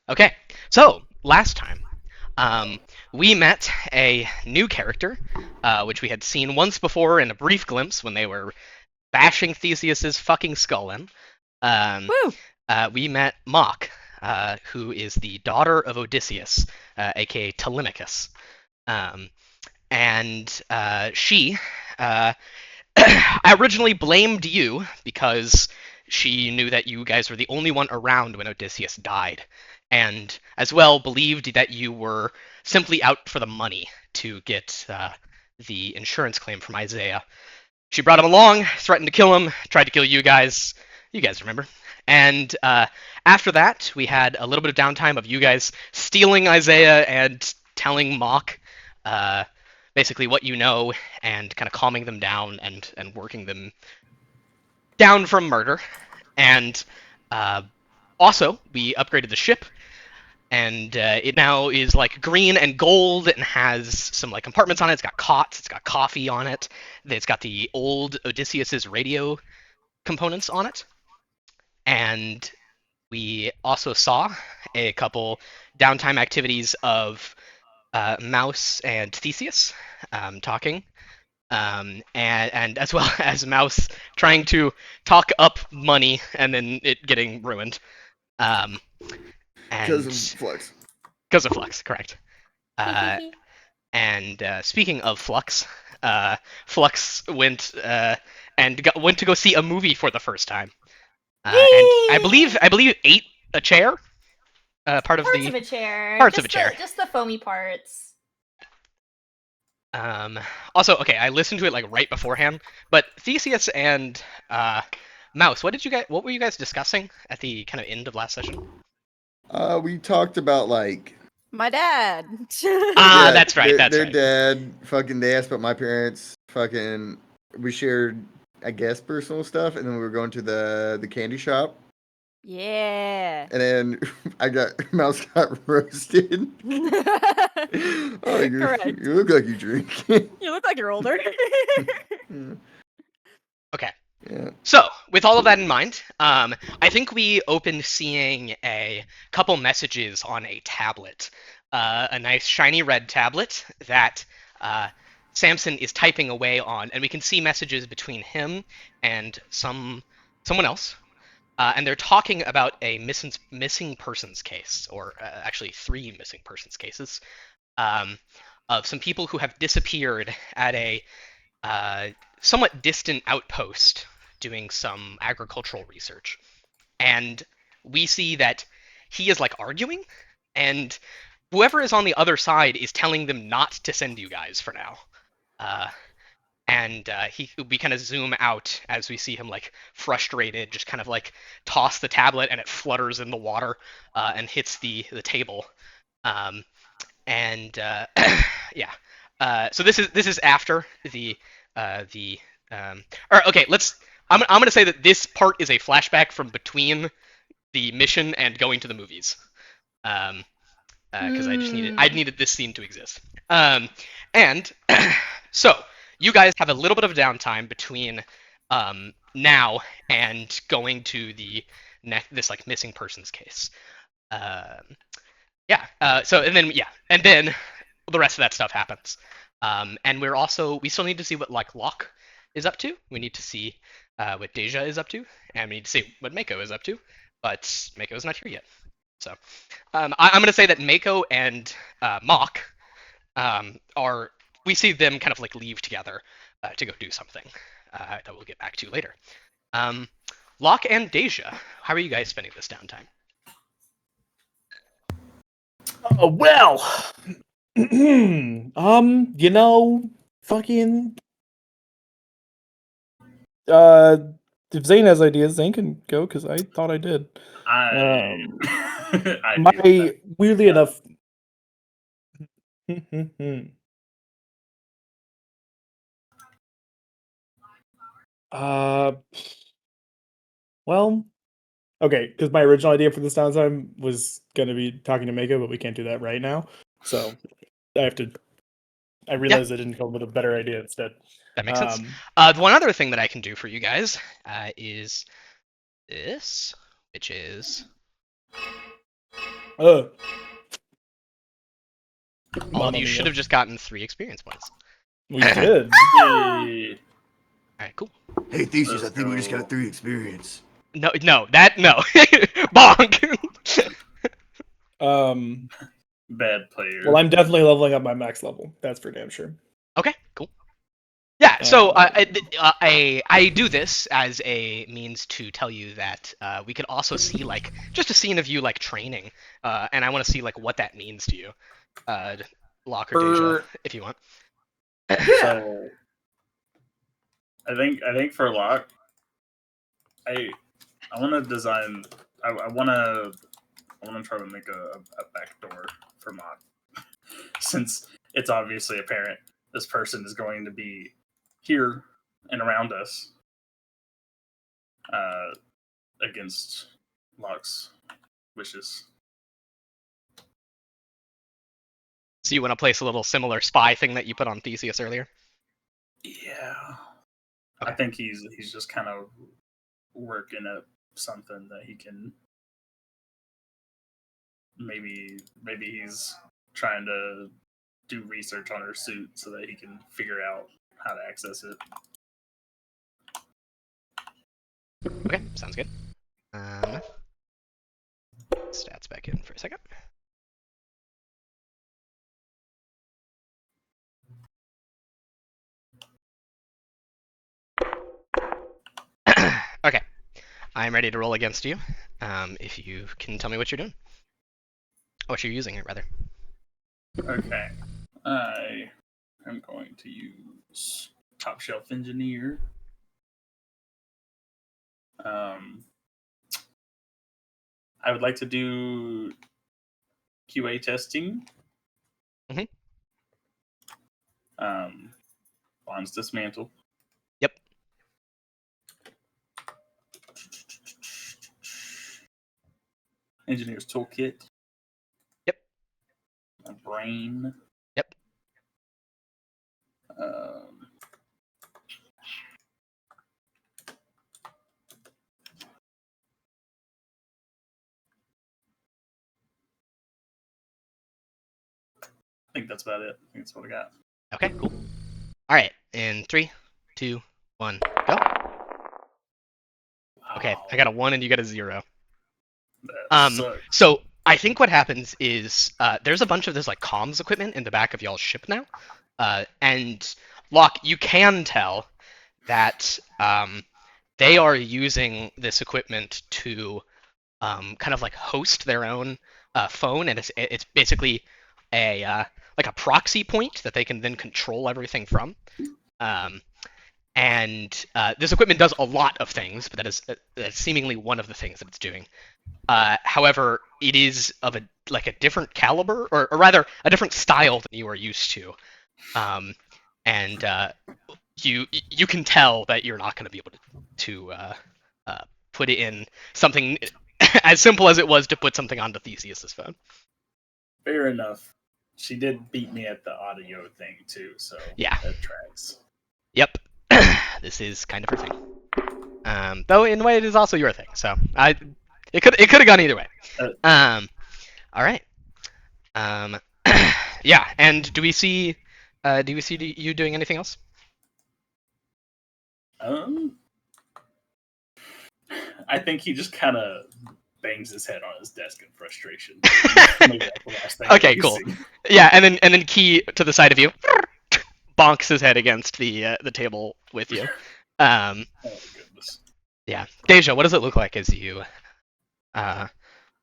Okay, so last time, um, we met a new character, which we had seen once before in a brief glimpse when they were bashing Theseus's fucking skull in. Um, Woo! we met Mach, who is the daughter of Odysseus, aka Telemachus. Um, and she uh, originally blamed you because she knew that you guys were the only one around when Odysseus died, and as well believed that you were simply out for the money to get the insurance claim from Isaiah. She brought him along, threatened to kill him, tried to kill you guys. You guys remember. And after that, we had a little bit of downtime of you guys stealing Isaiah and telling Mock uh, basically what you know and kind of calming them down and working them down from murder. And uh, also, we upgraded the ship, and it now is like green and gold and has some like compartments on it. It's got cots, it's got coffee on it, it's got the old Odysseus's radio components on it, and we also saw a couple downtime activities of Mouse and Theseus talking, and as well as Mouse trying to talk up money and then it getting ruined. Um, Because of and Flux. because of Flux, correct. Uh, and speaking of Flux, Flux went went to go see a movie for the first time, and I believe ate a chair, part of Parts the of a chair, parts of a just chair. the foamy parts. Um, Also, okay, I listened to it like right beforehand, but Theseus and Mouse, what were you guys discussing at the kind of end of last session? We talked about like My dad. Ah, yeah, that's right, that's their right. dad fucking they asked about my parents fucking we shared I guess personal stuff and then we were going to the candy shop Yeah. and then I got Mouse got roasted. Oh, Correct. you look like you drink. You look like you're older. Okay. Yeah. So, with all of that in mind, I think we opened seeing a couple messages on a tablet, a nice shiny red tablet that Samson is typing away on, and we can see messages between him and someone else, and they're talking about a missing persons case, or actually three missing persons cases, um, of some people who have disappeared at a uh, somewhat distant outpost doing some agricultural research. And we see that he is like arguing, and whoever is on the other side is telling them not to send you guys for now. Uh, and we kind of zoom out as we see him like frustrated, just kind of like toss the tablet, and it flutters in the water and hits the table. Um, and yeah, so this is after the or okay, I'm gonna say that this part is a flashback from between the mission and going to the movies. Um, because I needed this scene to exist. And so you guys have a little bit of downtime between now and going to this like missing persons case. Um, yeah. So and then the rest of that stuff happens. And we still need to see what like Locke is up to. We need to see what Deja is up to, and we need to see what Mako is up to. But Mako is not here yet. So I'm going to say that Mako and Mock are we see them kind of like leave together to go do something that we'll get back to later. Um, Locke and Deja, how are you guys spending this downtime? Oh, well, fucking, uh, if Zane has ideas, Zane can go because I thought I did. I My weirdly enough, uh, well, okay, because my original idea for this downtime was gonna be talking to Mako, but we can't do that right now. So I have to. I realized I didn't come up with a better idea instead. That makes sense. Um, The one other thing that I can do for you guys is this, which is Uh, All of Mamma you should mia. have just gotten 3 experience points. We did. Yay. Alright, cool. Hey, Theseus, Let's I think we just go. got 3 experience. No, no. Bonk! Bad player. Well, I'm definitely leveling up my max level. That's for damn sure. Okay, cool. Yeah, so Um, I do this as a means to tell you that we could also see like just a scene of you like training, and I want to see like what that means to you, Locke or Deja, For- if you want. So I think for Locke, I want to design. I want to try to make a backdoor for Mod, since it's obviously apparent this person is going to be here and around us, against Locke's wishes. So you want to place a little similar spy thing that you put on Theseus earlier? Yeah, Okay. I think he's just kind of working at something that he can. Maybe he's trying to do research on her suit so that he can figure out how to access it. Okay, sounds good. Stats back in for a second. Okay, I'm ready to roll against you. If you can tell me what you're doing, what you're using it rather. Okay, I am going to use Top Shelf Engineer. I would like to do QA testing. Mhm. Bonds dismantle. Yep. Engineer's toolkit. Yep. A brain. Yep. I think that's about it. I think that's what I got. Okay, cool. All right, in 3, 2, 1, go. Okay, Wow, I got a 1 and you got a 0. that sucks. So I think what happens is there's a bunch of this like comms equipment in the back of y'all's ship now, and Locke, you can tell that they are using this equipment to kind of like host their own phone, and it's basically a like a proxy point that they can then control everything from. And this equipment does a lot of things, but that's seemingly one of the things that it's doing. However, it is of a different caliber, or rather a different style than you are used to. And you can tell that you're not going to be able to put it in something as simple as it was to put something onto Theseus's phone. Fair enough. She did beat me at the audio thing too, so Yeah. that tracks. Yep. This is kind of her thing. Though in a way it is also your thing. So it could have gone either way. All right. Yeah. And do we see you doing anything else? I think he just kind of bangs his head on his desk in frustration. Maybe that's the last thing Okay, you cool. see. Yeah, and then Key to the side of you bonks his head against the table with you. Oh goodness. Yeah. Deja, what does it look like as you get a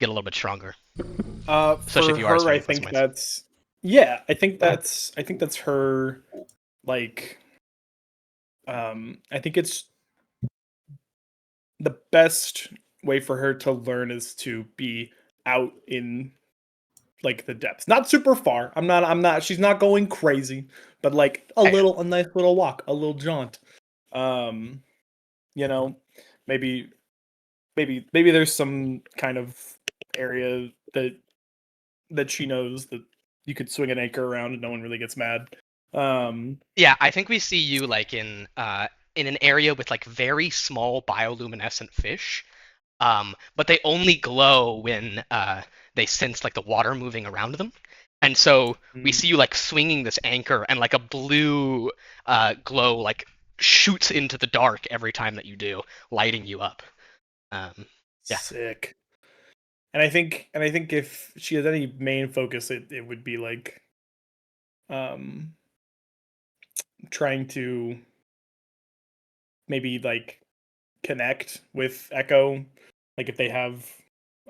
little bit stronger? Especially for if you are her, I starting think customized. that's I think that's her. Like, I think it's the best way for her to learn is to be out in like the depths, not super far. I'm not. She's not going crazy, but like a nice little walk, a little jaunt. You know, maybe there's some kind of area that she knows that you could swing an anchor around and no one really gets mad. Yeah, I think we see you like in an area with like very small bioluminescent fish, but they only glow when they sense like the water moving around them. And so we see you like swinging this anchor, and like a blue glow like shoots into the dark every time that you do, lighting you up. Yeah. Sick. And I think if she has any main focus, it would be like trying to maybe like connect with Echo. Like if they have,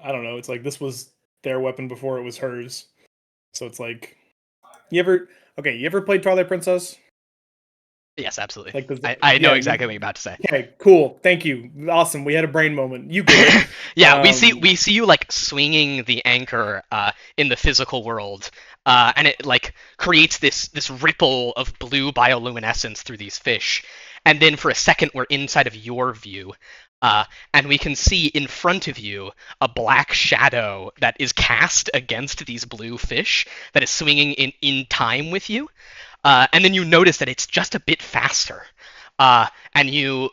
I don't know, it's like this was their weapon before it was hers. So it's like, you ever played Twilight Princess? Yes, absolutely. Like I know yeah, exactly what you're about to say. Okay, cool. Thank you. Awesome. We had a brain moment. You get it. Yeah, we see you like swinging the anchor in the physical world, and it like creates this ripple of blue bioluminescence through these fish, and then for a second we're inside of your view, and we can see in front of you a black shadow that is cast against these blue fish that is swinging in time with you, and then you notice that it's just a bit faster, and you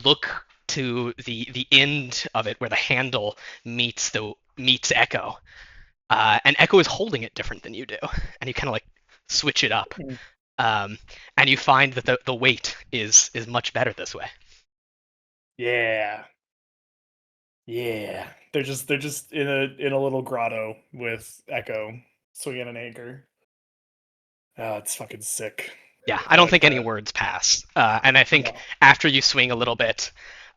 look to the end of it where the handle meets Echo, and Echo is holding it different than you do, and you kind of like switch it up, and you find that the weight is much better this way. Yeah. Yeah. They're just in a little grotto with Echo swinging an anchor. Oh, it's fucking sick. Yeah, I don't like think any that. words pass, and I think No. after you swing a little bit,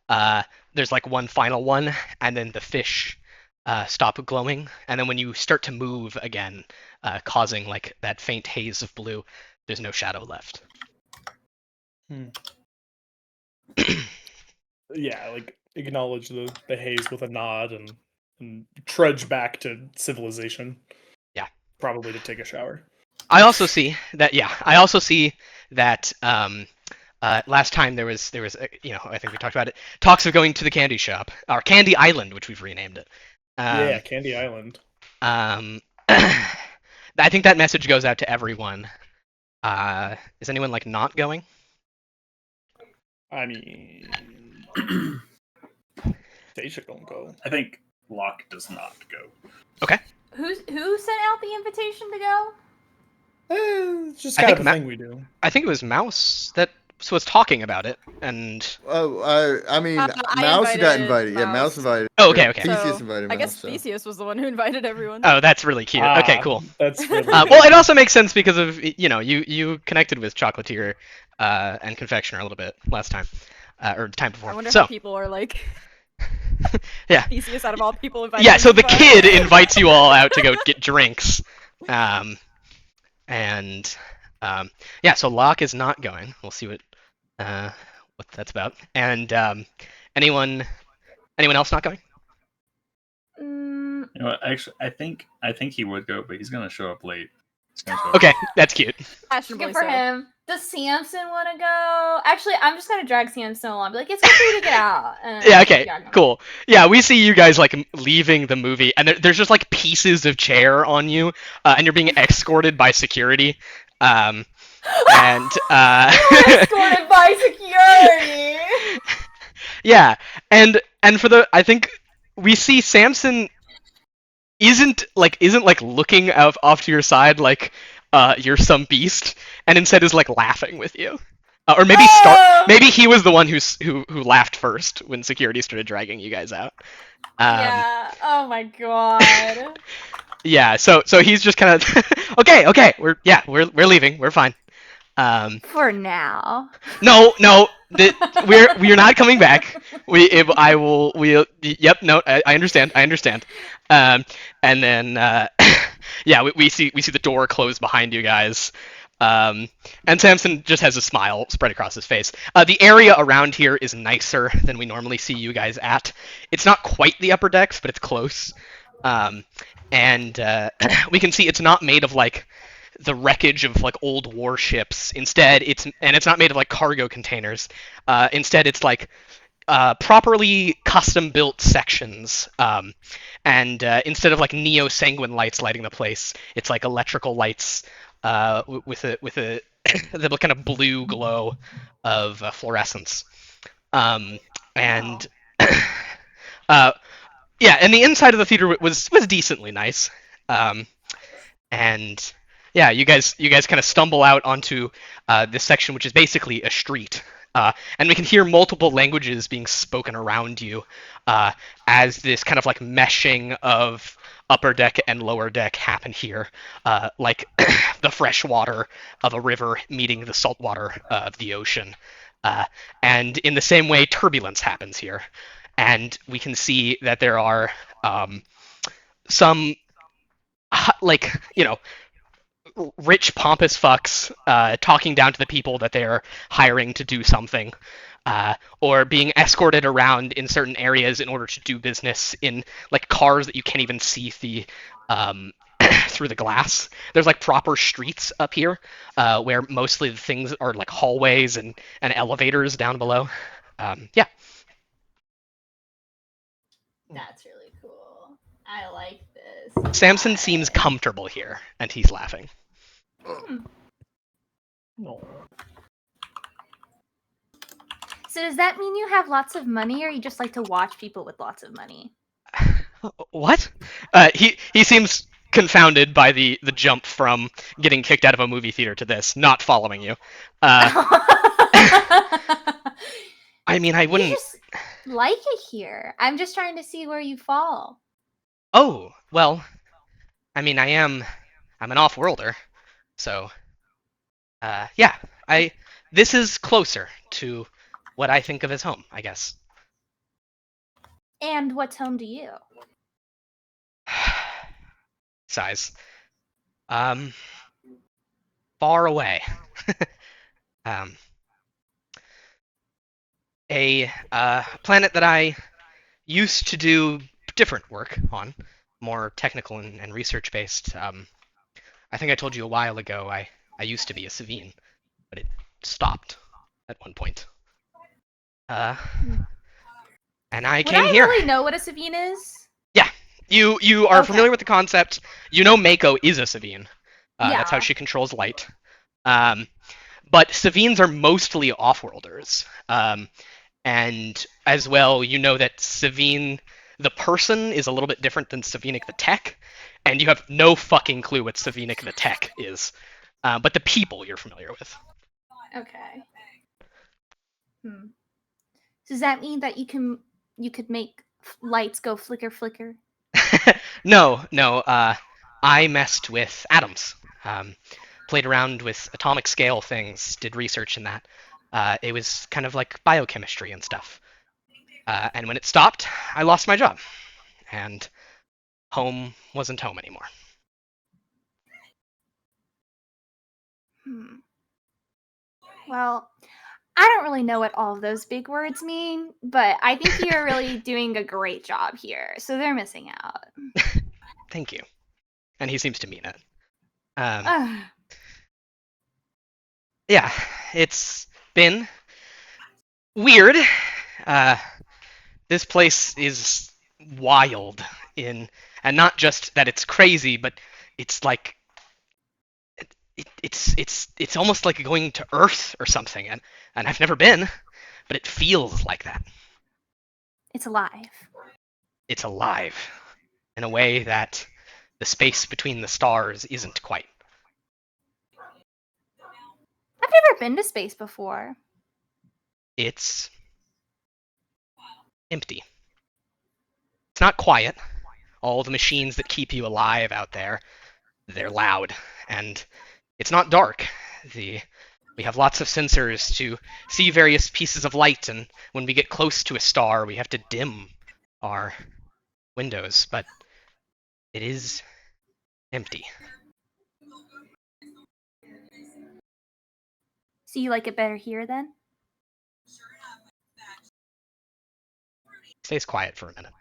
there's like one final one, and then the fish stop glowing, and then when you start to move again, causing like that faint haze of blue, there's no shadow left. Yeah, like acknowledge the haze with a nod and trudge back to civilization. Yeah. Probably to take a shower. I also see that. Yeah, I also see that. Last time there was I think we talked about it. Talks of going to the candy shop or Candy Island, which we've renamed it. Yeah, Candy Island. I think that message goes out to everyone. Is anyone like not going? I mean, Deja don't go. I think Locke does not go. Okay. Who sent out the invitation to go? It's just I kind think of a thing we do. I think it was Mouse that was talking about it, and I mean, I Mouse got invited invited. Yeah, Mouse. Mouse invited. Oh, okay, okay. Theseus So, invited I Mouse. guess So. Theseus was the one who invited everyone. Oh, that's really cute. Okay, cool. That's really Well, it also makes sense because of you connected with Chocolatier and Confectioner a little bit last time, or the time before. I wonder So how people are like. yeah, Theseus out of all people invited. yeah. So the everybody. kid invites you all out to go get drinks, and yeah. So Locke is not going. We'll see what that's about. And anyone else not going? Mm, You know what? Actually, I think he would go, but he's gonna show up late. He's gonna show up Okay, late. that's cute. fashionably Good for so. him. Does Samson want to go? Actually, I'm just gonna drag Samson along. Be like, it's good for you to get out. And Yeah, okay, go. cool. Yeah, we see you guys like leaving the movie, and there's just like pieces of chair on you, and you're being escorted by security. And Escorted by security. yeah, and for I think we see Samson isn't like looking off to your side like you're some beast, and instead is like laughing with you. Or maybe maybe he was the one who laughed first when security started dragging you guys out. Yeah. Oh my god. Yeah. So he's just kind of okay. We're leaving. We're fine. For now. No, we're not coming back. Yep. No, I understand. And then yeah, we see the door close behind you guys. And Samson just has a smile spread across his face. The area around here is nicer than we normally see you guys at. It's not quite the upper decks, but it's close. And we can see it's not made of like the wreckage of like old warships. Instead, it's not made of like cargo containers. Instead, it's like properly custom built sections. And instead of like neo sanguine lights lighting the place, it's like electrical lights with a the kind of blue glow of fluorescence. And Yeah, and the inside of the theater was decently nice. Um, and yeah, you guys kind of stumble out onto this section, which is basically a street. And we can hear multiple languages being spoken around you uh, as this kind of like meshing of upper deck and lower deck happen here, like the fresh water of a river meeting the salt water of the ocean. Uh, and in the same way, turbulence happens here. And we can see that there are some, like, rich, pompous fucks talking down to the people that they're hiring to do something, or being escorted around in certain areas in order to do business in like cars that you can't even see um, through the glass. There's like proper streets up here where mostly the things are like hallways and elevators down below. Yeah. That's really cool. I like this. Samson Got seems it. comfortable here, and he's laughing. No. So does that mean you have lots of money, or you just like to watch people with lots of money? What? He seems confounded by the jump from getting kicked out of a movie theater to this, not following you. I mean, I You wouldn't. just like it here. I'm just trying to see where you fall. Oh, well, I mean, I'm an off-worlder, so yeah, I this is closer to what I think of as home, I guess. And what's home to you? Size. Far away. um, a planet that I used to do different work on, more technical and research based. I think I told you a while ago I used to be a Savine, but it stopped at one point. And I Would came I here. really know what a Savine is? Yeah, you are Okay. familiar with the concept. You know Mako is a Savine. That's how Yeah. she controls light. But Savines are mostly off-worlders. And as well, you know that Savine, the person, is a little bit different than Savinic the tech, and you have no fucking clue what Savinic the tech is. But the people you're familiar with. Okay. Does that mean that you could make lights go flicker flicker? No. I messed with atoms. Played around with atomic scale things, did research in that. It was kind of like biochemistry and stuff. And when it stopped, I lost my job. And home wasn't home anymore. Well, I don't really know what all of those big words mean, but I think you're really doing a great job here. So they're missing out. Thank you. And he seems to mean it. Ugh. Yeah, it's been weird. This place is wild and not just that it's crazy, but it's like it's almost like going to Earth or something, and I've never been, but it feels like that. It's alive. It's alive in a way that the space between the stars isn't quite. I've never been to space before. It's empty. It's not quiet. All the machines that keep you alive out there, they're loud, and it's not dark. We have lots of sensors to see various pieces of light, and when we get close to a star, we have to dim our windows, but it is empty. So you like it better here then? Stays quiet for a minute.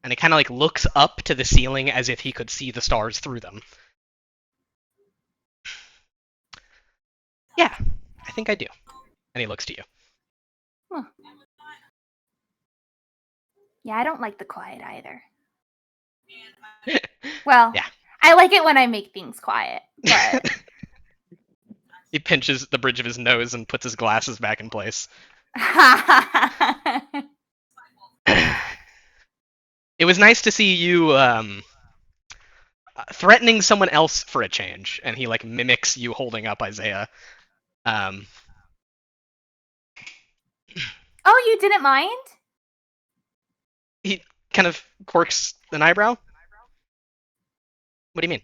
And it kind of like looks up to the ceiling as if he could see the stars through them. Yeah, I think I do. And he looks to you. Huh. Yeah, I don't like the quiet either. Well, Yeah. I like it when I make things quiet, but He pinches the bridge of his nose and puts his glasses back in place. It was nice to see you threatening someone else for a change, and he like mimics you holding up Isaiah. Um, Oh, you didn't mind? he kind of quirks an eyebrow. What do you mean?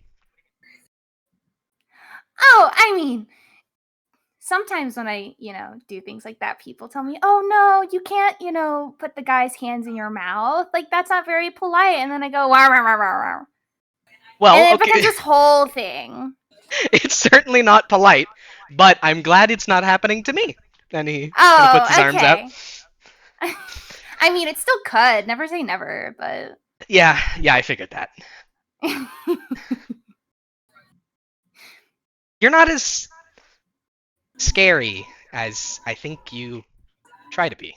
Oh, I mean, sometimes when I, do things like that, people tell me, "Oh no, you can't, put the guy's hands in your mouth. Like that's not very polite." And then I go, "Wow, wow, wow, wow, wow." And Well, it okay, becomes this whole thing. it's certainly not polite, but I'm glad it's not happening to me. And he kind of puts his Oh, arms out. okay. I mean, it still could. Never say never, but Yeah, I figured that. You're not as scary as I think you try to be.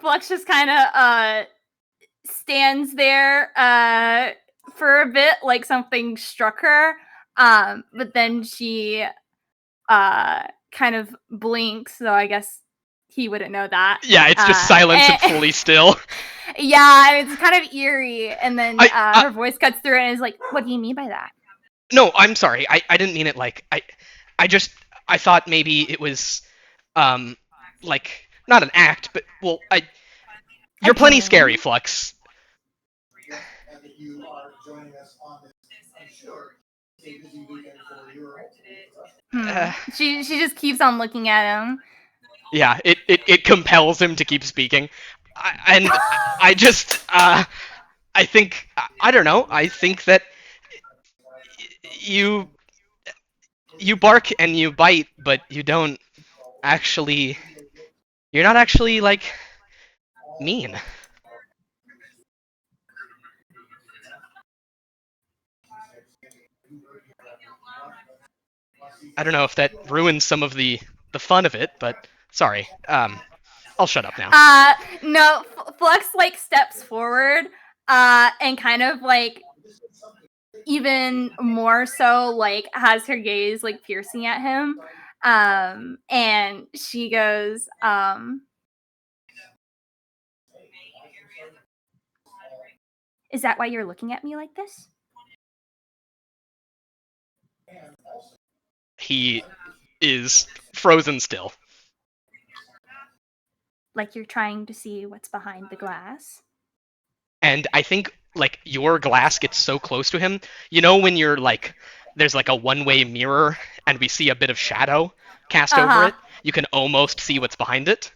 Flux just kind of stands there for a bit like something struck her. But then she kind of blinks, so I guess he wouldn't know that. Yeah, it's just silence and fully still. Yeah, it's kind of eerie. And then I- her voice cuts through and is like, "What do you mean by that?" No, I'm sorry. I didn't mean it like I thought maybe it was like not an act, but well, you're plenty Okay. scary, Flux. She just keeps on looking at him. Yeah, it compels him to keep speaking. I just I think I don't know. I think that you bark and you bite, but you don't actually. You're not actually like mean. I don't know if that ruins some of the fun of it, but sorry. I'll shut up now. No, Flux like steps forward, and kind of like even more so like has her gaze like piercing at him, and she goes, "Is that why you're looking at me like this?" He is frozen still. Like you're trying to see what's behind the glass? And I think like your glass gets so close to him. You know when you're like there's like a one-way mirror and we see a bit of shadow cast over it? You can almost see what's behind it.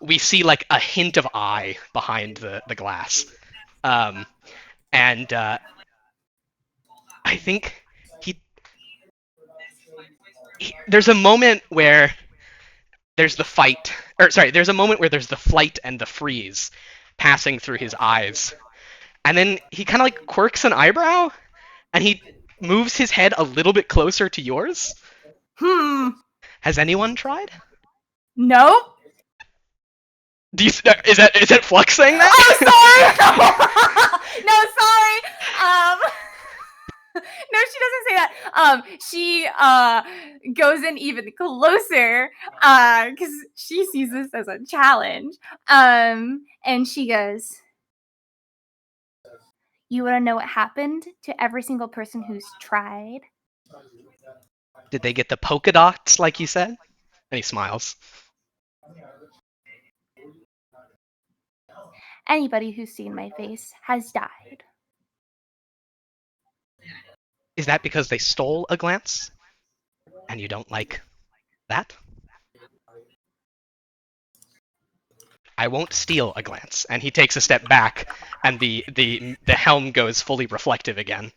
We see like a hint of eye behind the glass. And I think there's a moment where there's the fight, or sorry, there's a moment where there's the flight and the freeze passing through his eyes. And then he kind of like quirks an eyebrow and he moves his head a little bit closer to yours. Has anyone tried? Nope. Is that Flux saying that? Oh, sorry. No, sorry. No, she doesn't say that. She goes in even closer because she sees this as a challenge. And she goes, "You want to know what happened to every single person who's tried?" Did they get the polka dots like you said? And he smiles. Anybody who's seen my face has died. Is that because they stole a glance? And you don't like that? I won't steal a glance. And he takes a step back, and the helm goes fully reflective again.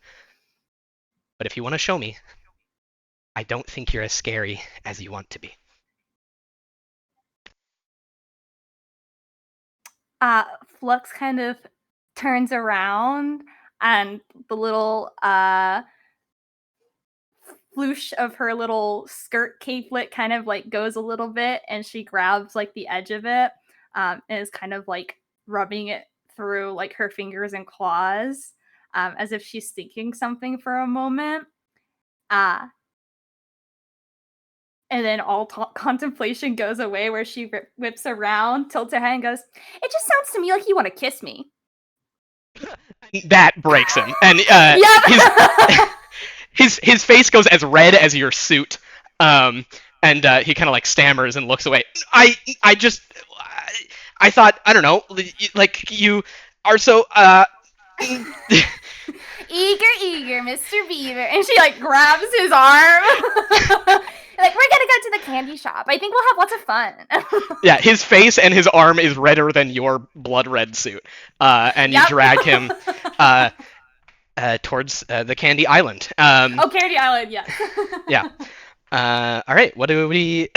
But if you want to show me, I don't think you're as scary as you want to be. Flux kind of turns around, and the little floosh of her little skirt capelet kind of like goes a little bit, and she grabs like the edge of it, and is kind of like rubbing it through like her fingers and claws, as if she's thinking something for a moment. And then all contemplation goes away where she whips around, tilts her head, and goes, "It just sounds to me like you want to kiss me." That breaks him, and Yep. his face goes as red as your suit, and he kind of like stammers and looks away. I just I thought, I don't know, like you are so Eager, Mr. Beaver. And she like grabs his arm. Like, we're gonna go to the candy shop. I think we'll have lots of fun. Yeah, his face and his arm is redder than your blood red suit, and you Yep. drag him towards the Candy Island. Oh, Candy Island, yes. Yeah. All right. What do we?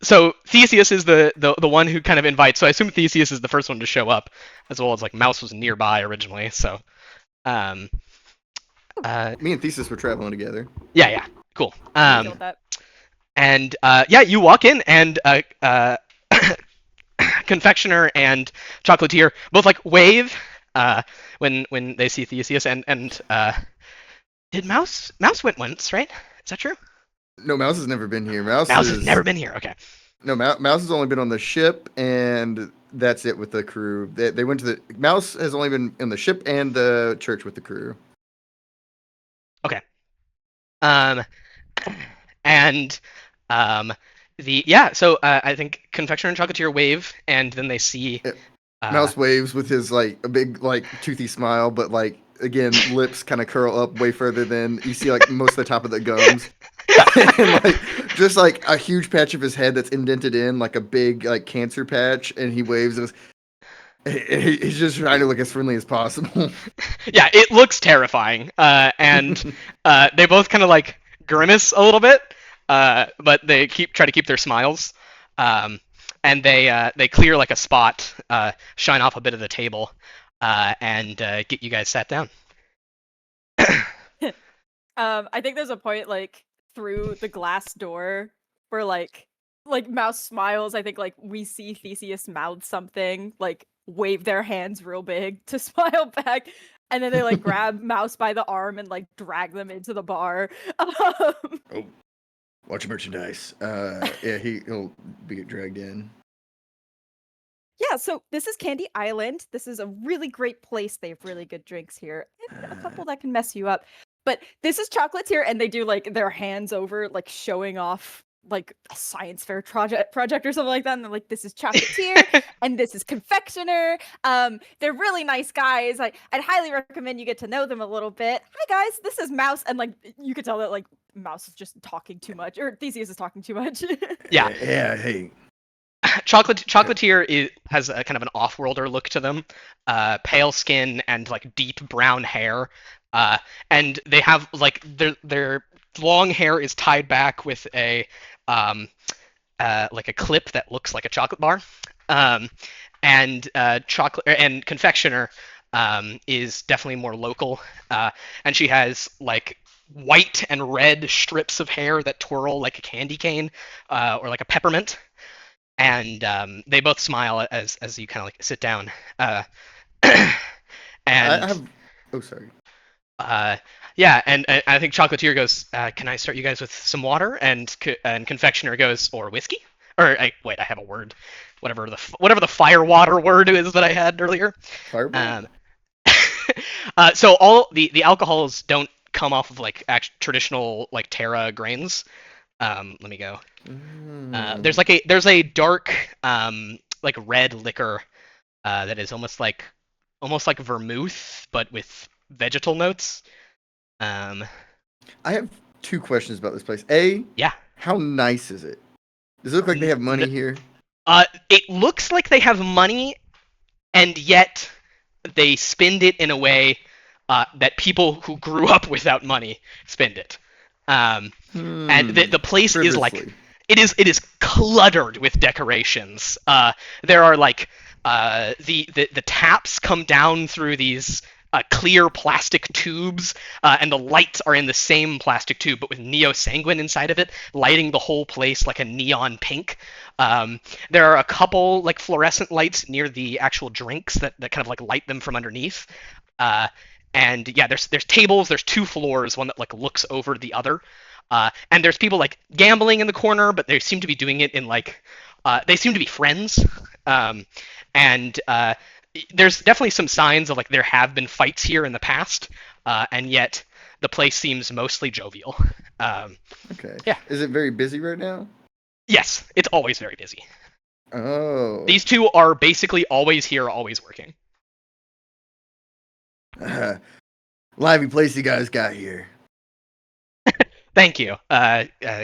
So Theseus is the one who kind of invites. So I assume Theseus is the first one to show up, as well as like Mouse was nearby originally. So, Me and Thesis were traveling together. yeah, cool. Killed that. And yeah, you walk in, and Confectioner and Chocolatier both like wave when they see Theseus, and did Mouse went once, right? Is that true? No, Mouse has never been here. Mouse Has never been here. Okay. No, Mouse has only been on the ship, and that's it with the crew. They went to the Mouse has only been in the ship and the church with the crew. Okay. And so I think Confectioner and Chocolatier wave, and then they see Mouse waves with his like a big like toothy smile, but like again lips kind of curl up way further than you see like most of the top of the gums. And like just like a huge patch of his head that's indented in like a big like cancer patch, and he waves and he's just trying to look as friendly as possible. Yeah, it looks terrifying, and they both kind of like grimace a little bit, but they try to keep their smiles, and they clear like a spot, shine off a bit of the table, and get you guys sat down. I think there's a point like through the glass door where like Mouse smiles. I think like we see Theseus mouth something, like wave their hands real big to smile back, and then they like grab Mouse by the arm and like drag them into the bar. Oh, watch your merchandise. Yeah, he'll be dragged in. Yeah, so this is Candy Island. This is a really great place. They have really good drinks here, and a couple that can mess you up. But this is Chocolatier, and they do like their hands over, like showing off like a science fair project or something like that. And they're like, "This is Chocolatier, and this is Confectioner. They're really nice guys. I'd highly recommend you get to know them a little bit. Hi guys, this is Mouse." And like you could tell that like Mouse is just talking too much, or Theseus is talking too much. Yeah. Yeah. Hey. Chocolatier has a kind of an off-worlder look to them, pale skin and like deep brown hair, and they have like their long hair is tied back with a like a clip that looks like a chocolate bar, and Confectioner is definitely more local, and she has like white and red strips of hair that twirl like a candy cane, or like a peppermint. And they both smile as you kind of like sit down. And I have. Oh, sorry. yeah, and I think Chocolatier goes, "Can I start you guys with some water?" And Confectioner goes, "Or whiskey?" Or wait, I have a word. Whatever the fire water word is that I had earlier. Fireball? So all the alcohols don't come off of like traditional like Terra grains. Let me go. There's a dark like red liquor that is almost like vermouth but with vegetal notes. I have two questions about this place. Yeah. How nice is it? Does it look like they have money here? It looks like they have money, and yet they spend it in a way that people who grew up without money spend it. And the place is like it is cluttered with decorations. There are like the taps come down through these clear plastic tubes, and the lights are in the same plastic tube but with neo-sanguine inside of it, lighting the whole place like a neon pink. There are a couple like fluorescent lights near the actual drinks that kind of like light them from underneath. And yeah, there's tables. There's two floors, one that like looks over the other. And there's people like gambling in the corner, but they seem to be doing it in like they seem to be friends. And there's definitely some signs of like there have been fights here in the past, and yet the place seems mostly jovial. Okay. Yeah. Is it very busy right now? Yes, it's always very busy. Oh. These two are basically always here, always working. Lively place you guys got here. Thank you.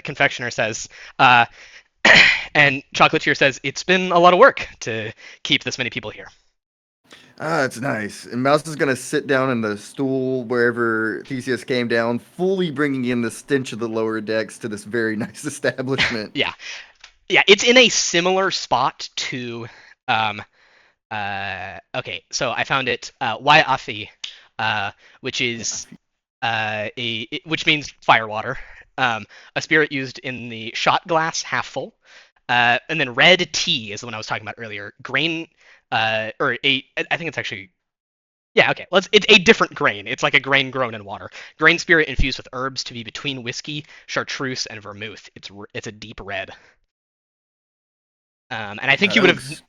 Confectioner says, and Chocolatier says, it's been a lot of work to keep this many people here. Ah, it's nice. And Mouse is gonna sit down in the stool wherever Theseus came down, fully bringing in the stench of the lower decks to this very nice establishment. Yeah, it's in a similar spot to. Okay, so I found it. Waiafi, which is which means firewater. A spirit used in the shot glass half full. And then red tea is the one I was talking about earlier. Grain, or a, I think it's actually, yeah, okay. It's a different grain. It's like a grain grown in water. Grain spirit infused with herbs to be between whiskey, chartreuse, and vermouth. It's a deep red. And I think you would have,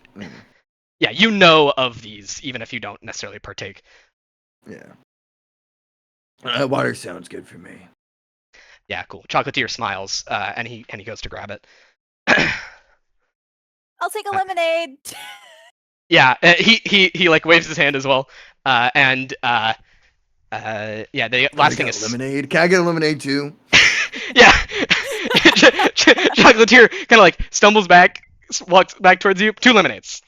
yeah, you know of these, even if you don't necessarily partake. Yeah. Water sounds good for me. Yeah, cool. Chocolatier smiles, and he goes to grab it. I'll take a lemonade. Yeah, he like waves his hand as well, and yeah, the last thing is lemonade. Can I get a lemonade too? yeah. Chocolatier kind of like stumbles back, walks back towards you. 2 lemonades.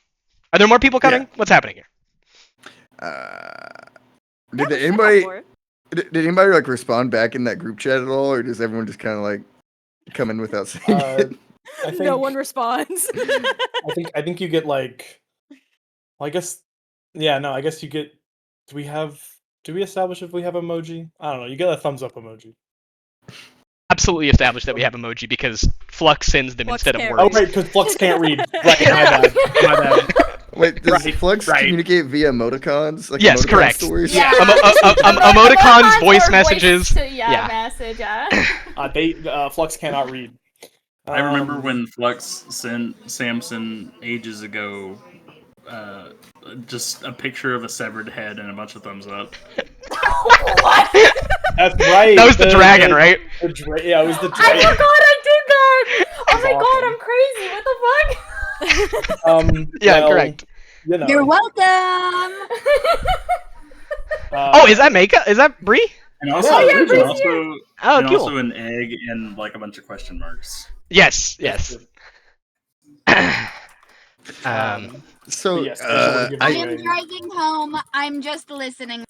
Are there more people coming? Yeah. What's happening here? Did anybody like respond back in that group chat at all, or does everyone just kind of like come in without saying it? I think, No one responds. I think you get like, well, I guess, yeah, no, I guess you get. Do we establish if we have emoji? I don't know. You get a thumbs up emoji. Absolutely established that we have emoji because Flux sends them Flux instead of can't words. Oh right, because Flux can't read. Right, my bad. Wait, does Right, Flux right. communicate via emoticons? Like Yes, emoticon correct. Stories? Yeah. Emoticons, voice or messages. Yeah, message. Yeah. Flux cannot read. I remember when Flux sent Samson ages ago just a picture of a severed head and a bunch of thumbs up. What? That's right. That was the dragon, right? Yeah, it was the I dragon. forgot I did that. Oh my That's god, I'm crazy. What the fuck? Yeah, well, correct. You know, You're welcome. Oh, is that Meika? Is that Bree? And also, Yeah, and Bree's also, Oh, and cool. also an egg and like a bunch of question marks. Yes. So, yes, I just wanna give I you am driving home. I'm just listening.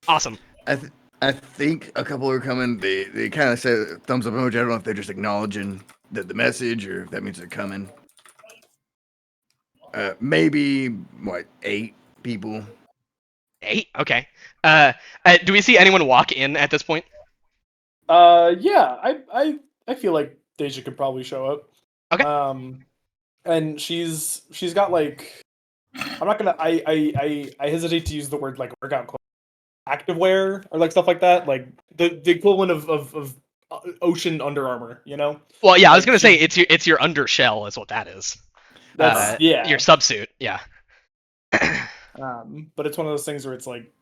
Awesome. I think a couple are coming. They kind of said thumbs up emoji. I don't know if they're just acknowledging the message or if that means they're coming. Maybe what 8 people. 8? Okay. Do we see anyone walk in at this point? Yeah, I feel like Deja could probably show up. Okay. And she's got like, I'm not gonna I hesitate to use the word like workout clothes, activewear or like stuff like that, like the equivalent of ocean Under Armour, you know? Well, yeah, I was Like, gonna say it's your undershell is what that is. That's yeah. Your subsuit. Yeah. But it's one of those things where it's like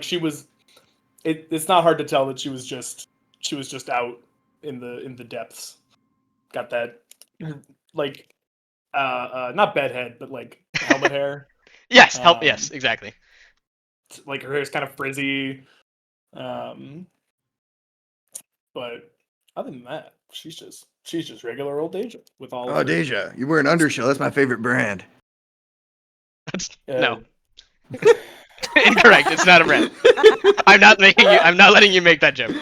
she was. It's not hard to tell that she was just out in the depths. Got that like not bedhead, but like helmet hair. Yes. Yes. Exactly. Like her hair's kind of frizzy. But other than that, she's just regular old Deja with all. Oh, Deja, you wear an undershell. That's my favorite brand. That's no. Incorrect. It's not a brand. I'm not letting you make that joke.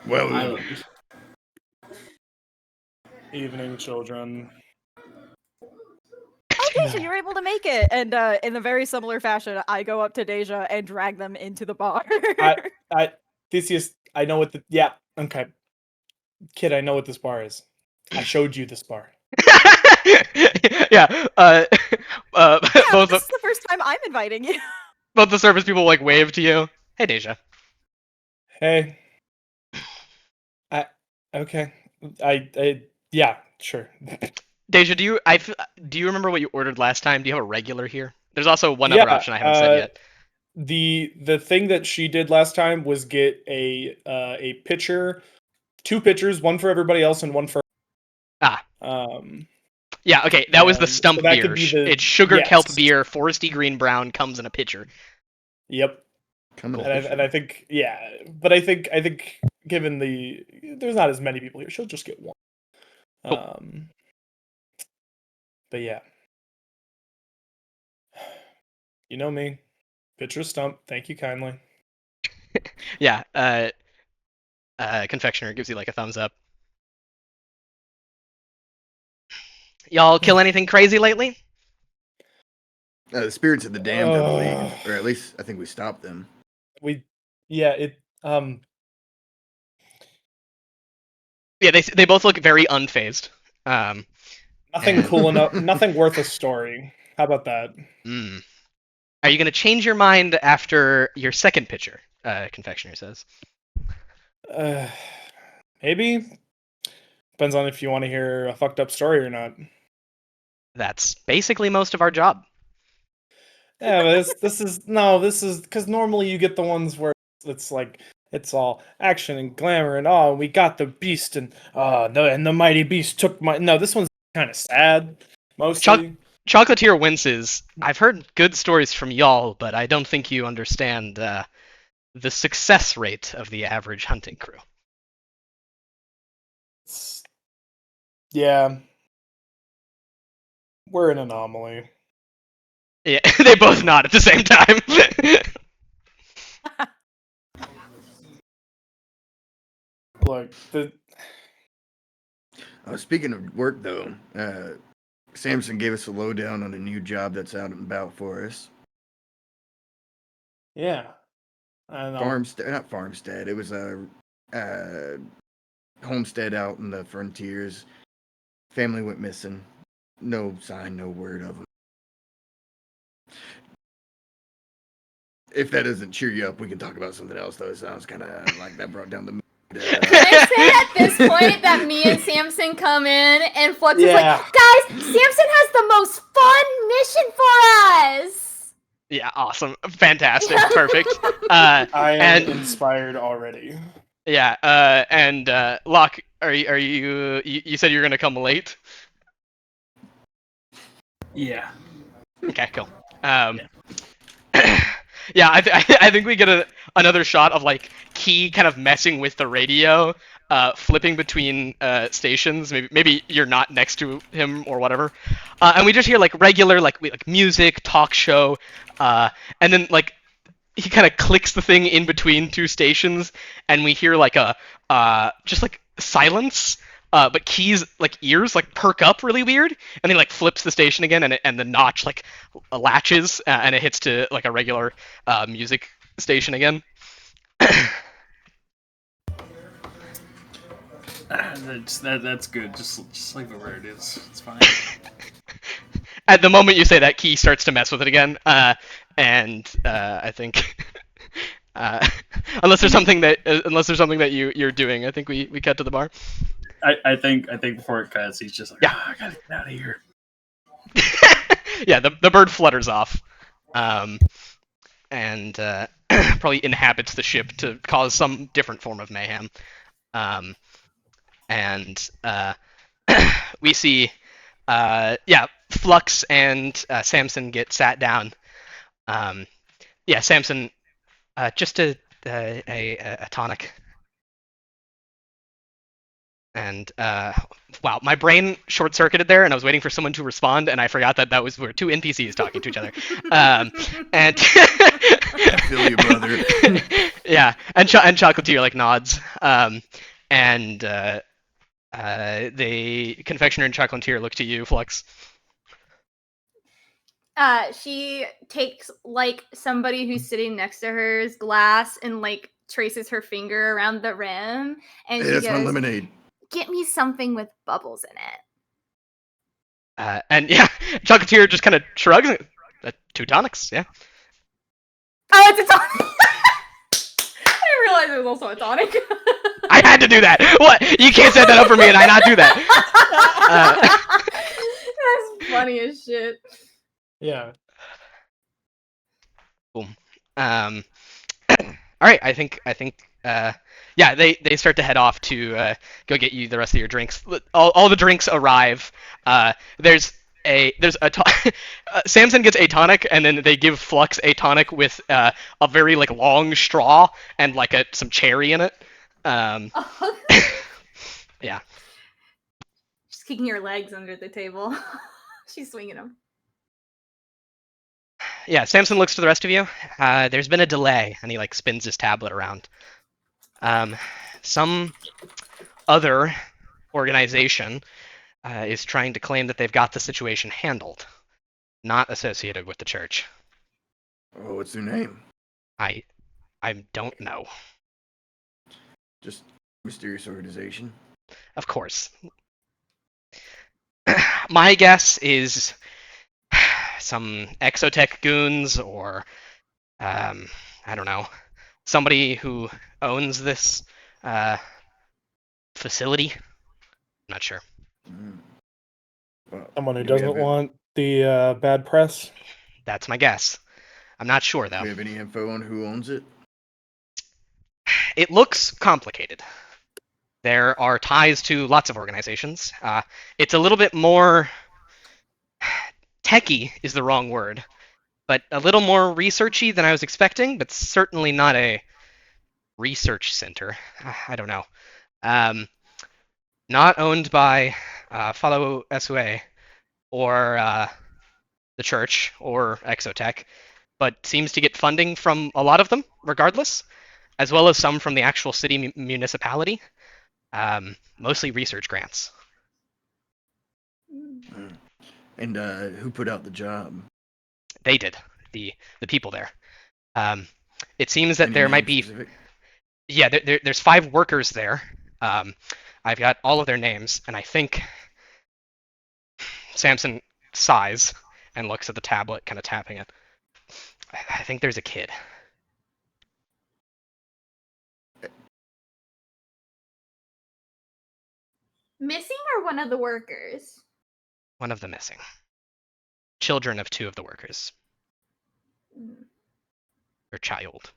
Well, Evening, children. Oh, Deja, you're able to make it. And in a very similar fashion, I go up to Deja and drag them into the bar. Theseus, I know what okay. Kid, I know what this bar is. I showed you this bar. Yeah. Yeah, Both this is the first time I'm inviting you. both the service people like wave to you. Hey, Deja. Hey. Okay. Yeah, sure. Deja, do you remember what you ordered last time? Do you have a regular here? There's also one other Yeah, option I haven't said yet. the thing that she did last time was get a pitcher, 2 pitchers, one for everybody else and one for Ah, um yeah, okay, that was the and so stump that beer. could be the It's sugar yes. kelp beer, foresty green brown, comes in a pitcher. Yep. Come Cool. on. And I think but I think given there's not as many people here, she'll just get one. Cool. But yeah. You know me. Pitcher stump, thank you kindly. Yeah, confectioner gives you like a thumbs up. Y'all kill anything crazy lately? The spirits of the damned, I believe, or at least I think we stopped them. Yeah, they both look very unfazed. Nothing cool enough, nothing worth a story. How about that? Are you gonna change your mind after your second pitcher? Confectioner says. Maybe. Depends on if you want to hear a fucked up story or not. That's basically most of our job. Yeah, but this is because normally you get the ones where it's like it's all action and glamour and oh we got the beast and and the mighty beast took my no this one's kind of sad mostly. Chocolatier winces. I've heard good stories from y'all, but I don't think you understand the success rate of the average hunting crew. Yeah, we're an anomaly. Yeah, they both nod at the same time. Look, Speaking of work, though, Samson gave us a lowdown on a new job that's out and about for us. yeah, I know. Farmstead, not farmstead. It was a homestead out in the frontiers. Family went missing. No sign, no word of them. If that doesn't cheer you up, we can talk about something else, though. It sounds kind of like that brought down the mood. Can I say at this point that me and Samson come in and Flux is like, guys, Samson has the most fun mission for us. Yeah, awesome, fantastic, perfect. I am inspired already. Yeah, and Locke, are you said you're gonna come late? Yeah. Okay, cool. Yeah, I think we get another shot of like Key kind of messing with the radio, flipping between stations. Maybe you're not next to him or whatever, and we just hear like regular like music, talk show, and then like he kind of clicks the thing in between two stations, and we hear like a just like silence. But Key's like ears like perk up really weird, and he like flips the station again, and the notch like latches, and it hits to like a regular music station again. That's good. Just leave it where it is. It's fine. At the moment you say that, Key starts to mess with it again, and I think. Unless there's something that you're doing, I think we cut to the bar. I think before it cuts, he's just like, I gotta get out of here. Yeah, the bird flutters off, and probably inhabits the ship to cause some different form of mayhem. And we see, Flux and Samson get sat down. Samson, just a tonic. And wow, my brain short-circuited there, and I was waiting for someone to respond, and I forgot that we were two NPCs talking to each other. And I feel you, brother. Yeah, and Chocolatier like nods. And the confectioner and Chocolatier look to you, Flux. She takes like somebody who's sitting next to her's glass and like traces her finger around the rim, and she That's goes, my lemonade. "Get me something with bubbles in it." And yeah, Chocolatier just kind of shrugs. 2 tonics, yeah. Oh, it's a tonic. I didn't realize it was also a tonic. I had to do that. What? You can't set that up for me and I not do that. That's funny as shit. Yeah. Boom. All right. I think. Yeah. They start to head off to go get you the rest of your drinks. All the drinks arrive. There's a Samson gets a tonic, and then they give Flux a tonic with a very like long straw and like some cherry in it. Yeah. She's kicking her legs under the table. She's swinging them. Yeah, Samson looks to the rest of you. There's been a delay, and he like spins his tablet around. Some other organization is trying to claim that they've got the situation handled, not associated with the church. Oh, what's their name? I don't know. Just mysterious organization. Of course. My guess is some exotech goons or I don't know, somebody who owns this facility. I'm not sure. Well, Someone who do we doesn't have want the bad press. That's my guess. I'm not sure Do though. we have any info on who owns it? It looks complicated. There are ties to lots of organizations. It's a little bit more techy is the wrong word, but a little more researchy than I was expecting, but certainly not a research center. I don't know. Not owned by Thalassopia or the church or Exotech, but seems to get funding from a lot of them, regardless, as well as some from the actual city municipality. Mostly research grants. And who put out the job? They did, the people there. It seems that Any there might name be, specific? yeah, there's 5 workers there. I've got all of their names, and I think Samson sighs and looks at the tablet, kind of tapping it. I think there's a kid. Missing or one of the workers? One of them missing. Children of 2 of the workers. Or child.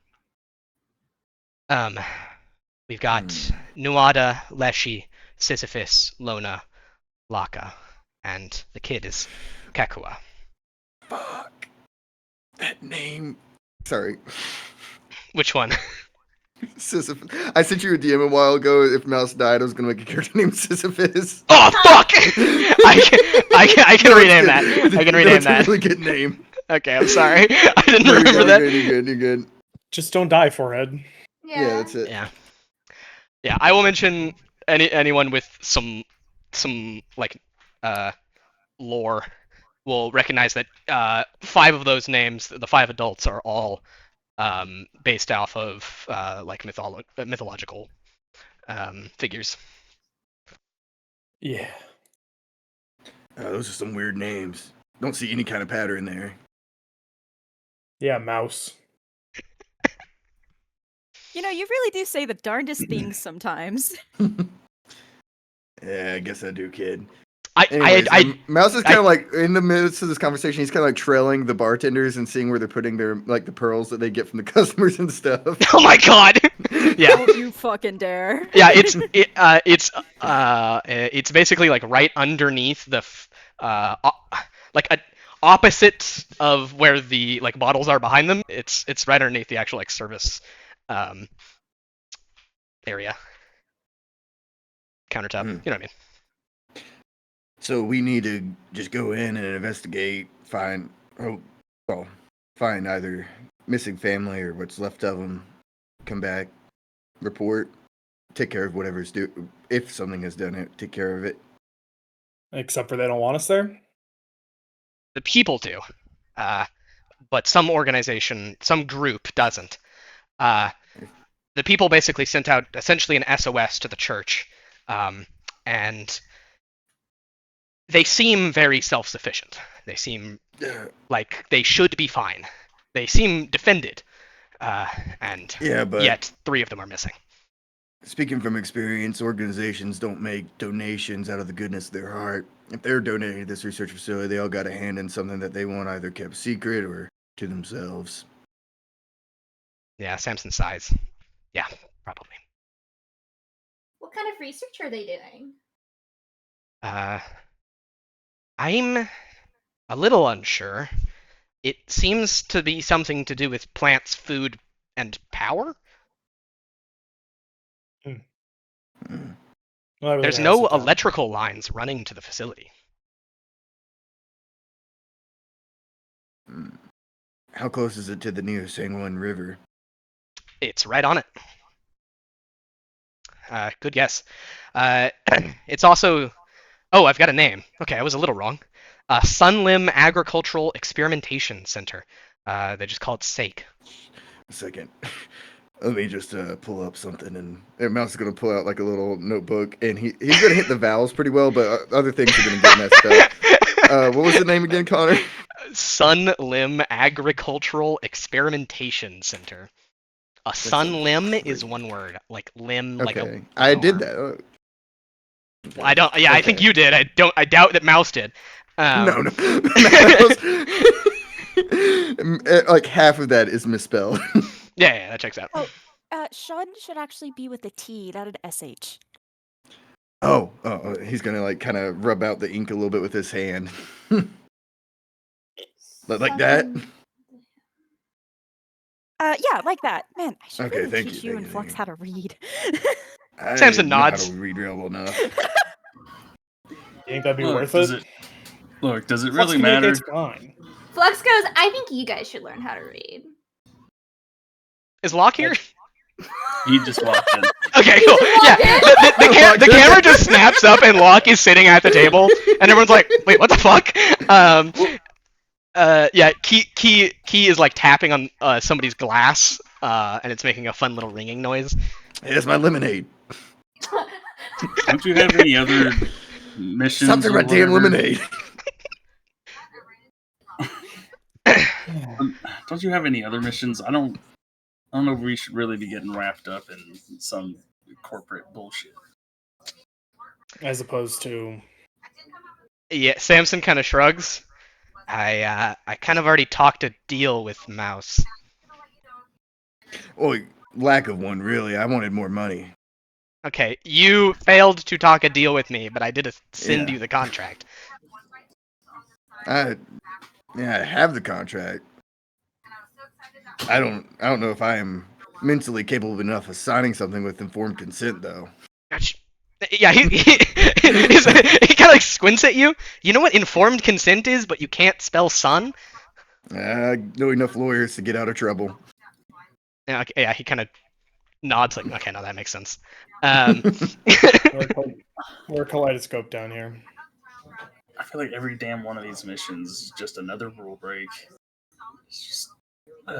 We've got Nuada, Leshy, Sisyphus, Lona, Laka, and the kid is Kakua. Fuck. That name. Sorry. Which one? Sisyphus. I sent you a DM a while ago. If Mouse died, I was gonna make a character named Sisyphus. Oh fuck! I can rename that. I can rename That's that. a really good name. Okay, I'm sorry. I didn't No, you're remember good, that. You're good. You're good. Just don't die, forehead. Yeah, that's it. Yeah. Yeah, I will mention anyone with some like lore will recognize that 5 of those names, the 5 adults, are all based off of like mythological figures. Yeah. Those are some weird names. Don't see any kind of pattern there. Yeah, mouse. You know, you really do say the darndest things sometimes. Yeah, I guess I do, kid. I Mouse is kind of like in the midst of this conversation. He's kind of like trailing the bartenders and seeing where they're putting their like the pearls that they get from the customers and stuff. Oh my god! Yeah. Don't you fucking dare. Yeah, it's basically like right underneath the opposite of where the like bottles are behind them. It's right underneath the actual like service area. Countertop. You know what I mean? So we need to just go in and investigate, find either missing family or what's left of them, come back, report, take care of whatever's due. If something is done, take care of it. Except for they don't want us there? The people do, but some organization, some group doesn't. The people basically sent out essentially an SOS to the church, and they seem very self-sufficient. They seem like they should be fine. They seem defended. and Yeah, but yet 3 of them are missing. speaking from experience, organizations don't make donations out of the goodness of their heart. If they're donating to this research facility, they all got a hand in something that they want either kept secret or to themselves. Yeah, Samson sighs. Yeah, probably. What kind of research are they doing? I'm a little unsure. It seems to be something to do with plants, food, and power. Hmm. Well, I really There's gotta no sit down. electrical lines running to the facility. How close is it to the nearest Sangwon River? It's right on it. Good guess. It's also. Oh, I've got a name. Okay, I was a little wrong. Sunlim Agricultural Experimentation Center. They just call it SAEC. A second. Let me just pull up something, and Mouse is gonna pull out like a little notebook, and he's gonna hit the vowels pretty well, but other things are gonna get messed up. What was the name again, Connor? Sunlim Agricultural Experimentation Center. A sunlim is one word, like limb, like a. Okay, I did that. Well, I don't. Yeah, I think you did. I doubt that Mouse did. No. Like half of that is misspelled. Yeah, that checks out. Oh, Shun should actually be with a T, not an SH. Oh, he's gonna like kind of rub out the ink a little bit with his hand. Like that? Yeah, like that. Man, I should Okay, really thank teach you, you thank and you, Flux thank how to read. I Samson know how nods. to read real well enough. You think that'd be Look, worth does it? does it Flux really matter? communicates fine. Flux goes, I think you guys should learn how to read. Is Locke here? He just walked in. Okay, cool. Yeah, the camera just snaps up and Locke is sitting at the table, and everyone's like, "Wait, what the fuck?" Yeah, Key is like tapping on somebody's glass, and it's making a fun little ringing noise. Hey, that's my lemonade. Don't you have any other missions? Stop talking or about damn whatever? lemonade. Don't you have any other missions? I don't know if we should really be getting wrapped up in some corporate bullshit. As opposed to Yeah, Samson kind of shrugs. I kind of already talked a deal with Mouse. Well, lack of one, really. I wanted more money. Okay, you failed to talk a deal with me, but I did send Yeah. you the contract. I have the contract. I don't know if I am mentally capable enough of signing something with informed consent, though. Yeah, he kind of like squints at you. You know what informed consent is, but you can't spell son? I know enough lawyers to get out of trouble. Yeah, okay, yeah, he kind of nods like, okay, no, that makes sense. we're kaleidoscope down here. I feel like every damn one of these missions is just another rule break. It's just. I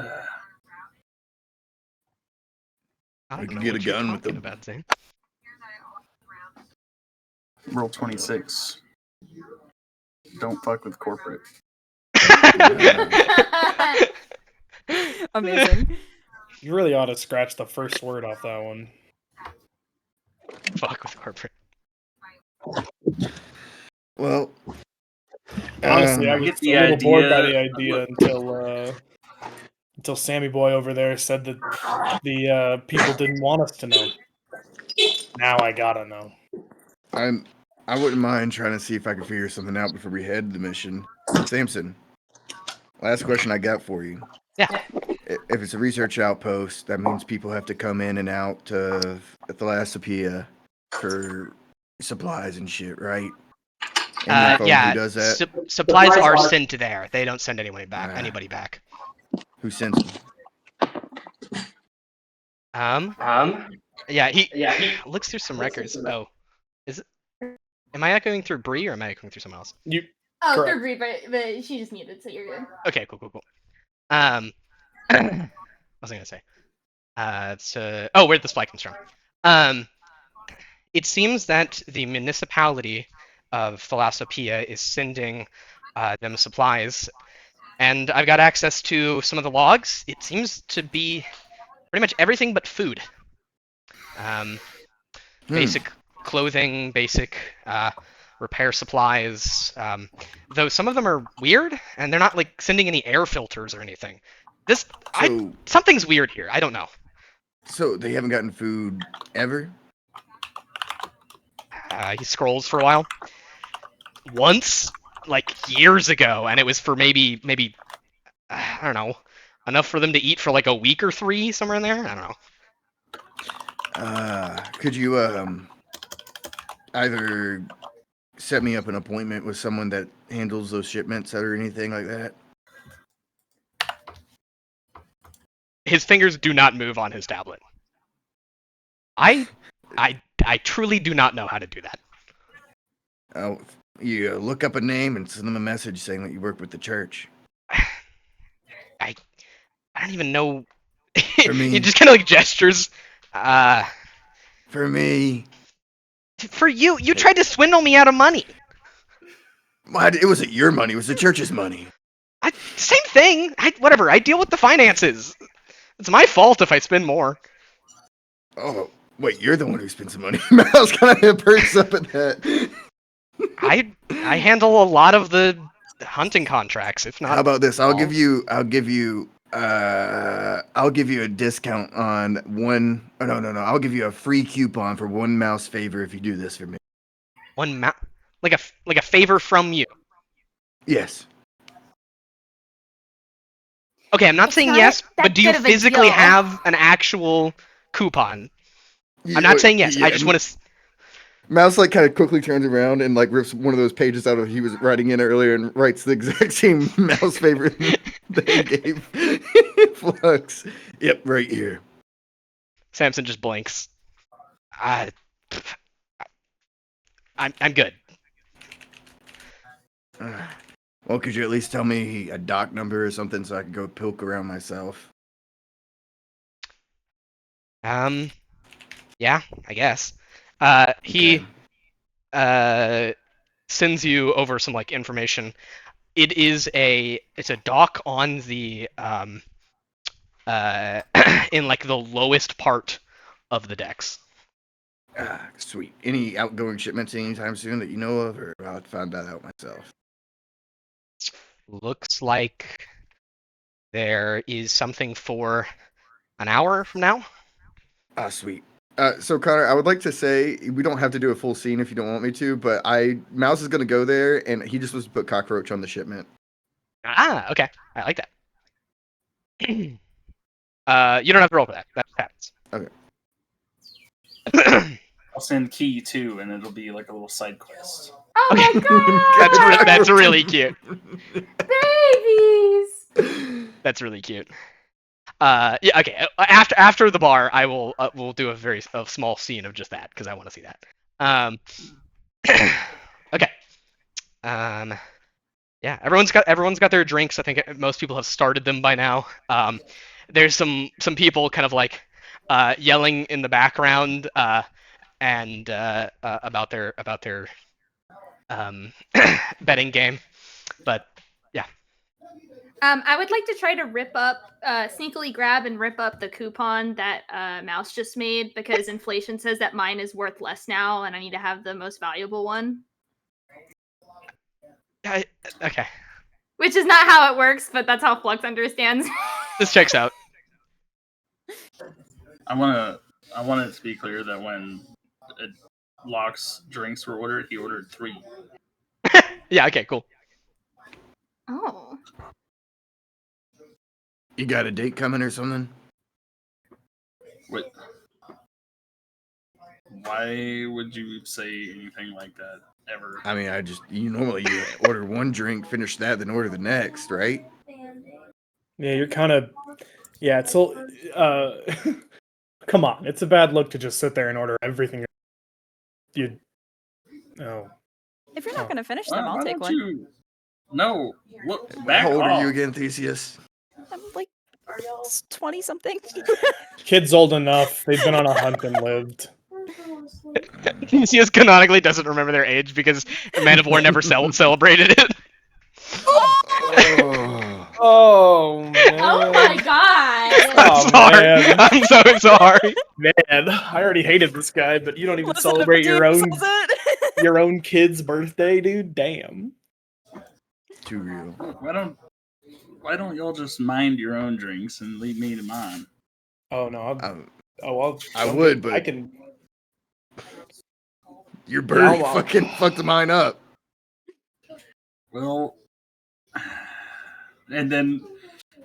We don't can know get what a you're gun with talking them. about, Zane. Rule 26. Don't fuck with corporate. Amazing. You really ought to scratch the first word off that one. Fuck with corporate. Well, Honestly, I I was get a the little bored by the idea. idea until Sammy Boy over there said that the people didn't want us to know. Now I gotta know. I wouldn't mind trying to see if I can figure something out before we head the mission. Samson, last question I got for you. Yeah. If it's a research outpost, that means people have to come in and out to Thalassopia for supplies and shit, right? Any info on Yeah, who does that? supplies are sent there. They don't send anybody back. Ah. Anybody back. Who sends them? Yeah, he looks through some records. Oh, is it? Am I echoing through Bree or am I echoing through someone else? You Oh, Correct. third read, but she just muted, so you're good. Okay, cool. What was I gonna say? Where the supply comes from. It seems that the municipality of Thalassopia is sending them supplies and I've got access to some of the logs. It seems to be pretty much everything but food. Basic clothing, basic repair supplies. Though some of them are weird, and they're not like sending any air filters or anything. Something's weird here. I don't know. So they haven't gotten food ever? He scrolls for a while. Once, like years ago, and it was for maybe I don't know, enough for them to eat for like a week or 3, somewhere in there. I don't know. Could you either set me up an appointment with someone that handles those shipments or anything like that? His fingers do not move on his tablet. I truly do not know how to do that. Oh, you look up a name and send them a message saying that you work with the church. I don't even know. For me. He just kind of like gestures. For me. For you, you tried to swindle me out of money. It wasn't your money, it was the church's money. Same thing. Whatever, I deal with the finances. It's my fault if I spend more. Oh, wait, you're the one who spends the money. Mouse kind of perks up at that. I handle a lot of the hunting contracts, if not. How about this? I'll all. give you a discount on one. Oh, no. I'll give you a free coupon for one mouse favor if you do this for me. Like a favor from you. Yes. Okay, I'm not saying yes, but do you good of a physically deal. have an actual coupon? I'm not saying yes. I just want to. Mouse like kind of quickly turns around and like rips one of those pages out of he was writing in earlier and writes the exact same mouse favor that he gave Flux. Yep, right here. Samson just blinks. I'm good. Well, could you at least tell me a dock number or something so I can go poke around myself? Yeah, I guess. He sends you over some like information. It's a dock on the in like the lowest part of the decks. Sweet. Any outgoing shipments anytime soon that you know of, or I'll find that out myself? Looks like there is something for an hour from now. Sweet. So Connor, I would like to say we don't have to do a full scene if you don't want me to, but Mouse is gonna go there, and he just wants to put cockroach on the shipment. Okay. I like that. You don't have to roll for that. That happens. Okay. I'll send Key too, and it'll be like a little side quest. Oh my god! That's really cute. Babies! That's really cute. Yeah. Okay. After the bar, I will we'll do a small scene of just that because I want to see that. Okay. Yeah. Everyone's got their drinks. I think most people have started them by now. There's some people kind of like yelling in the background and about their betting game, but yeah. I would like to try to sneakily grab and rip up the coupon that Mouse just made because inflation says that mine is worth less now, and I need to have the most valuable one. Okay. Which is not how it works, but that's how Flux understands. This checks out. I want it to be clear that when Locke's drinks were ordered, he ordered 3. Yeah. Okay. Cool. Oh. You got a date coming or something? What? Why would you say anything like that ever? I mean, you normally order one drink, finish that, then order the next, right? Yeah, you're kind of. Yeah, it's so. Come on, it's a bad look to just sit there and order everything. Oh. If you're not going to finish them, I'll take one. No, look back. How old off. are you again, Theseus? I'm like 20 something. Kid's old enough. They've been on a hunt and lived. Theseus canonically doesn't remember their age because Man of War never celebrated it. Oh. Oh man. Oh my god. I'm Oh, sorry. man. I'm so sorry. Man, I already hated this guy, but you don't even Listen, celebrate your James own says it. kid's birthday, dude. Damn. Too real. Why don't y'all just mind your own drinks and leave me to mine? Oh no. Um, I don't would, get- but I can. your Yeah, birdie I'll- fucking fucked mine up. Well, and then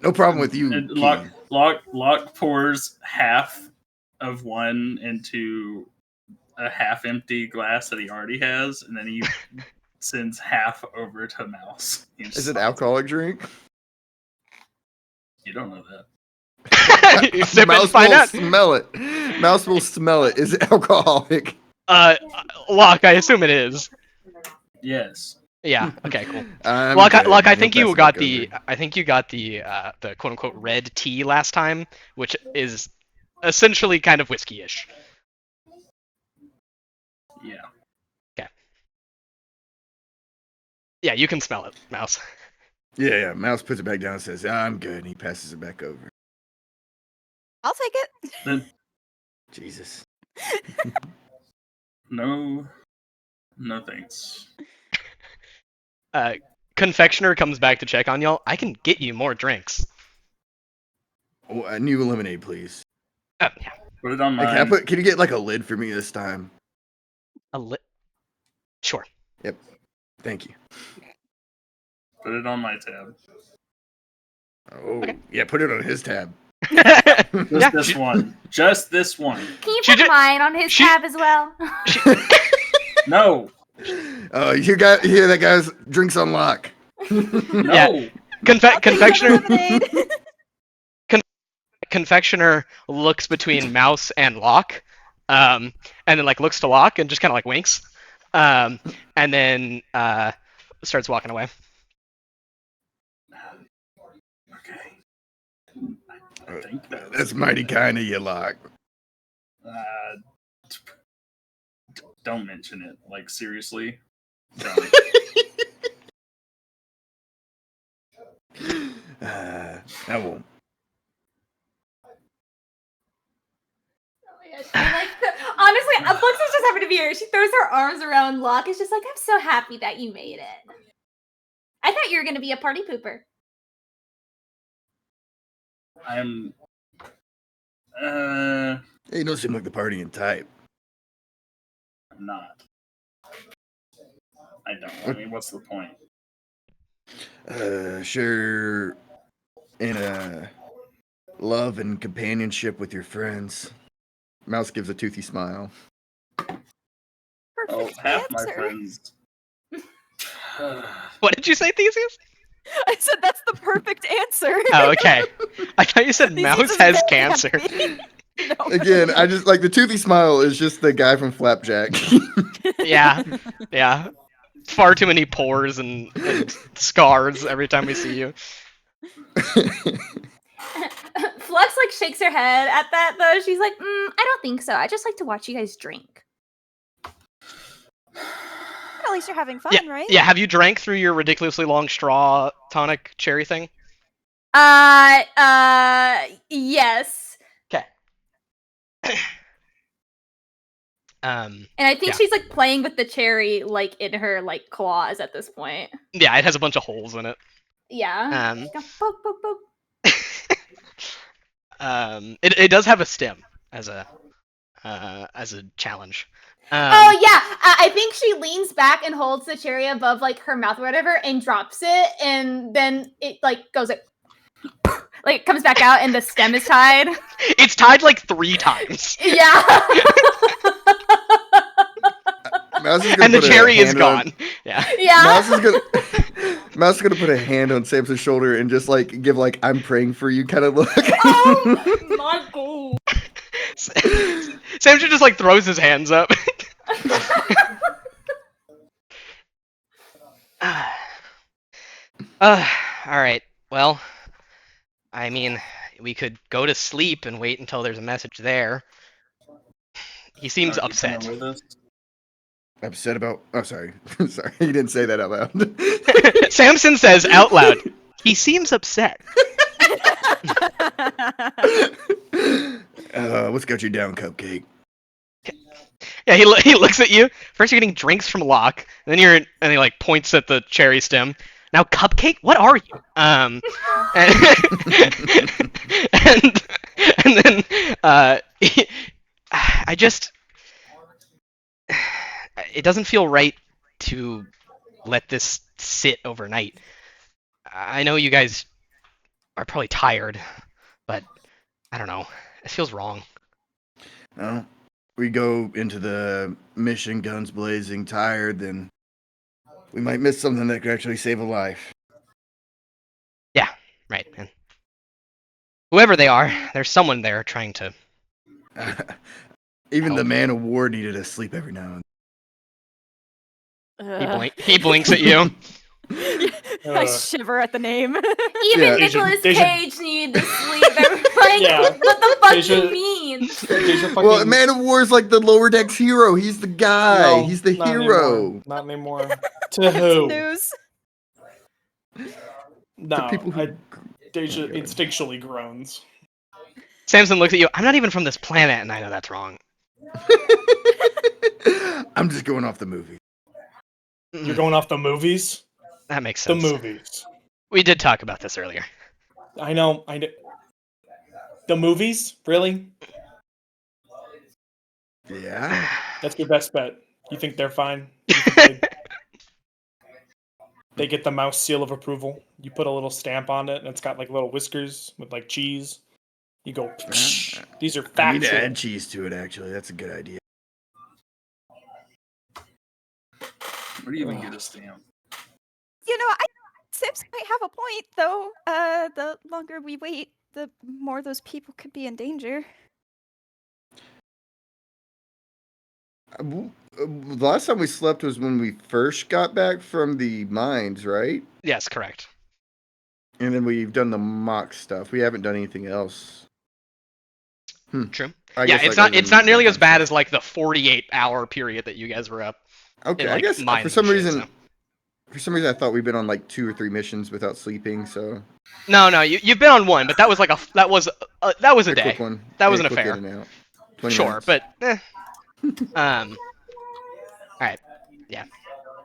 No problem with you. and Key. Locke pours half of one into a half-empty glass that he already has, and then he sends half over to Mouse. Is it alcoholic drink? You don't know that. You sip it and Mouse find will out. smell it. Mouse will smell it. Is it alcoholic? Locke, I assume it is. Yes. Yeah. Okay. Cool. I'm Locke, good. I You'll think pass you it got back the. over. I think you got the quote unquote red tea last time, which is essentially kind of whiskey-ish. Yeah. Yeah, you can smell it, Mouse. Yeah. Mouse puts it back down and says, "I'm good." And he passes it back over. I'll take it. Then Jesus. no thanks. Confectioner comes back to check on y'all. I can get you more drinks. Oh, a new lemonade, please. Oh, yeah. Put it on Hey, mine. can you get like a lid for me this time? Sure. Thank you. Put it on my tab. Oh, Okay. yeah. Put it on his tab. Just Yeah, this one. Just this one. Can you She put ju- mine on his she- tab as well? No. Oh, you hear that guy's drinks on lock. No. Yeah. I'll take Confectioner. another lemonade. Confectioner looks between Mouse and Locke, and then like looks to Locke and just kind of like winks, and then starts walking away. Okay. I think That's mighty kind of you, Lock. Uh, don't mention it. Like seriously. Don't. I won't. Honestly, Flux is just happy to be here. She throws her arms around Locke. It's just like, I'm so happy that you made it. I thought you were going to be a party pooper. I'm. Hey, you don't seem like the partying type. I'm not. I don't. I mean, what's the point? Sure. In love and companionship with your friends. Mouse gives a toothy smile. Oh, Perfect half my answer. friends. What did you say, Theseus? I said that's the perfect answer. Oh, okay. I thought you said Theseus Mouse is has very cancer. happy. No. Again, I just like the toothy smile is just the guy from Flapjack. Yeah, yeah. Far too many pores and scars every time we see you. Flux like shakes her head at that though. She's like, I don't think so. I just like to watch you guys drink. At least you're having fun, Yeah, right? yeah. Have you drank through your ridiculously long straw tonic cherry thing? Yes. Okay. And I think Yeah. she's like playing with the cherry like in her like claws at this point. Yeah, it has a bunch of holes in it. Yeah. Go, poke, poke, poke. It does have a stem as a challenge. Oh yeah, I think she leans back and holds the cherry above like her mouth or whatever, and drops it, and then it like goes like it comes back out, and the stem is tied. It's tied like 3 times, Yeah. Mouse is gonna and the put a cherry is hand gone. Yeah. Yeah. Mouse is gonna put a hand on Samson's shoulder and just like give like I'm praying for you kind of look. Oh my god. Samson just like throws his hands up. All right. Well, I mean, we could go to sleep and wait until there's a message there. He seems You upset. coming with us? Upset about? Oh, sorry, sorry, you didn't say that out loud. Samson says out loud, He seems upset. What's got you down, Cupcake? Yeah, he looks at you. First, you're getting drinks from Locke, and he like points at the cherry stem. Now, Cupcake, what are you? And and, and then I just it doesn't feel right to let this sit overnight. I know you guys are probably tired, but I don't know. It feels wrong. No, we go into the mission guns blazing, tired, then we might miss something that could actually save a life. Yeah, right. And whoever they are, there's someone there trying to Even the help. man of war needed a sleep every now and He blinks at you. I shiver at the name. Even Yeah. Nicolas Deja- Cage needed to sleep. Like, Yeah. what the fuck Deja- do you mean? Deja fucking... Well, man of war is like the lower decks hero. He's the guy. No, He's the not hero. Anymore. Not anymore. To That's who? news. No, The people who. Deja Okay. instinctually groans. Samson looks at you. I'm not even from this planet, and I know that's wrong. I'm just going off the movie. You're going off the movies? That makes The sense. movies. We did talk about this earlier. I know. The movies? Really? Yeah. That's your best bet. You think they're fine? You think they get the mouse seal of approval. You put a little stamp on it, and it's got like little whiskers with like cheese. You go, psh, these are I need to factual. add cheese to it, actually. That's a good idea. Where do you even get a stamp? You know, Sips might have a point, though. The longer we wait, the more those people could be in danger. The last time we slept was when we first got back from the mines, right? Yes, correct. And then we've done the mock stuff. We haven't done anything else. True. I Yeah, guess, it's like, not other it's not than nearly that as kind of bad stuff. as like the 48-hour period that you guys were up. Okay, in, I like, guess mines for and some shit, reason, so. I thought we'd been on like 2 or 3 missions without sleeping. So No, you've been on one, but that was like that was a a day. quick one. That Yeah, was an quick affair. in and out. 20 Sure, minutes. but all right, yeah.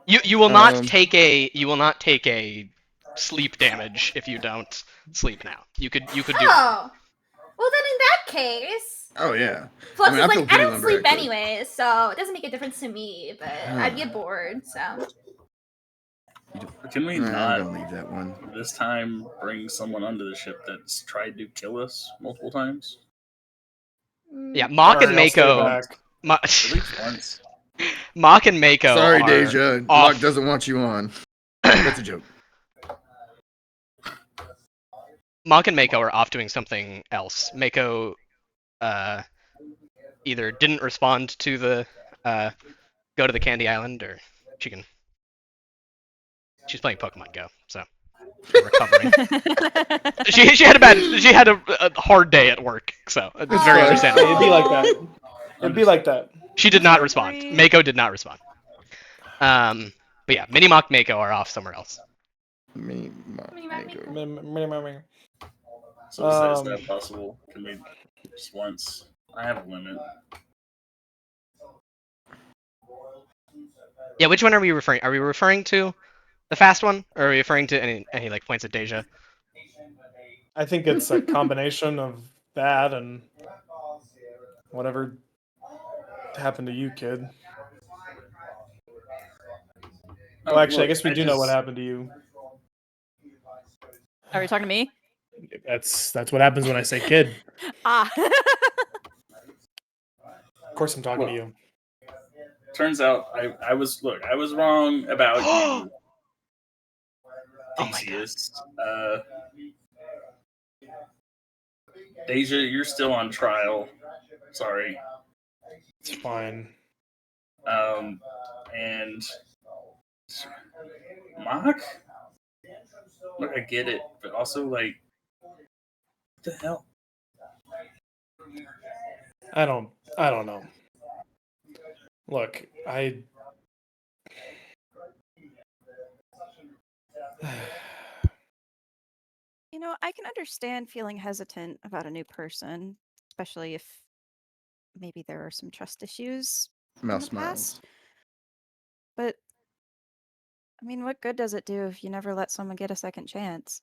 You will not take a sleep damage if you don't sleep now. You could do that. Oh, well then in that case, Oh yeah. Flux I mean, is I feel like, I pretty don't limber, sleep actually. anyway, so it doesn't make a difference to me. But I'd get bored, so. Can we I'm not gonna leave that one. this time bring someone onto the ship that's tried to kill us multiple times? Yeah, Mock and Alright, I'll stay Mako. back. At least once. Mock and Mako Sorry, are Deja. off. Locke doesn't want you on. That's a joke. Mock and Mako are off doing something else. Mako either didn't respond to the go to the Candy Island, or she's playing Pokemon Go, so she's recovering. she had a hard day at work, so it's It's very fine. understandable. It'd be like that. It'd be like that. She did not respond. Mako did not respond. But yeah, Mini Mock Mako are off somewhere else. Me, Meh. So is that possible? Can we just once? I have a limit. Yeah, which one are we referring? Are we referring to the fast one, or are we referring to any like points at Deja? I think it's a combination of that and whatever happened to you, kid. Oh, Well, actually, I look, guess we do know what happened to you. Are you talking to me? That's what happens when I say kid. Ah. Of course, I'm talking to you. Turns out I was wrong about you. Oh my god. Theseus. Deja, you're still on trial. Sorry. It's fine. And Mock? Look, I get it, but also like, what the hell? I don't know. Look, I can understand feeling hesitant about a new person, especially if maybe there are some trust issues in Mouse the smiles. past. But, what good does it do if you never let someone get a second chance?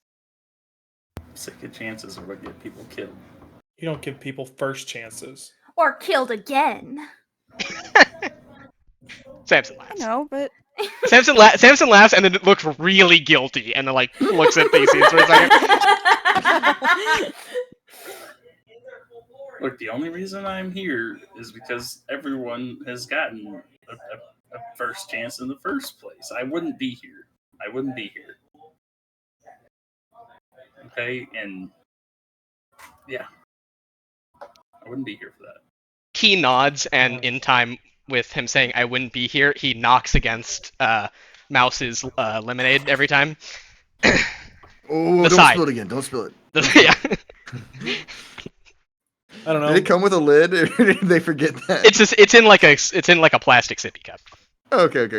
Second chances are what get people killed. You don't give people first chances. Or killed again. Samson I laughs. know, but Samson laughs and then looks really guilty and then like looks at Theseus for a second. Look, the only reason I'm here is because everyone has gotten a first chance in the first place. I wouldn't be here. Okay, and yeah, I wouldn't be here for that. He nods, and in time with him saying I wouldn't be here, he knocks against Mouse's lemonade every time. Oh, The don't side. spill it again. Don't spill it. Yeah. I don't know. Did it come with a lid, or did they forget that? It's in like a plastic sippy cup. Okay. I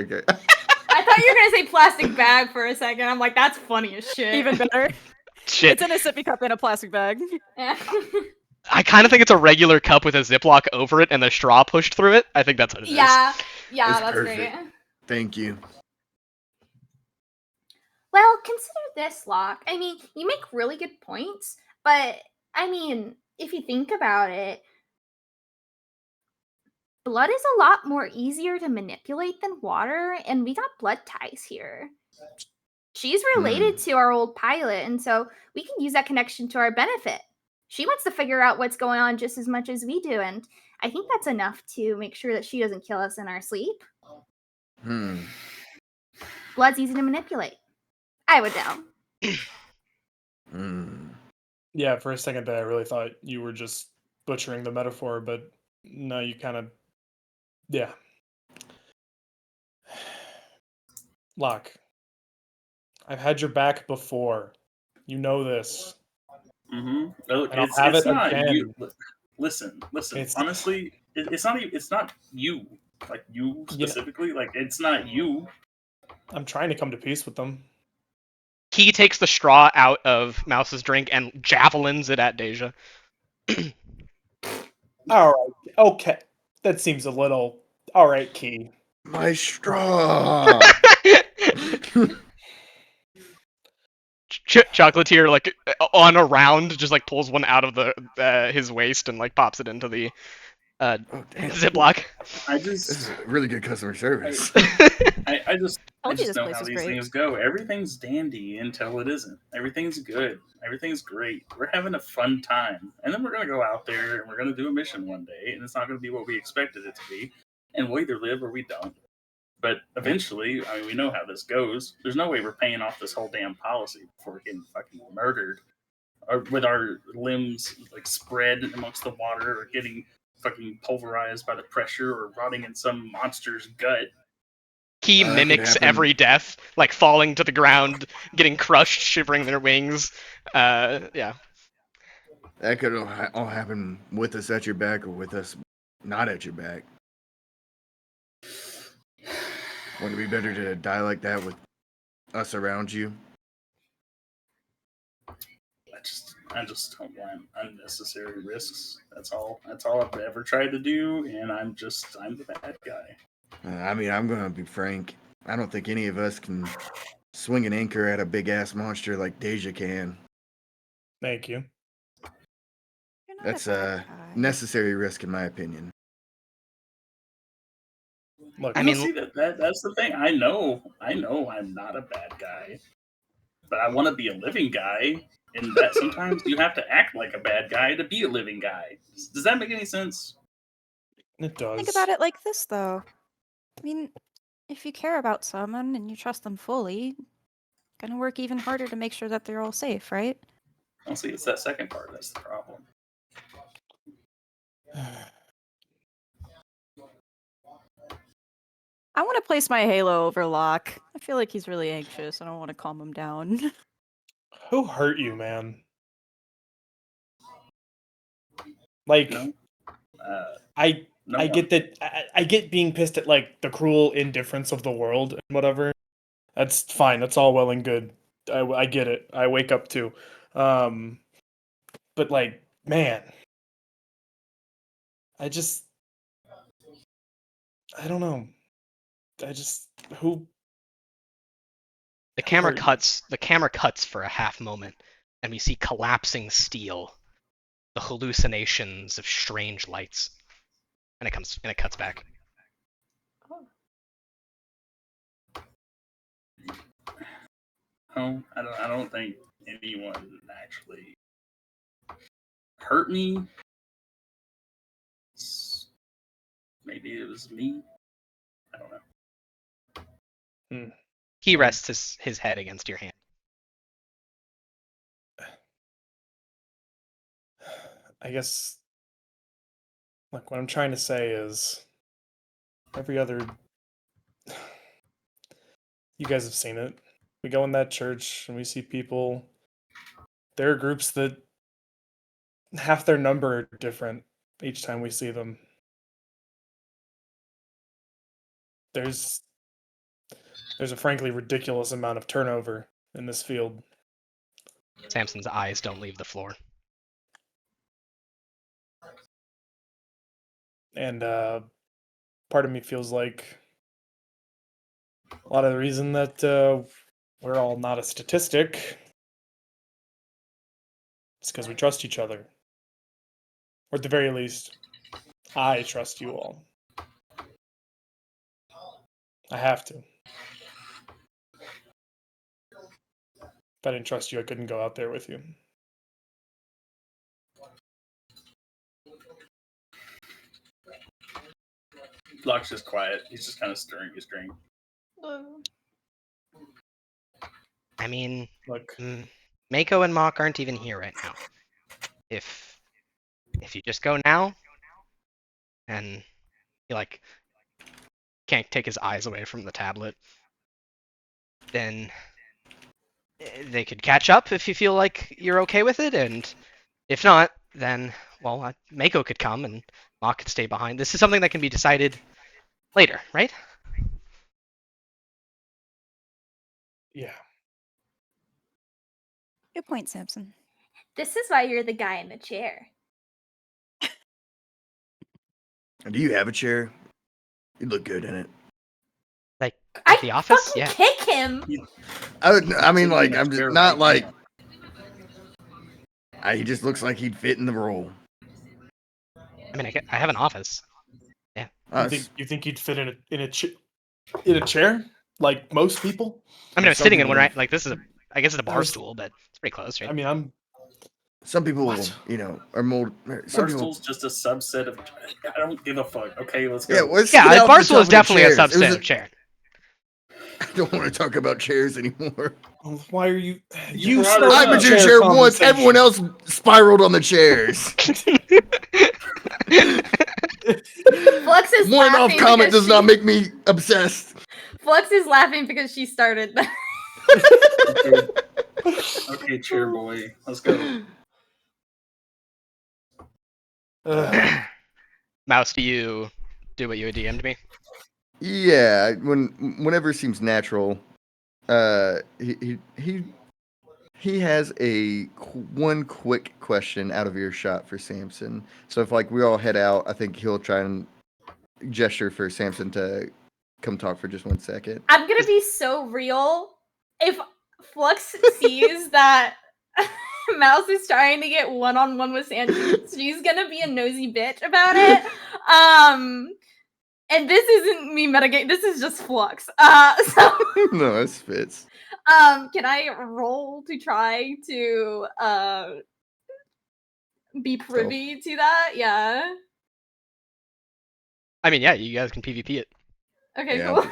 thought you were gonna say plastic bag for a second. I'm like, that's funny as shit. even better. Shit. It's in a sippy cup in a plastic bag. Yeah. I kind of think it's a regular cup with a Ziploc over it and the straw pushed through it. I think that's what it is. Yeah, It's that's perfect. great. Thank you. Well, consider this, Locke. You make really good points, but if you think about it, blood is a lot more easier to manipulate than water, and we got blood ties here. She's related to our old pilot, and so we can use that connection to our benefit. She wants to figure out what's going on just as much as we do, and I think that's enough to make sure that she doesn't kill us in our sleep. Blood's easy to manipulate. I would know. Yeah, for a second there, I really thought you were just butchering the metaphor, but no, you kind of... Yeah. Locke, I've had your back before. You know this. Look, And I'll have it's it not again. you. Listen. Honestly, it's not you. Like you specifically. Like it's not you. I'm trying to come to peace with them. He takes the straw out of Mouse's drink and javelins it at Deja. All right. Okay. That seems a little... All right, Key. My straw. Chocolatier, like on a round, just like pulls one out of the his waist and like pops it into the Oh, damn. Ziploc. This is really good customer service. I just Told you this know place how was these great. things go. Everything's dandy until it isn't. Everything's good. Everything's great. We're having a fun time. And then we're going to go out there and we're going to do a mission one day. And it's not going to be what we expected it to be. And we'll either live or we don't. But eventually, we know how this goes. There's no way we're paying off this whole damn policy before we're getting fucking murdered. Or with our limbs like spread amongst the water or getting fucking pulverized by the pressure or rotting in some monster's gut. He That could mimics happen. every death, like falling to the ground, getting crushed, shivering their wings. Yeah. That could all happen with us at your back or with us not at your back. Wouldn't it be better to die like that with us around you? I just don't want unnecessary risks. That's all I've ever tried to do, and I'm the bad guy. I'm gonna be frank. I don't think any of us can swing an anchor at a big ass monster like Deja can. Thank you. You're not That's bad a guy. necessary risk in my opinion. Look, I You mean, see that's the thing. I know I'm not a bad guy, but I want to be a living guy. And that sometimes you have to act like a bad guy to be a living guy. Does that make any sense? it does. Think about it like this, though. If you care about someone and you trust them fully, gonna work even harder to make sure that they're all safe, right? Well, see, it's that second part that's the problem. I want to place my halo over Locke. I feel like he's really anxious. I don't want to calm him down. Who hurt you, man? Like, No? I No I one. get that. I get being pissed at like the cruel indifference of the world and whatever. That's fine. That's all well and good. I get it. I wake up too. But like, man, I don't know. Who The camera hurt you? cuts. The camera cuts for a half moment, and we see collapsing steel, the hallucinations of strange lights, and it cuts back. Oh, I don't think anyone actually hurt me. Maybe it was me. I don't know. He rests his head against your hand. I guess, like, what I'm trying to say is, every other, you guys have seen it. We go in that church and we see people. There are groups that half their number are different each time we see them. There's a frankly ridiculous amount of turnover in this field. Samson's eyes don't leave the floor. And part of me feels like a lot of the reason that we're all not a statistic is because we trust each other. Or at the very least, I trust you all. I have to. If I didn't trust you, I couldn't go out there with you. Locke's just quiet. He's just kind of stirring his drink. I mean, Look, Mako and Mock aren't even here right now. If you just go now, and he like can't take his eyes away from the tablet, then they could catch up if you feel like you're okay with it, and if not, then well, Mako could come and Mock could stay behind. This is something that can be decided later, right? yeah. Good point, Samson. This is why you're the guy in the chair. Do you have a chair? You look good in it. Like I at the office, fucking yeah. kick him. I mean, like, I'm just not like. Now. He just looks like he'd fit in the role. I mean, I have an office. Yeah. You think you'd fit in a chair like most people? I mean, I'm Some sitting in people one right. do. Like this is I guess it's a bar There's- stool, but it's pretty close, right? I mean, Some people, What? are mold. Some people. Barstool's just a subset of. I don't give a fuck. Okay, let's go. Yeah, let's Yeah, get a off bar the stool is topic of definitely a chairs. It was subset of chair. I don't want to talk about chairs anymore. why are you? You You brought it started up. I've the been in a chair once. conversation. Everyone else spiraled on the chairs. Flux is One off laughing comment because does not make me obsessed. Flux is laughing because she started. Okay, chair boy, let's go. Mouse, do you do what you had DM'd me? Yeah, whenever it seems natural, he has one quick question out of earshot for Samson. So if like we all head out, I think he'll try and gesture for Samson to come talk for just 1 second. I'm gonna be so real. If Flux sees that Mouse is trying to get one-on-one with Sandy, she's gonna be a nosy bitch about it. And this isn't me metagaming. This is just Flux. So No, this fits. can I roll to try to be privy to that? Yeah. I mean, yeah, you guys can PvP it. Okay, Yeah, cool.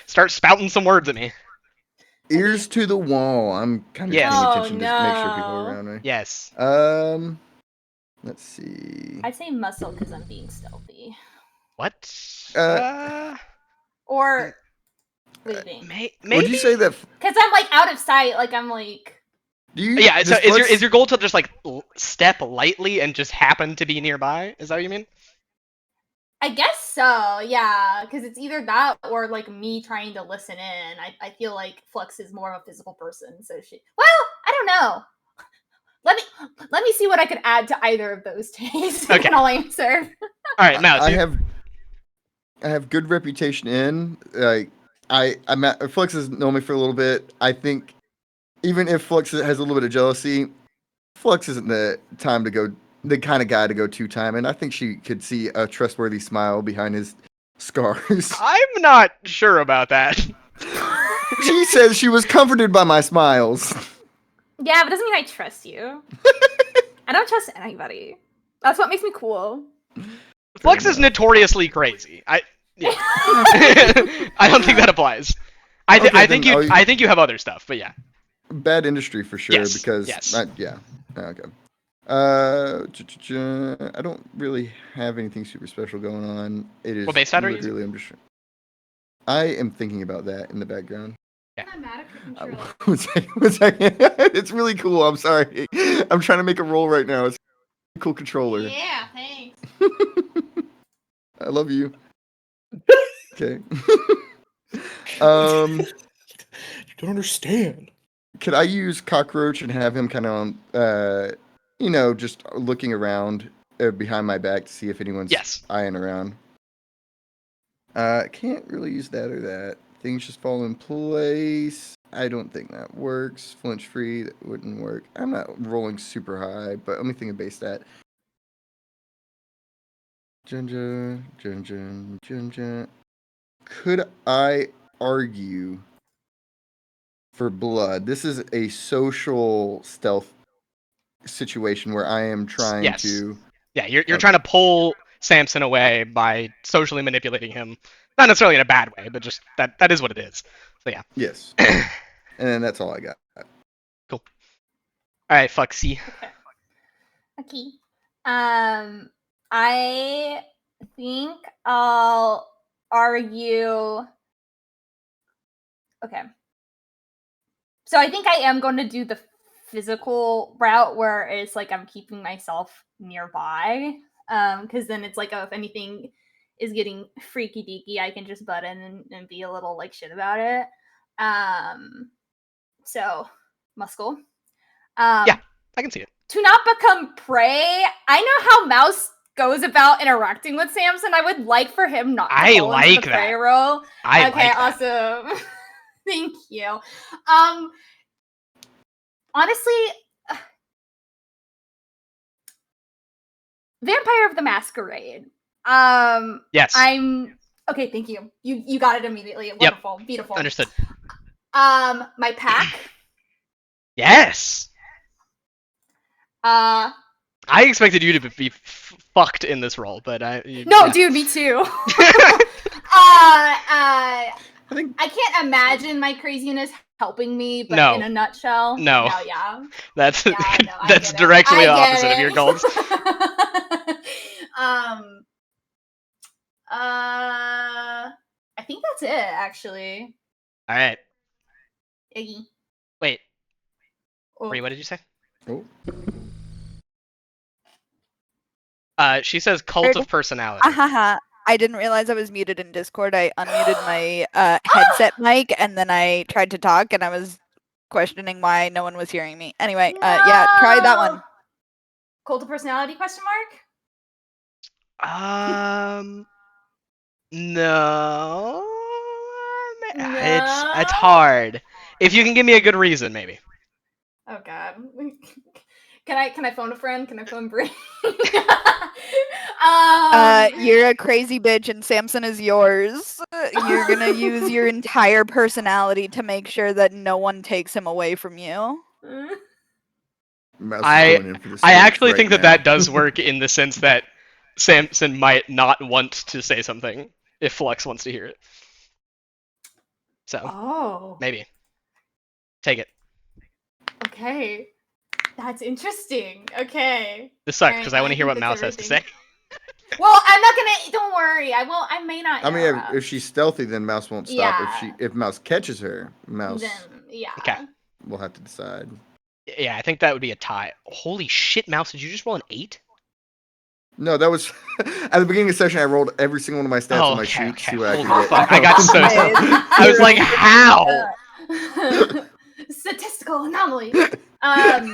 Start spouting some words at me. Ears to the wall. I'm kind of Yes. paying Oh, attention to make sure people are no. around me. Yes. Let's see. I'd say muscle because I'm being stealthy. What? Or leaving. Maybe. Would you say that? Because I'm like out of sight. Like I'm like. Do you? Yeah. So does is your goal to just like step lightly and just happen to be nearby? Is that what you mean? I guess so, yeah. Because it's either that or like me trying to listen in. I feel like Flux is more of a physical person, so she. Well, I don't know. Let me see what I could add to either of those tastes. Okay. And I'll answer. All right, Mouse. I have good reputation in like I'm at Flux has known me for a little bit. I think even if Flux has a little bit of jealousy, Flux isn't the kind of guy to go 2-time, and I think she could see a trustworthy smile behind his scars. I'm not sure about that. She says she was comforted by my smiles. Yeah, but it doesn't mean I trust you. I don't trust anybody. That's what makes me cool. Flux is notoriously crazy. I don't think that applies. I think you have other stuff, but yeah. Bad industry for sure. Yes, Because yes. yeah. Okay. I don't really have anything super special going on. It is What base stat are you literally I'm just. I am thinking about that in the background. I'm mad at controller. One second. It's really cool. I'm sorry. I'm trying to make a roll right now. It's a cool controller. Yeah, thanks. I love you. Okay. You don't understand. Could I use Cockroach and have him kind of, just looking around behind my back to see if anyone's Yes. eyeing around? Can't really use that or that. Things just fall in place. I don't think that works. Flinch free, that wouldn't work. I'm not rolling super high, but let me think of base stat. Junja. Could I argue for blood? This is a social stealth situation where I am trying Yes. to. Yeah, you're Okay. trying to pull Samson away by socially manipulating him. Not necessarily in a bad way, but just that is what it is. So yeah. Yes. And then that's all I got. Cool. All right, Foxy. Okay. I think I'll argue. Okay. So I think I am going to do the physical route where it's like I'm keeping myself nearby. Because then it's like, oh, if anything is getting freaky deaky, I can just butt in and be a little like shit about it. So Muscle. Yeah, I can see it. To not become prey, I know how Mouse goes about interacting with Samson. I would like for him not to I fall like into the prey that. role. I Okay, like that. awesome. Thank you. Honestly, Vampire of the Masquerade. Yes. I'm okay. Thank you. You got it immediately. Wonderful, beautiful. Understood. My pack. Yes. Uh, I expected you to be fucked in this role, but no, yeah. dude, me too. I think I can't imagine my craziness helping me, but No. in a nutshell, No. yeah. That's Yeah, no, I that's get it. directly I get opposite of it. your goals. I think that's it, actually. All right. Iggy. Wait. Oh. Bree, what did you say? Oh. She says cult of personality. Ahaha. I didn't realize I was muted in Discord. I unmuted my headset mic and then I tried to talk and I was questioning why no one was hearing me. Anyway, yeah, try that one. Cult of personality, question mark? No. No? It's hard. If you can give me a good reason, maybe. Oh god. Can I phone a friend? Can I phone Brie? You're a crazy bitch and Samson is yours. You're gonna use your entire personality to make sure that no one takes him away from you. Mouse is I going in for the actually right think now. that does work in the sense that Samson might not want to say something if Flux wants to hear it. So Oh. maybe take it. Okay. That's interesting. Okay. This sucks Alright, because I want to hear think what that's Mouse has to say. everything. Well, I'm not gonna. Don't worry. I won't. I may not. I mean, interrupt. if she's stealthy, then Mouse won't stop. Yeah. If Mouse catches her, Mouse Then yeah. Okay. will have to decide. Yeah, I think that would be a tie. Holy shit, Mouse! Did you just roll an 8? No, that was at the beginning of the session. I rolled every single one of my stats on my sheet to see what I Holy could get. fuck! I got so. I was like, how? statistical anomaly. I'm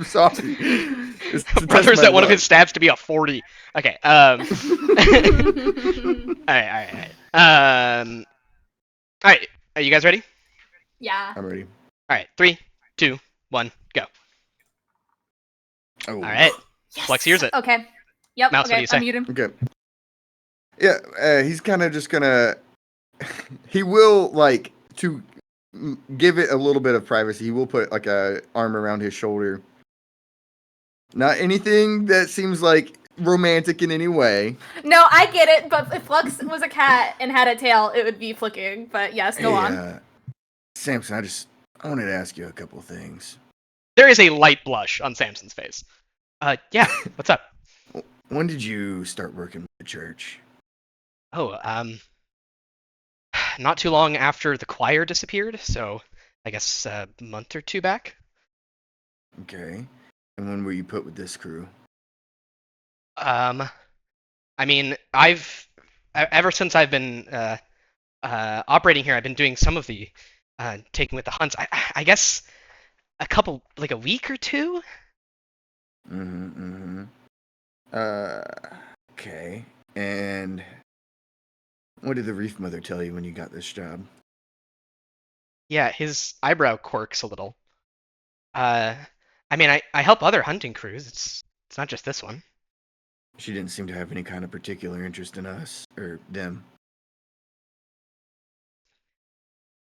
sorry. It's to test Brother my set one of luck. his stats to be a 40. Okay. All right. All right. Are you guys ready? Yeah. I'm ready. All right. 3, 2, 1, go. Oh. All right. Yes. Flex hears it. Okay. Yep. Mouse, what do okay. you say? Unmute him. Okay. Yeah, he's kind of just gonna. He will like to give it a little bit of privacy. He will put like a arm around his shoulder. Not anything that seems like romantic in any way. No, I get it. But if Flux was a cat and had a tail, it would be flicking. But yes, go Hey, on. Samson, I wanted to ask you a couple things. There is a light blush on Samson's face. Yeah. What's up? When did you start working with the church? Oh, not too long after the choir disappeared, so I guess a month or two back. Okay. And when were you put with this crew? I mean, ever since I've been operating here, I've been doing some of the taking with the hunts. I guess a week or two. Okay. And what did the Reef Mother tell you when you got this job? Yeah, his eyebrow quirks a little. I mean, I help other hunting crews. It's not just this one. She didn't seem to have any kind of particular interest in us or them.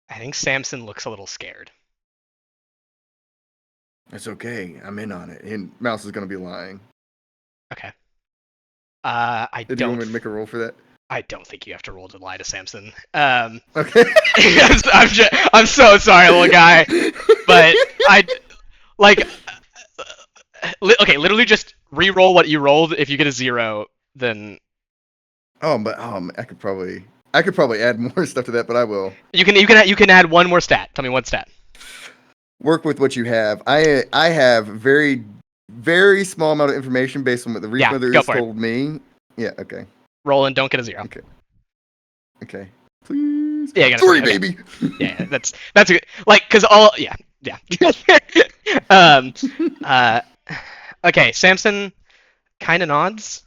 I think Samson looks a little scared. That's okay. I'm in on it. And Mouse is gonna be lying. Okay. I Did you want don't. me to make a roll for that? I don't think you have to roll to lie to Samson. Okay. I'm so sorry, little guy, but okay, literally just re-roll what you rolled. If you get a 0, then But I could probably add more stuff to that, but I will. you can add one more stat. Tell me one stat. Work with what you have. I have very, very small amount of information based on what the Reef Mother go has for it. told me. Yeah. Okay. Roll and don't get a 0. Okay. Please. Yeah, you got a 3, okay. baby. Yeah, that's a good because yeah. Okay, Samson kind of nods.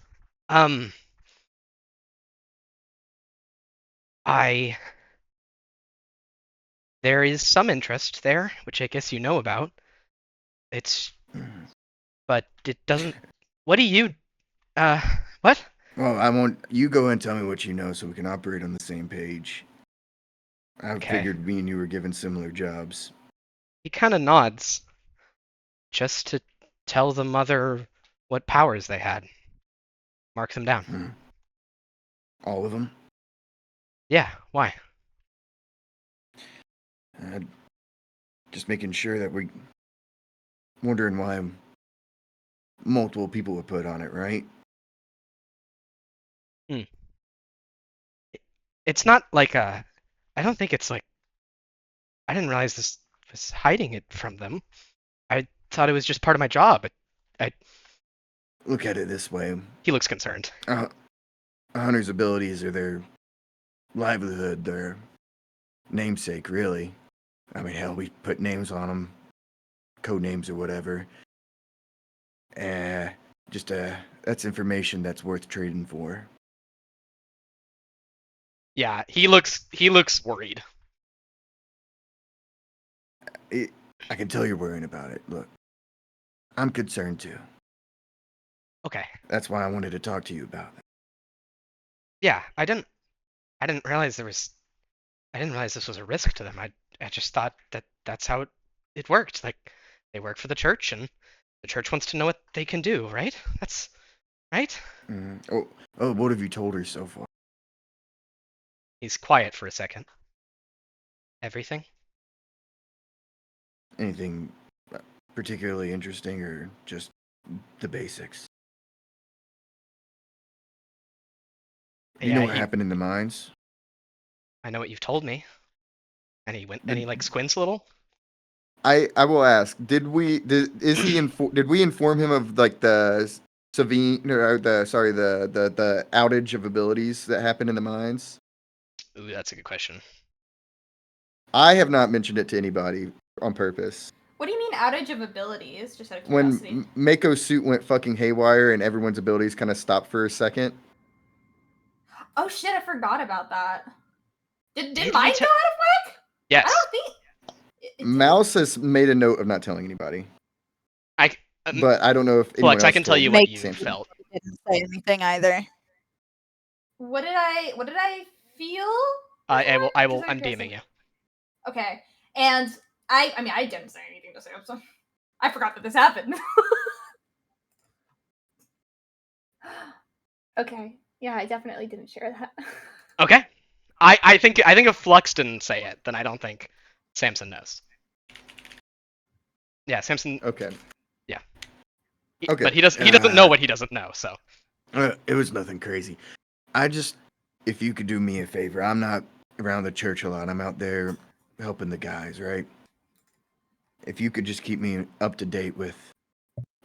There is some interest there, which I guess you know about. But it doesn't. What do you? What? Well, I want you go and tell me what you know so we can operate on the same page. I Okay. figured me and you were given similar jobs. He kind of nods, just to tell the mother what powers they had. Mark them down. All of them? Yeah. Why? Just making sure that we're wondering why multiple people were put on it, right? It's not like I don't think it's like. I didn't realize this was hiding it from them. I thought it was just part of my job. Look at it this way. He looks concerned. A hunter's abilities are their livelihood, their namesake, really. I mean, hell, we put names on them, code names or whatever. That's information that's worth trading for. Yeah, he looks worried. I can tell you're worrying about it. Look, I'm concerned too. Okay. That's why I wanted to talk to you about it. Yeah, I didn't realize this was a risk to them. I just thought that's how it worked. Like they work for the church, and the church wants to know what they can do, right? That's right. Oh, what have you told her so far? He's quiet for a second. Everything? Anything particularly interesting or just the basics? You know what happened in the mines? I know what you've told me. And he like squints a little. I will ask. Did we inform him of like the the outage of abilities that happened in the mines? Ooh, that's a good question. I have not mentioned it to anybody on purpose. What do you mean outage of abilities? Just out of When curiosity. Mako's suit went fucking haywire and everyone's abilities kind of stopped for a second. Oh shit! I forgot about that. Did Did mine we go te- out of whack? Yes. I don't think. It did. Mouse has made a note of not telling anybody, I but I don't know if anyone Flux, else I can tell told you what Make you Samson. felt. Didn't say anything either. What did I feel? I will. Just out of I'm curiosity. DMing you. Okay, and I mean, I didn't say anything to Samson. I forgot that this happened. Okay, yeah, I definitely didn't share that. Okay. I think if Flux didn't say it, then I don't think Samson knows. Yeah, Samson. Okay. Yeah. Okay. But he doesn't know what he doesn't know. So. It was nothing crazy. If you could do me a favor, I'm not around the church a lot. I'm out there helping the guys, right? If you could just keep me up to date with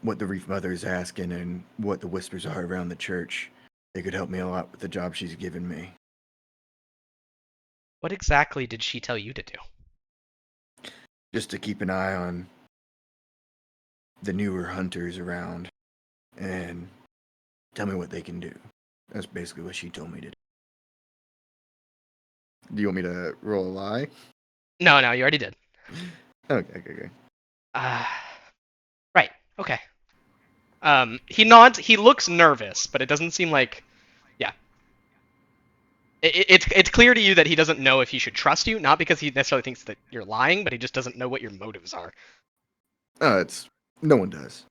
what the Reef Mother is asking and what the whispers are around the church, it could help me a lot with the job she's given me. What exactly did she tell you to do? Just to keep an eye on the newer hunters around and tell me what they can do. That's basically what she told me to do. Do you want me to roll a lie? No, you already did. Okay. Right. Okay. He nods. He looks nervous, but it doesn't seem like. Yeah. It's clear to you that he doesn't know if he should trust you, not because he necessarily thinks that you're lying, but he just doesn't know what your motives are. No one does.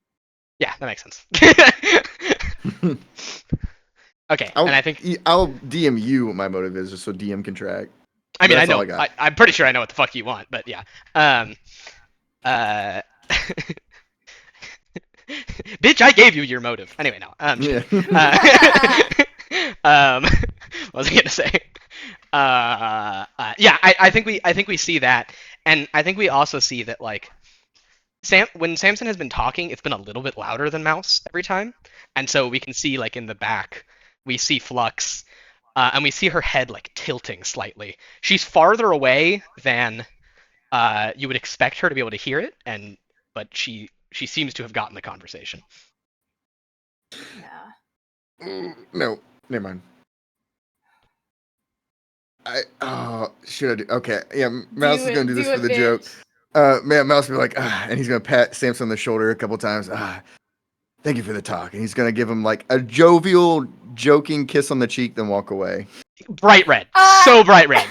Yeah, that makes sense. Okay, I'll, and I think. I'll DM you what my motive is, just so DM can track. I mean, That's I all know. I got. I'm pretty sure I know what the fuck you want, but yeah. Bitch, I gave you your motive. Anyway, no. Yeah. What was I gonna say? Yeah, I think we see that, and I think we also see that like when Samson has been talking, it's been a little bit louder than Mouse every time, and so we can see like in the back, we see Flux, and we see her head like tilting slightly. She's farther away than you would expect her to be able to hear it, but she seems to have gotten the conversation. Yeah. No, never mind. Should I do? Okay, yeah. Mouse is gonna do this for the joke. Mouse will be like, and he's gonna pat Samson on the shoulder a couple times. Thank you for the talk. And he's gonna give him like a jovial, joking kiss on the cheek, then walk away. Bright red, so bright red.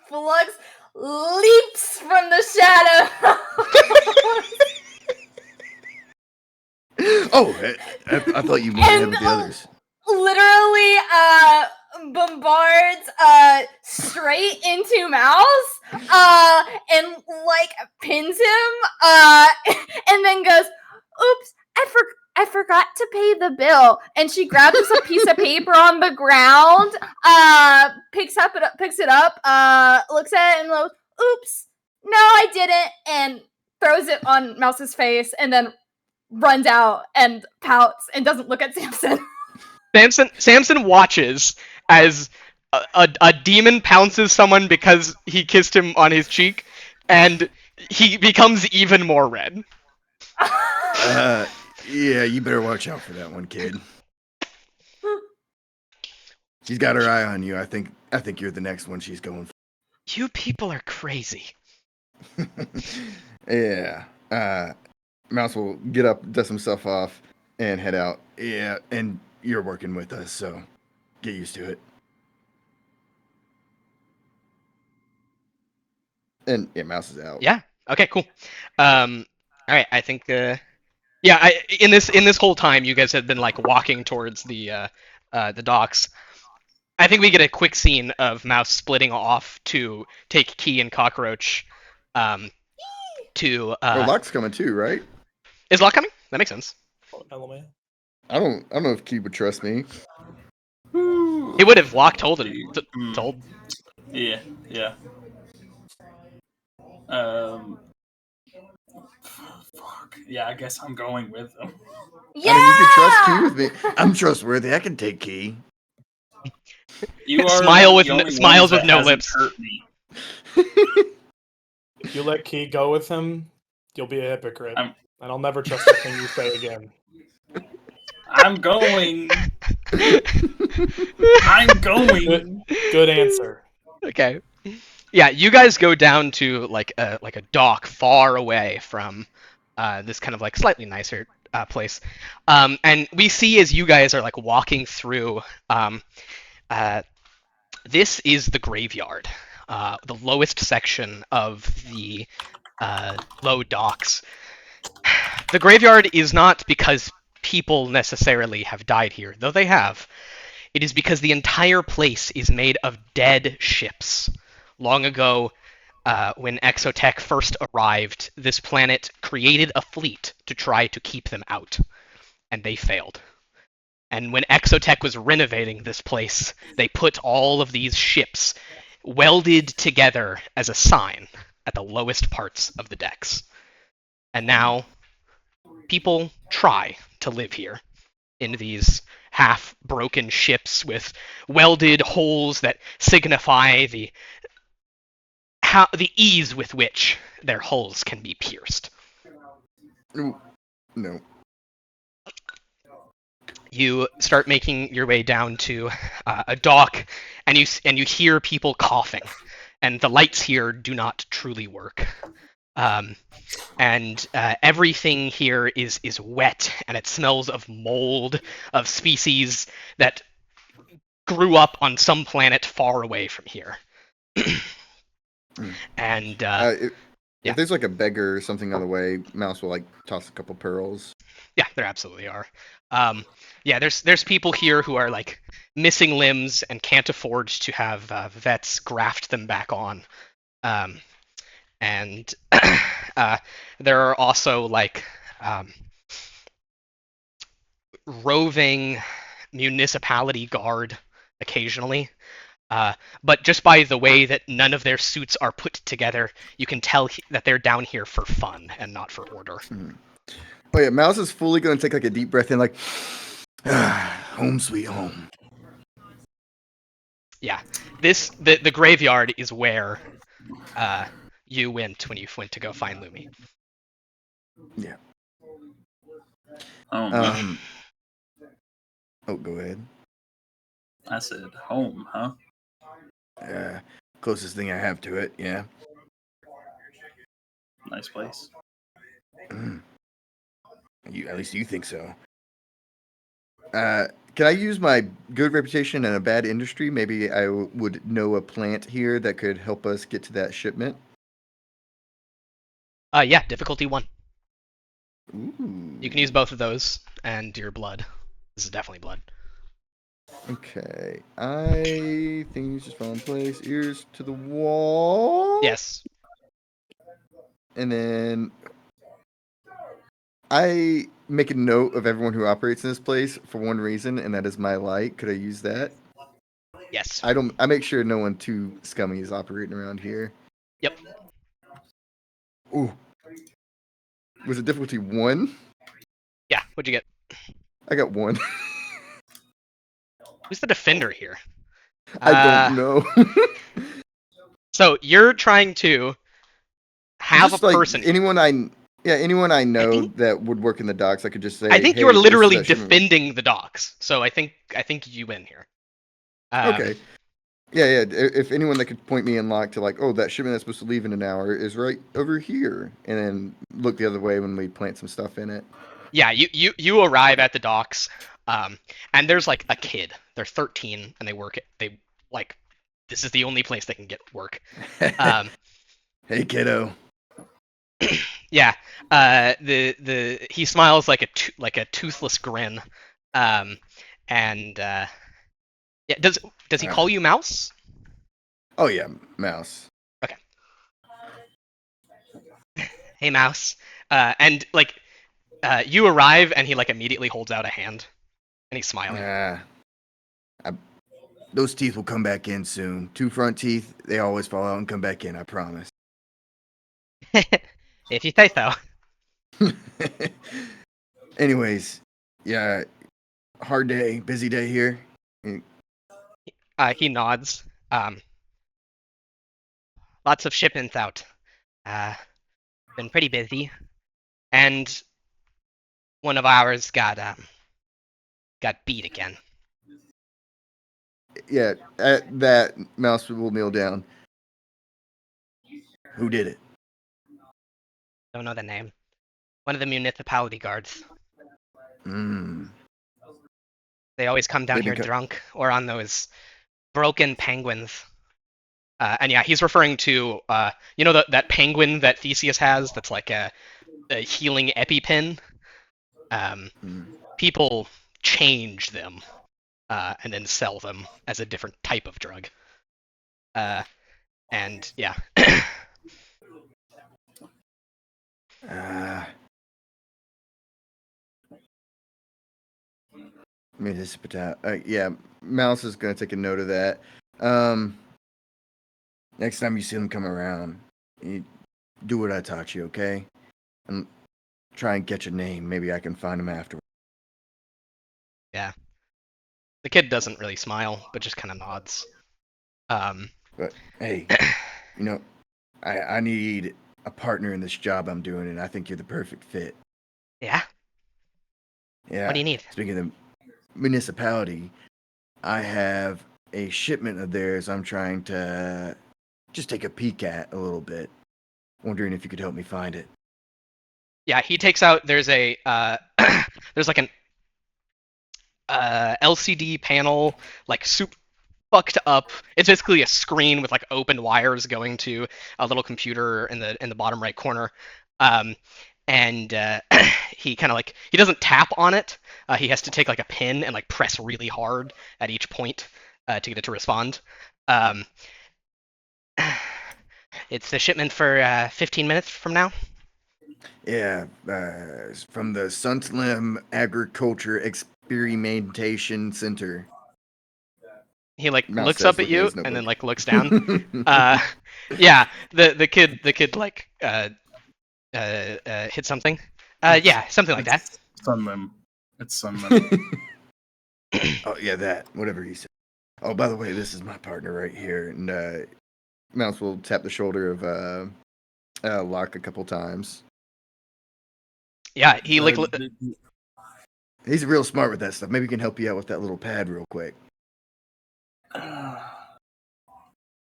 Flux leaps from the shadow. Oh, I thought you moved ahead with the others. Literally, bombards straight into Mouse, and like pins him, and then goes, "Oops, I forgot to pay the bill." And she grabs a piece of paper on the ground, picks it up, looks at it and goes, "Oops, no, I didn't," and throws it on Mouse's face, and then runs out and pouts and doesn't look at Samson. Samson watches as a demon pounces someone because he kissed him on his cheek, and he becomes even more red. Yeah, you better watch out for that one, kid. She's got her eye on you. I think you're the next one she's going for. You people are crazy. Yeah. Mouse will get up, dust himself off, and head out. Yeah, and you're working with us, so get used to it. And yeah, Mouse is out. Yeah. Okay. Cool. All right. I think. Yeah. In this whole time, you guys had been like walking towards the docks. I think we get a quick scene of Mouse splitting off to take Key and Cockroach. Locke's coming too, right? Is Locke coming? That makes sense. LMA. I don't know if Key would trust me. He would have Locke told him. Told. Yeah. Fuck. Yeah, I guess I'm going with them. Yeah! I mean, you can trust Key with me. I'm trustworthy. I can take Key. You are Smile with the only smiles ones with that no hasn't lips. hurt me. If you let Key go with him, you'll be a hypocrite. I'm- And I'll never trust a thing you say again. I'm going. I'm going. Good answer. Okay. Yeah, you guys go down to like a dock far away from this kind of like slightly nicer place, and we see as you guys are like walking through. This is the graveyard, the lowest section of the low docks. The graveyard is not because people necessarily have died here, though they have. It is because the entire place is made of dead ships. Long ago, when Exotech first arrived, this planet created a fleet to try to keep them out, and they failed. And when Exotech was renovating this place, they put all of these ships welded together as a sign at the lowest parts of the decks. And now people try to live here in these half-broken ships with welded holes that signify the ease with which their hulls can be pierced. Ooh, no. You start making your way down to a dock, and you hear people coughing, and the lights here do not truly work. And everything here is wet, and it smells of mold, of species that grew up on some planet far away from here. And If yeah. there's like a beggar or something on the way, Mouse will like toss a couple pearls. Yeah, there absolutely are. Yeah, there's people here who are like missing limbs and can't afford to have vets graft them back on. And there are also like roving municipality guard occasionally. But just by the way that none of their suits are put together, you can tell that they're down here for fun and not for order. Oh yeah, Mouse is fully gonna take like a deep breath in, like home sweet home. Yeah, the graveyard is where you went when you went to go find Lumi. Yeah. Home. Oh, go ahead. I said home, huh? Closest thing I have to it. Yeah. Nice place. At least you think so. Can I use my good reputation in a bad industry? Maybe I would know a plant here that could help us get to that shipment. Yeah, difficulty 1. Ooh. You can use both of those and your blood. This is definitely blood. Okay. I think just fall in place. Ears to the wall. Yes. And then I make a note of everyone who operates in this place for one reason, and that is my light. Could I use that? Yes. I make sure no one too scummy is operating around here. Yep. Ooh. Was it difficulty 1? Yeah. What'd you get? I got 1. Who's the defender here? I don't know. So you're trying to have just a person. Like anyone I know that would work in the docks, I could just say. I think hey, you are literally this is that defending the docks. So I think you win here. Okay. Yeah. If anyone that could point me in lock to like, oh, that shipment that's supposed to leave in an hour is right over here, and then look the other way when we plant some stuff in it. Yeah, you arrive at the docks, and there's like a kid. They're 13, and they like, this is the only place they can get work. Hey, kiddo. Yeah. He smiles like a toothless grin, and yeah. Does he call you Mouse? Oh yeah, Mouse. Okay. Hey, Mouse. And like, you arrive, and he like immediately holds out a hand, and he's smiling. Those teeth will come back in soon. 2 front teeth, they always fall out and come back in. I promise. If you say so. Anyways, yeah, hard day, busy day here. He nods. Lots of shipments out. Been pretty busy, and one of ours got beat again. Yeah, at that, Mouse will kneel down. Who did it? Don't know the name. One of the municipality guards. Hmm. They always come down They've here been drunk or on those broken penguins. And yeah, he's referring to that penguin that Theseus has that's like a healing EpiPen. Hmm. People change them and then sell them as a different type of drug. And yeah. Yeah, Mouse is gonna take a note of that. Next time you see him come around, you do what I taught you, okay? And try and catch a name. Maybe I can find him afterwards. Yeah. The kid doesn't really smile, but just kind of nods. But hey, you know, I need a partner in this job I'm doing, and I think you're the perfect fit. Yeah. Yeah. What do you need? Speaking of the municipality, I have a shipment of theirs I'm trying to just take a peek at a little bit. Wondering if you could help me find it. Yeah, he takes out. There's a there's like an LCD panel, like super fucked up. It's basically a screen with like open wires going to a little computer in the bottom right corner. And he kind of like he doesn't tap on it. He has to take like a pin and like press really hard at each point to get it to respond. Um, it's the shipment for 15 minutes from now. Yeah, from the Sunslim Agriculture Experimentation Center. He like Mouse looks says, up at looking at you his and then notebook. like looks down. Yeah, the kid like hit something. Yeah, something like that. Sunlim. It's Sunlim. Oh yeah, that whatever he said. Oh, by the way, this is my partner right here, and Mouse will tap the shoulder of Locke a couple times. Yeah, he like He's real smart with that stuff. Maybe he can help you out with that little pad real quick.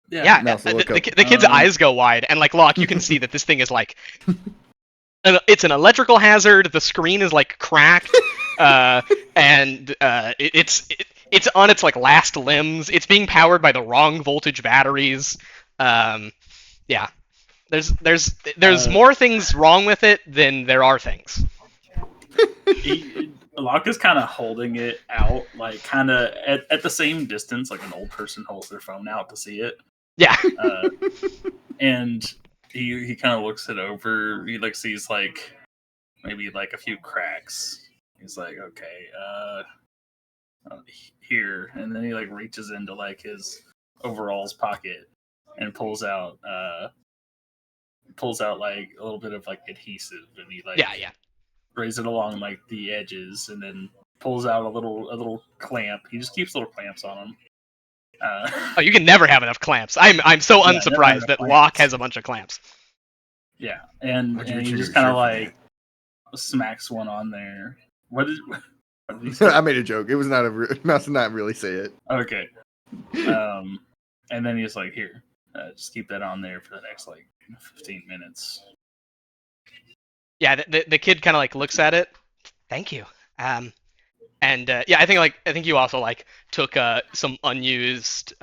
yeah. Mouse will look The up. kid's eyes go wide, and like Locke, you can see that this thing is like it's an electrical hazard. The screen is like cracked, and it's on its like last limbs. It's being powered by the wrong voltage batteries. Yeah, there's more things wrong with it than there are things. Locke is kind of holding it out, like kind of at the same distance, like an old person holds their phone out to see it. Yeah. And he kind of looks it over. He like sees like maybe like a few cracks. He's like, okay, here, and then he like reaches into like his overalls pocket and pulls out like a little bit of like adhesive, and he like Yeah. sprays it along like the edges, and then pulls out a little clamp. He just keeps little clamps on them. Oh, you can never have enough clamps. I'm so Yeah, unsurprised that never enough Locke clamps. has a bunch of clamps. Yeah, and Why'd you he return just your kind shirt of for like smacks one on there. What did he say? I made a joke. It was not Mouse did not really say it. Okay. And then he's like, here, just keep that on there for the next like 15 minutes. Yeah, the kid kind of like looks at it. Thank you. And yeah, I think you also like took some unused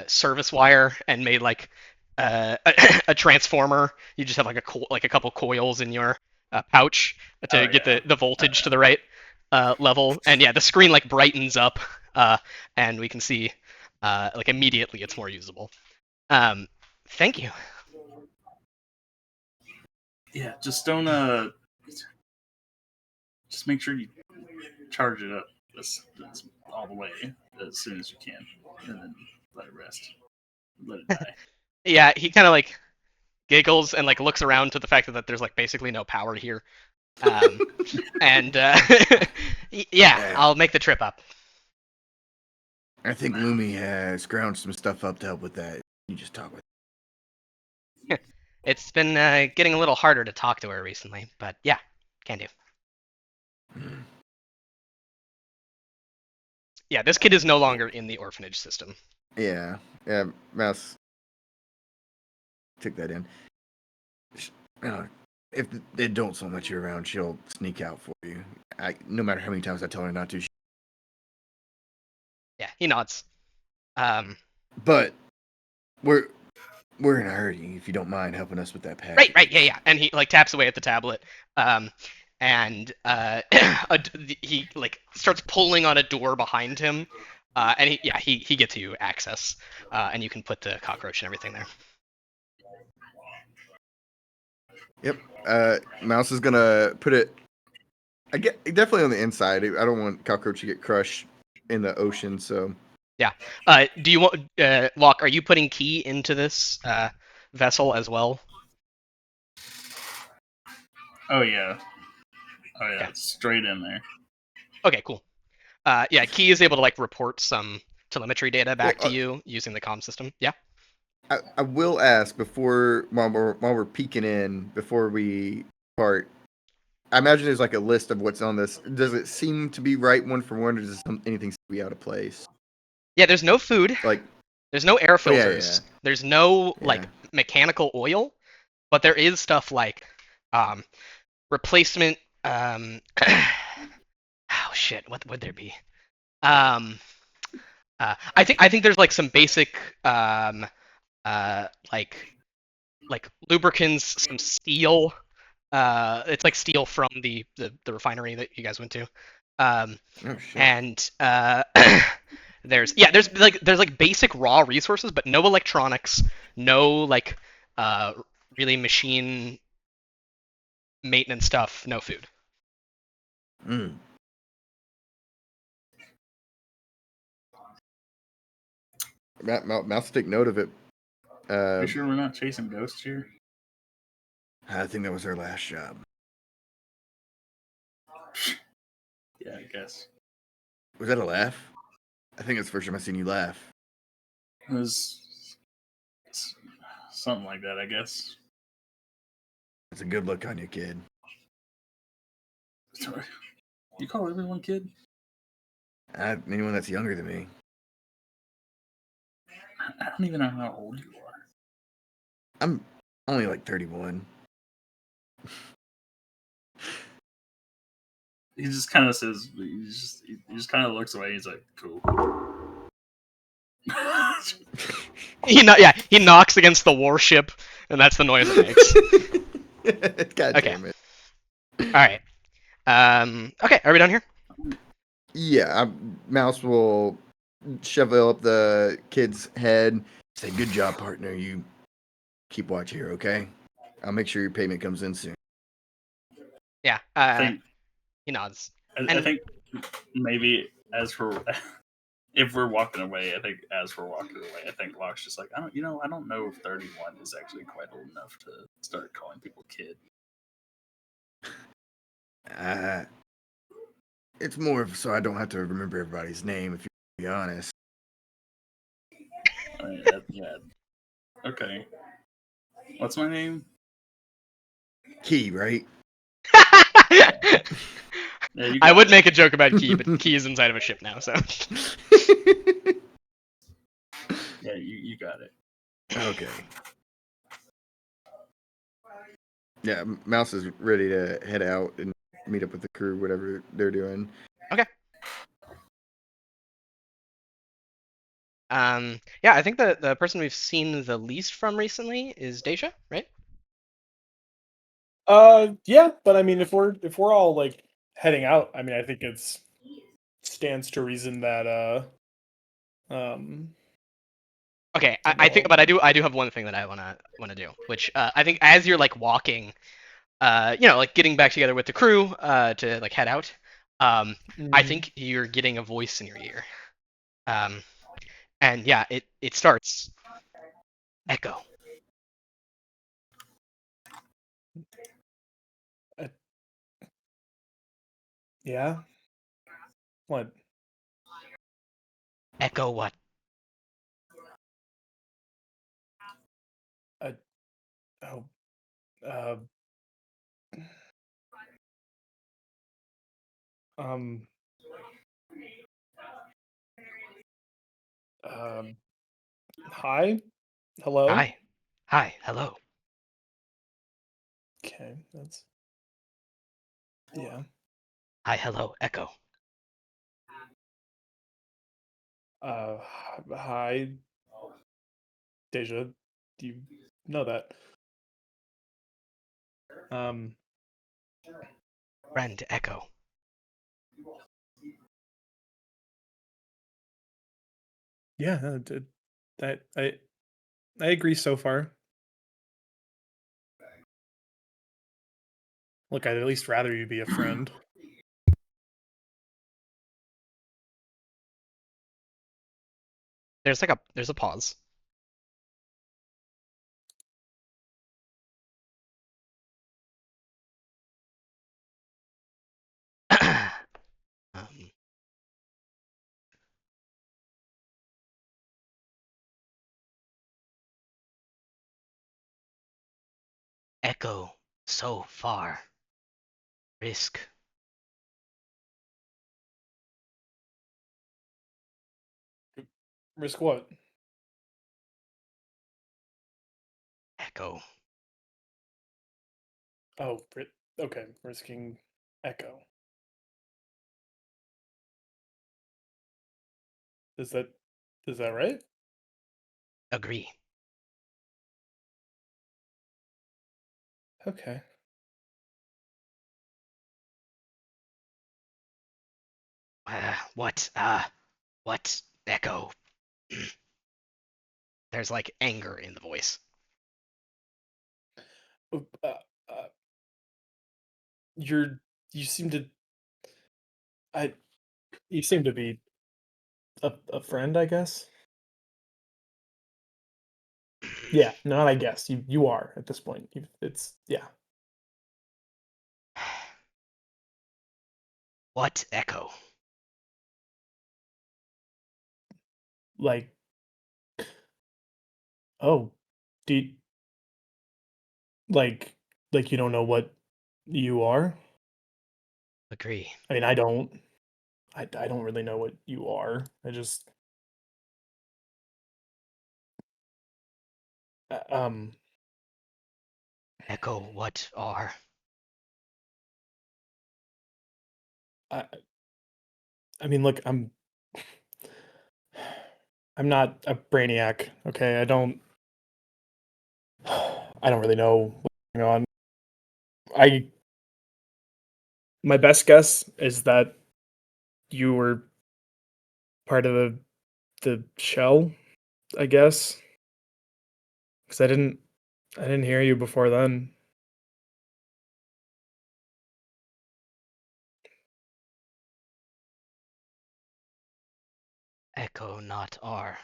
service wire and made like a transformer. You just have like a couple coils in your pouch to get the voltage to the right level. And yeah, the screen like brightens up, and we can see like immediately it's more usable. Thank you. Yeah, just don't just make sure you charge it up that's all the way as soon as you can, and then let it rest. Let it die. Yeah, he kind of like giggles and like looks around to the fact that there's like basically no power here. And yeah, I'll make the trip up. I think Lumi has scrounged some stuff up to help with that. You just talk with It's been getting a little harder to talk to her recently, but yeah, can do. her. Yeah, this kid is no longer in the orphanage system. Yeah, yeah. Mouse took that in. If they don't so much you around, she'll sneak out for you. No matter how many times I tell her not to. Yeah, he nods. But we're in a hurry. If you don't mind helping us with that package. Right, yeah. And he like taps away at the tablet. And he like starts pulling on a door behind him. And he gets you access. And you can put the cockroach and everything there. Yep. Mouse is gonna put it. I get definitely on the inside. I don't want cockroach to get crushed in the ocean. So Yeah. Do you want Locke? Are you putting key into this vessel as well? Oh yeah. Oh yeah. Yeah. It's straight in there. Okay, cool. Yeah, Key is able to like report some telemetry data back Well, to you using the comm system. Yeah. I will ask before while we're peeking in before we part. I imagine there's like a list of what's on this. Does it seem to be right one for one, or does anything seem to be out of place? Yeah, there's no food. Like, There's no air oh, yeah, filters. There's no yeah. like mechanical oil, but there is stuff like replacement oh shit, what would there be? Um I think there's like some basic uh like lubricants, some steel. It's like steel from the refinery that you guys went to. Oh shit. And there's like basic raw resources, but no electronics, no like really machine maintenance stuff, no food. Mm. Mouse take note of it. You sure we're not chasing ghosts here? I think that was our last job. Yeah, I guess. Was that a laugh? I think it's the first time I've seen you laugh. It was something like that, I guess. It's a good look on you, kid. You call everyone kid? Anyone that's younger than me. I don't even know how old you are. I'm only like 31. He just kind of says, he just kind of looks away. He's like, cool. He knocks against the warship, and that's the noise it makes. God Okay. damn it. All right. Okay, are we done here? Yeah, Mouse will shovel up the kid's head. Say, good job, partner. You keep watch here, okay? I'll make sure your payment comes in soon. Yeah. think, He nods. I think maybe if we're walking away, I think Locke's just like, I don't know if 31 is actually quite old enough to start calling people kid. It's more of so I don't have to remember everybody's name, if you're to be honest. Yeah. Okay. What's my name? Key, right? Yeah, you I got would it. make a joke about Key, but Key is inside of a ship now, so. Yeah, you got it. Okay. Yeah, Mouse is ready to head out and meet up with the crew, whatever they're doing. Okay. Yeah, I think the person we've seen the least from recently is Deja, right? Yeah, but I mean, if we're all like heading out, I mean, I think it's stands to reason that Okay, I think, but I do have one thing that I wanna do, which I think as you're like walking, like getting back together with the crew to like head out, I think you're getting a voice in your ear, and yeah, it starts echo. Yeah. What? Echo what? Oh, uh, um, um, hi, hello. Hi. Hi, hello. Okay, that's yeah. Hi, hello, Echo. Uh, hi, Deja. Do you know that? Um, Friend Echo. yeah, that I agree so far. Look, I'd at least rather you be a friend. There's a pause. um, Echo so far. Risk. Risk what? Echo. Oh, okay, risking echo. Is that is that right? Agree. Okay. What? What? Echo. There's like anger in the voice. Uh, uh, you're you seem to I you seem to be a friend, I guess. Yeah, not I guess. You are at this point. It's yeah. What, Echo? Like oh, do you, like like you don't know what you are? Agree. I mean, I don't. I don't really know what you are. I just um Echo what are? I I mean, look, I'm not a brainiac, okay? I don't really know what's going on. I My best guess is that you were part of the shell, I guess, because I didn't hear you before then. Echo not are.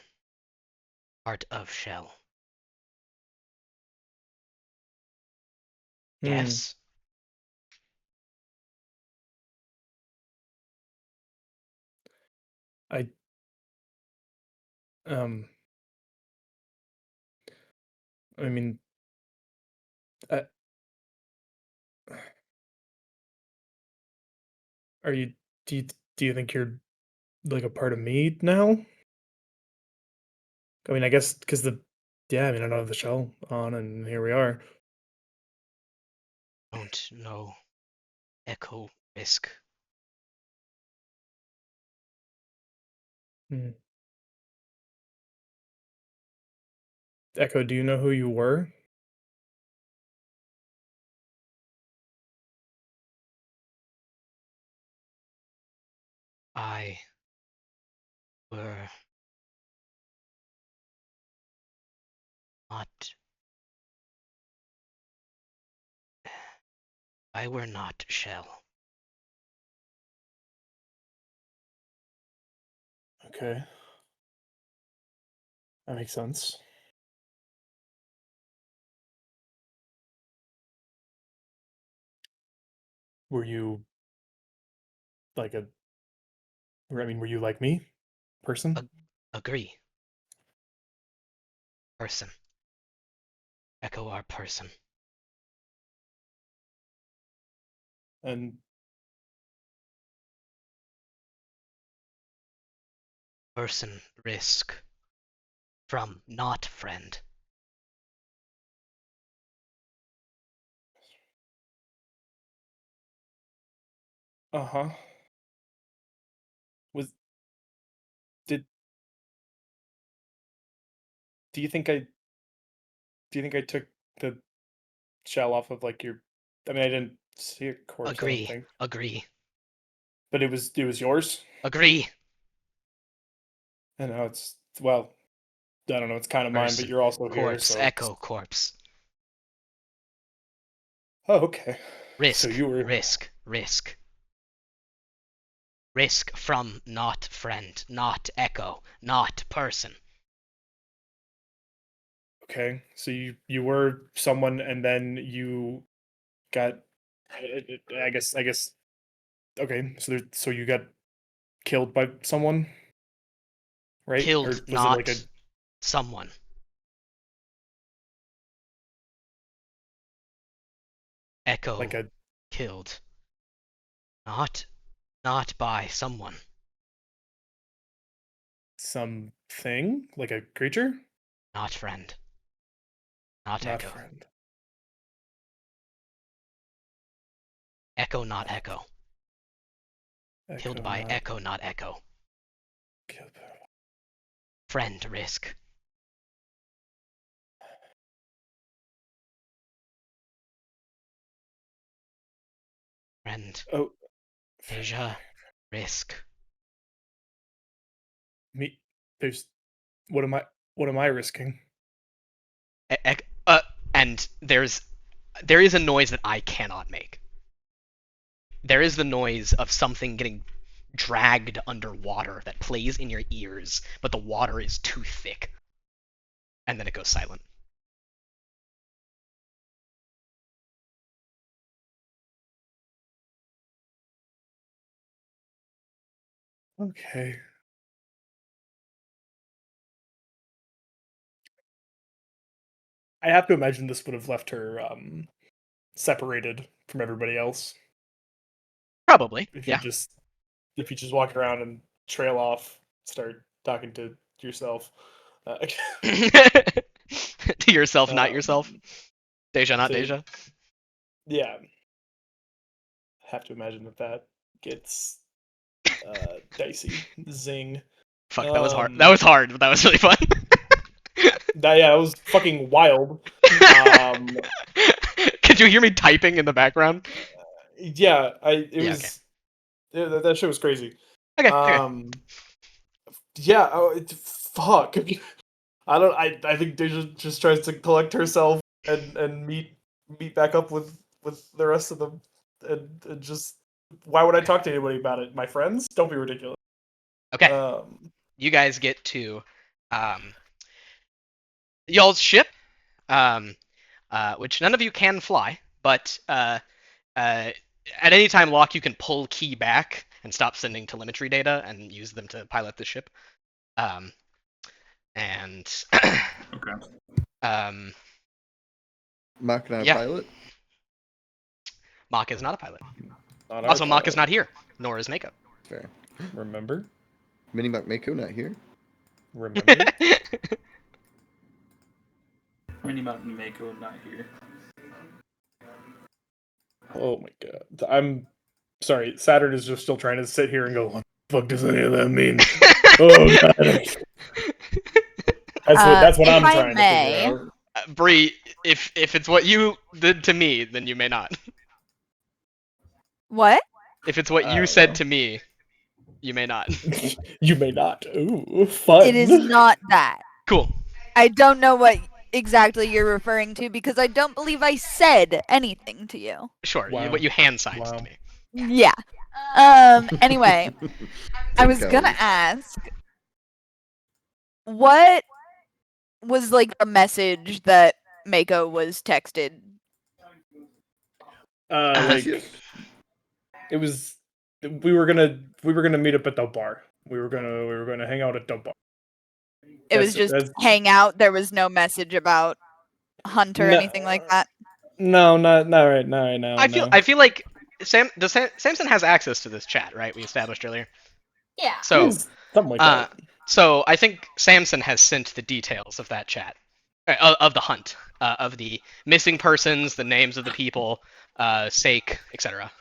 Part of shell. Hmm. Yes. I um. I mean, uh, are you? Do you think you're like a part of me now? I mean, I guess because the yeah. I mean, I don't have the shell on, and here we are. Don't know. Echo risk. Hmm. Echo, do you know who you were? I were not. I were not shell. Okay, that makes sense. Were you like a? I mean, were you like me, A- person? Agree. Person. Echo our person. And Person risk. From not friend. uh-huh. Was did do you think I took the shell off of like your I mean I didn't see a corpse, I don't Agree. think. Agree. But it was yours? Agree. I know it's well, I don't know, it's kind of mine, but Person. you're also here, Corpse. so Echo corpse. Oh, okay. Risk. So you were Risk. Risk. Risk from not friend, not echo, not person. okay. So you were someone, and then you got. I guess. Okay. So you got killed by someone, right? Or Killed was it like a not someone. Echo like a killed. Not by someone. something like a creature? Not friend. Not Not echo. friend. Echo not echo. Killed Echo by not echo not echo. killed. Friend risk. Friend. Oh, Asia. Risk. me. There's. What am I? What am I risking? E- ec- and there is a noise that I cannot make. There is the noise of something getting dragged underwater that plays in your ears, but the water is too thick. And then it goes silent. Okay. I have to imagine this would have left her separated from everybody else. Probably, If you yeah. just walk around and trail off, start talking to yourself. To yourself, not yourself. um, Deja, not so Deja. yeah, have to imagine that gets dicey. Zing. Fuck, that was hard. That was hard, but that was really fun. That it was fucking wild. Could you hear me typing in the background? Yeah, Yeah, okay. that shit was crazy. Okay. Yeah, fuck. I don't. I think Deja just tries to collect herself and meet back up with the rest of them, and just why would I talk to anybody about it? My friends? Don't be ridiculous. Okay. You guys get to y'all's ship, which none of you can fly, but at any time, Locke, you can pull key back and stop sending telemetry data and use them to pilot the ship. And Okay. Mock and I yeah, pilot. Mach is not a pilot. Not Also, our Mach is pilot. not here, nor is Mako. Fair. Remember? Mini Mock Mako not here. Remember? Mini Mountain Mako not here. Oh my god. I'm sorry. Saturn is just still trying to sit here and go, what the fuck does any of that mean? Oh god. That's what if I'm I trying may, to figure out. Bree, if it's what you did to me, then you may not. what? If it's what I you don't said know. to me, you may not. You may not. Ooh, fun. It is not that. Cool. I don't know what exactly you're referring to because I don't believe I said anything to you. Sure. Wow. What you hand signed Wow. to me. Yeah. Anyway, I was gonna Technicalities. ask, what was like the message that Mako was texted? Like it was. We were gonna meet up at the bar. We were gonna hang out at the bar. It was just hang out. There was no message about hunt or anything like that. No, not right now. I feel like Samson has access to this chat, right? We established earlier. Yeah. So something like that. So I think Samson has sent the details of that chat, of the hunt, of the missing persons, the names of the people, SAEC, etc.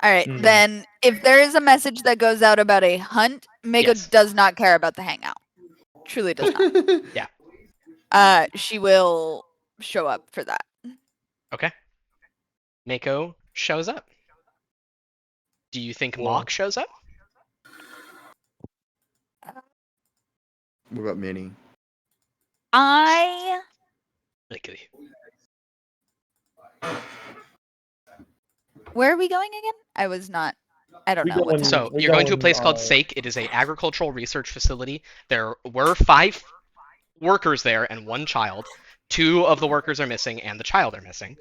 All right, then if there is a message that goes out about a hunt, Mako does not care about the hangout. Truly does not. Yeah. She will show up for that. Okay. Mako shows up. Do you think Mock shows up? What about Minnie? Where are we going again? I was not. I don't know. So you're going to a place called SAEC. It is a agricultural research facility. There were 5 workers there and 1 child. 2 of the workers are missing and the child are missing.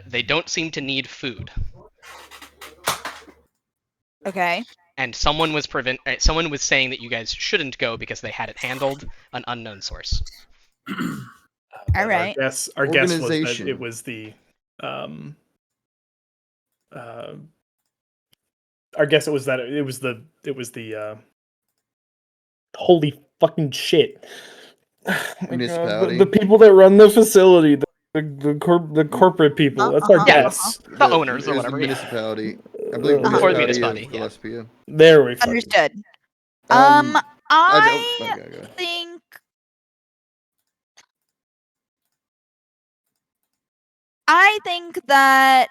They don't seem to need food. Okay. And someone was saying that you guys shouldn't go because they had it handled, an unknown source. All right. Our guess was that it was the our guess was that it was the holy fucking shit. Municipality. The people that run the facility, the corporate people. That's our guess. The owners or whatever. The municipality. I believe Or the municipality municipality. of Thalassopia. There we go. Understood. I think that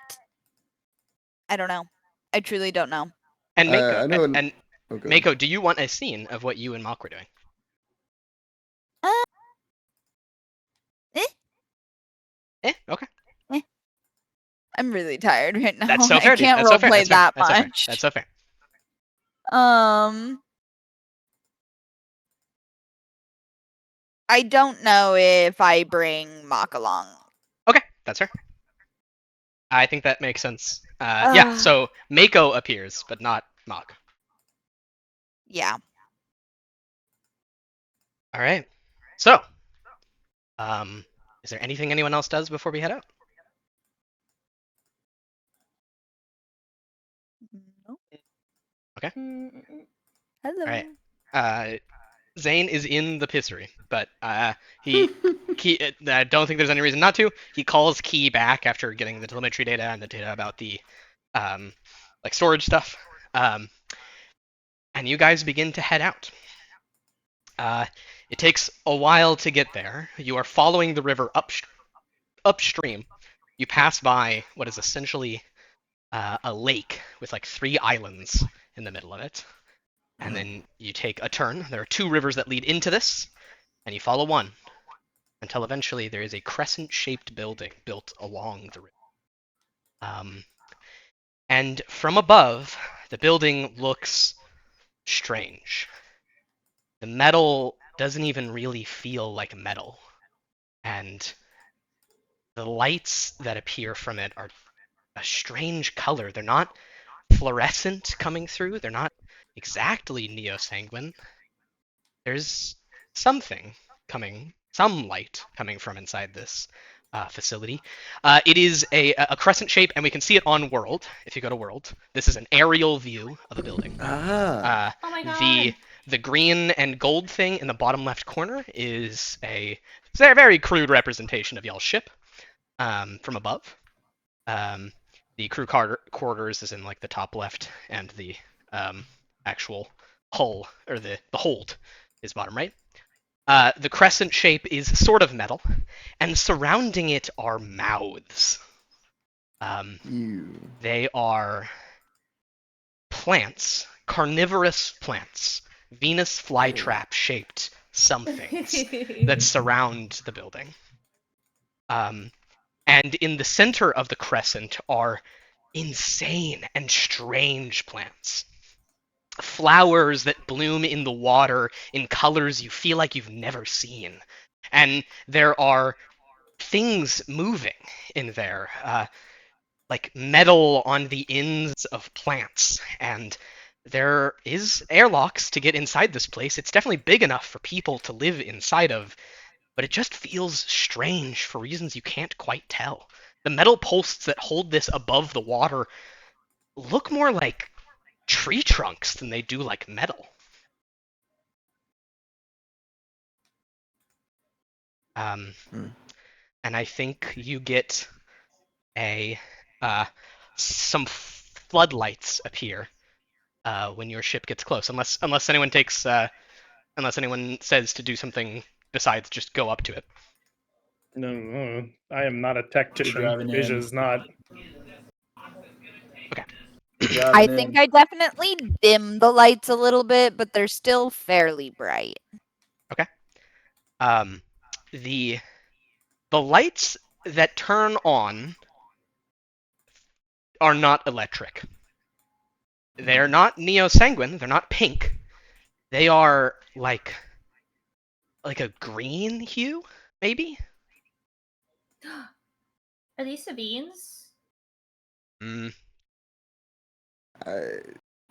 I don't know. I truly don't know. And Mako, Mako, do you want a scene of what you and Mock were doing? Okay. I'm really tired right now. That's so fair. I can't roleplay that much. That's so fair. I don't know if I bring Mock along. Okay, that's fair. I think that makes sense. Yeah, so Mako appears, but not Mock. Yeah. All right. So, is there anything anyone else does before we head out? No. Okay. Hello. All right. Zane is in the pissery, but he I don't think there's any reason not to. He calls Key back after getting the telemetry data and the data about the like storage stuff. And you guys begin to head out. It takes a while to get there. You are following the river upstream. You pass by what is essentially a lake with like 3 islands in the middle of it. And then you take a turn. There are 2 rivers that lead into this, and you follow one until eventually there is a crescent-shaped building built along the river. And from above, the building looks strange. The metal doesn't even really feel like metal, and the lights that appear from it are a strange color. They're not fluorescent coming through. They're not exactly neo-sanguine. There's something coming, some light coming from inside this facility. It is a crescent shape, and we can see it on World. If you go to World, this is an aerial view of a building. Oh my god. The green and gold thing in the bottom left corner is a very crude representation of y'all's ship from above. The crew quarters is in like the top left, and the actual hull, or the hold, is bottom right. The crescent shape is sort of metal, and surrounding it are mouths. They are plants, carnivorous plants, Venus flytrap shaped somethings that surround the building. And in the center of the crescent are insane and strange plants. Flowers that bloom in the water in colors you feel like you've never seen. And there are things moving in there, like metal on the ends of plants, and there is airlocks to get inside this place. It's definitely big enough for people to live inside of, but it just feels strange for reasons you can't quite tell. The metal posts that hold this above the water look more like tree trunks than they do like metal. And I think you get some floodlights appear when your ship gets close, unless anyone says to do something besides just go up to it. No, I am not a tactician. driving This in. is not. Okay. I think I definitely dim the lights a little bit, but they're still fairly bright. Okay. The lights that turn on are not electric. They're not neo-sanguine. They're not pink. They are like a green hue, maybe. Are these Sabines? You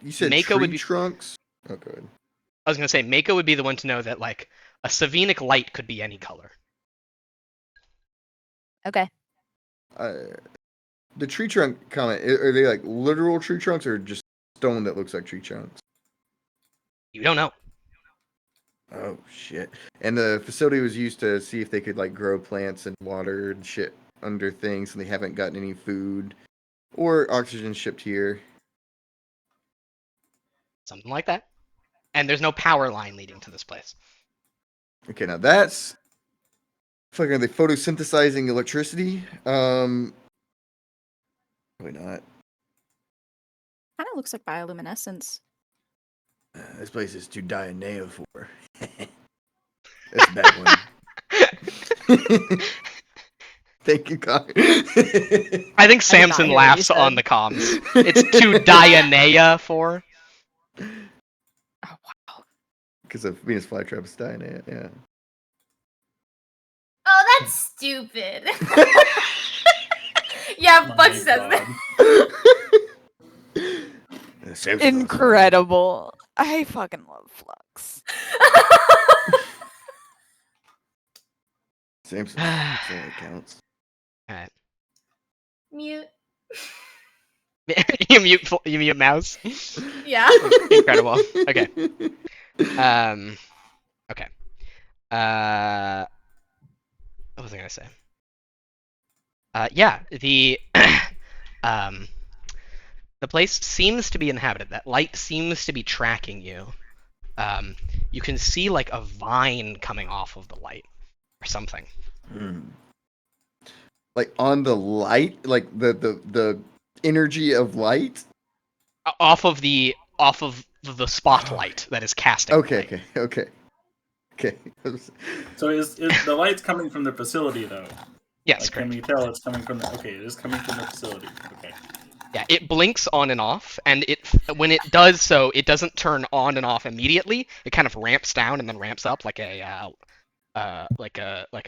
said Mako tree would be. trunks? Oh, good. I was gonna say Mako would be the one to know that like a Savinic light could be any color. Okay. The tree trunk comment, are they like literal tree trunks or just stone that looks like tree trunks? You don't know. Oh, shit. And the facility was used to see if they could like grow plants and water and shit under things, and they haven't gotten any food or oxygen shipped here. Something like that. And there's no power line leading to this place. Okay, now that's fucking, are they photosynthesizing electricity? Probably not. Kind of looks like bioluminescence. This place is too Dianeo for. That's a bad one. Thank you, Connor. I think Samson hear what you laughs on said. the comms. It's too Dianea for. Oh wow. Because of Venus flytrap is Dianea, yeah. Oh, that's stupid. Yeah, My Flux says God. that. Incredible. I fucking love Flux. Samson. That's all that counts. Alright. Mute. You mute mouse. Yeah. Incredible. Okay. Okay. What was I gonna say? Yeah, the place seems to be inhabited. That light seems to be tracking you. You can see like a vine coming off of the light or something. Like on the light, like the energy of light. Off of the spotlight that is casting. Okay. So is the light's coming from the facility though? Yes, Like, correct. can we tell it's coming from the? Okay, it is coming from the facility. Okay. Yeah, it blinks on and off, and when it does so, it doesn't turn on and off immediately. It kind of ramps down and then ramps up like a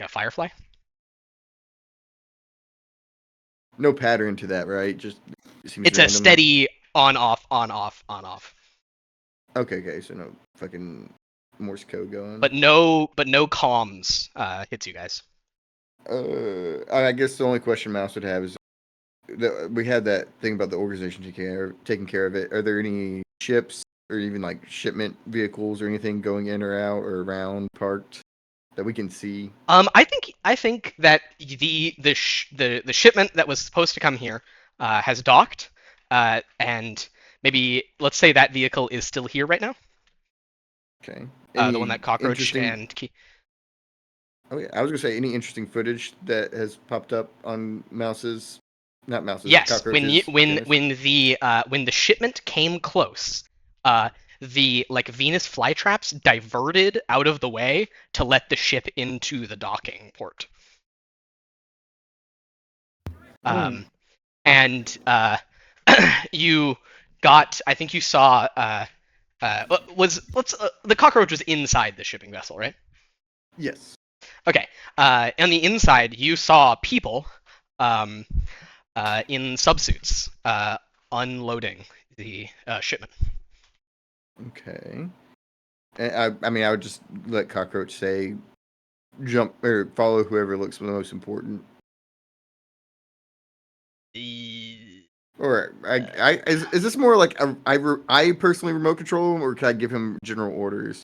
firefly. No pattern to that, right? Just it seems It's a random. steady on off, on off, on off. Okay, so no fucking Morse code going. But no comms hits you guys. I guess the only question Mouse would have is that we had that thing about the organization taking care of it. Are there any ships or even like shipment vehicles or anything going in or out or around parked that we can see? I think that the shipment that was supposed to come here has docked, and maybe let's say that vehicle is still here right now. Okay. The one that Cockroach interesting... and Oh yeah, I was gonna say any interesting footage that has popped up on Mouse's, not Mouse's. Yes, Cockroach's when the shipment came close, the like Venus flytraps diverted out of the way to let the ship into the docking port. And you got, I think you saw, the Cockroach was inside the shipping vessel, right? Yes. Okay. On the inside, you saw people in subsuits unloading the shipment. Okay. And I mean, I would just let Cockroach say, jump or follow whoever looks the most important. Or is this more like I personally remote control him, or can I give him general orders?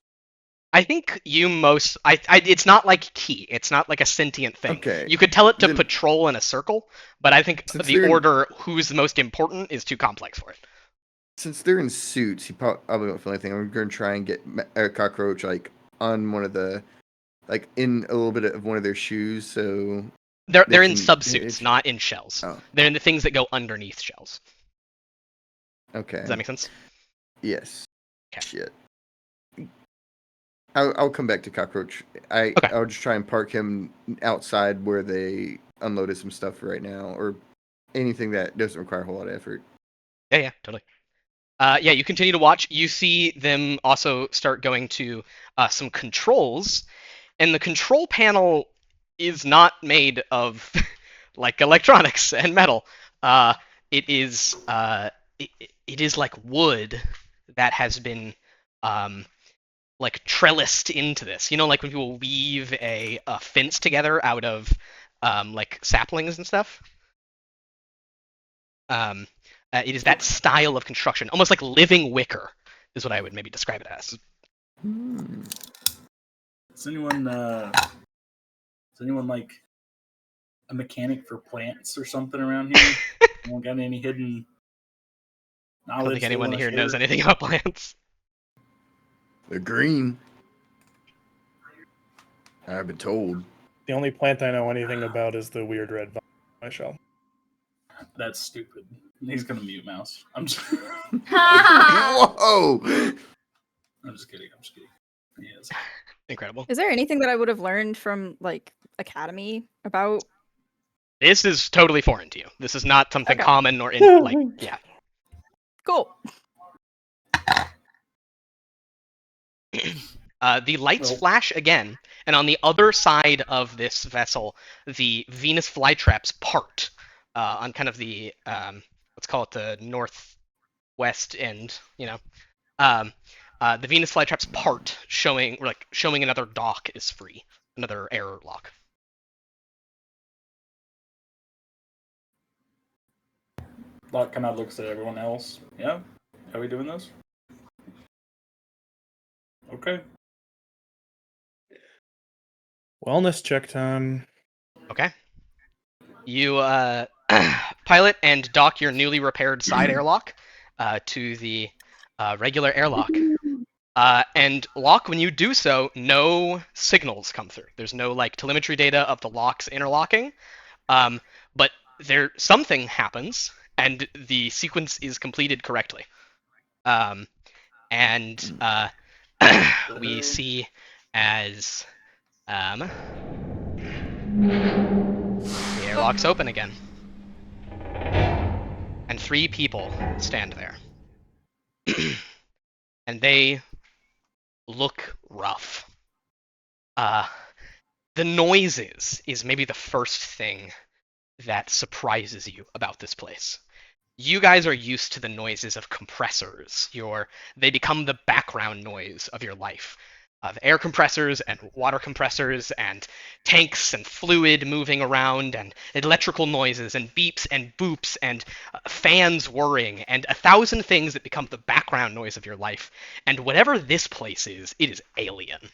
I think you most. It's not like key. It's not like a sentient thing. Okay. You could tell it to Then, patrol in a circle, but I think Since the they're in- order who's the most important is too complex for it. since they're in suits, he probably won't feel anything. I'm going to try and get a Cockroach like on one of the, like in a little bit of one of their shoes, so They're in can- subsuits, not in shells. Oh. They're in the things that go underneath shells. Okay. Does that make sense? Yes. Okay. Shit. I'll come back to Cockroach. Okay. I'll just try and park him outside where they unloaded some stuff right now, or anything that doesn't require a whole lot of effort. Yeah, totally. Yeah, you continue to watch. You see them also start going to some controls, and the control panel is not made of like electronics and metal. It is it is like wood that has been like trellised into this. You know, like when people weave a fence together out of like saplings and stuff. It is that style of construction, almost like living wicker, is what I would maybe describe it as. Is anyone like a mechanic for plants or something around here? Anyone got any hidden knowledge? I don't think they anyone wanna here share? knows anything about plants. They're green. I've been told. The only plant I know anything about is the weird red vine on my shelf. That's stupid. He's gonna mute mouse. I'm just Whoa! I'm just kidding. Yes. Incredible. Is there anything that I would have learned from like Academy about? This is totally foreign to you. This is not something Okay. common or in like yeah. Cool. The lights Well- flash again, and on the other side of this vessel, the Venus flytraps part on kind of the let's call it the northwest end. You know, the Venus flytraps part, showing another dock is free, another error lock. Locke kind of looks at everyone else. Yeah? Are we doing this? Okay. Wellness check time. Okay. You pilot and dock your newly repaired side airlock to the regular airlock. And Locke, when you do so, no signals come through. There's no like telemetry data of the locks interlocking. But something happens, and the sequence is completed correctly. And we see as the airlock's open again. And 3 people stand there. And they look rough. The noises is maybe the first thing that surprises you about this place. You guys are used to the noises of compressors. They become the background noise of your life. Of air compressors and water compressors and tanks and fluid moving around and electrical noises and beeps and boops and fans whirring and 1,000 things that become the background noise of your life. And whatever this place is, it is alien.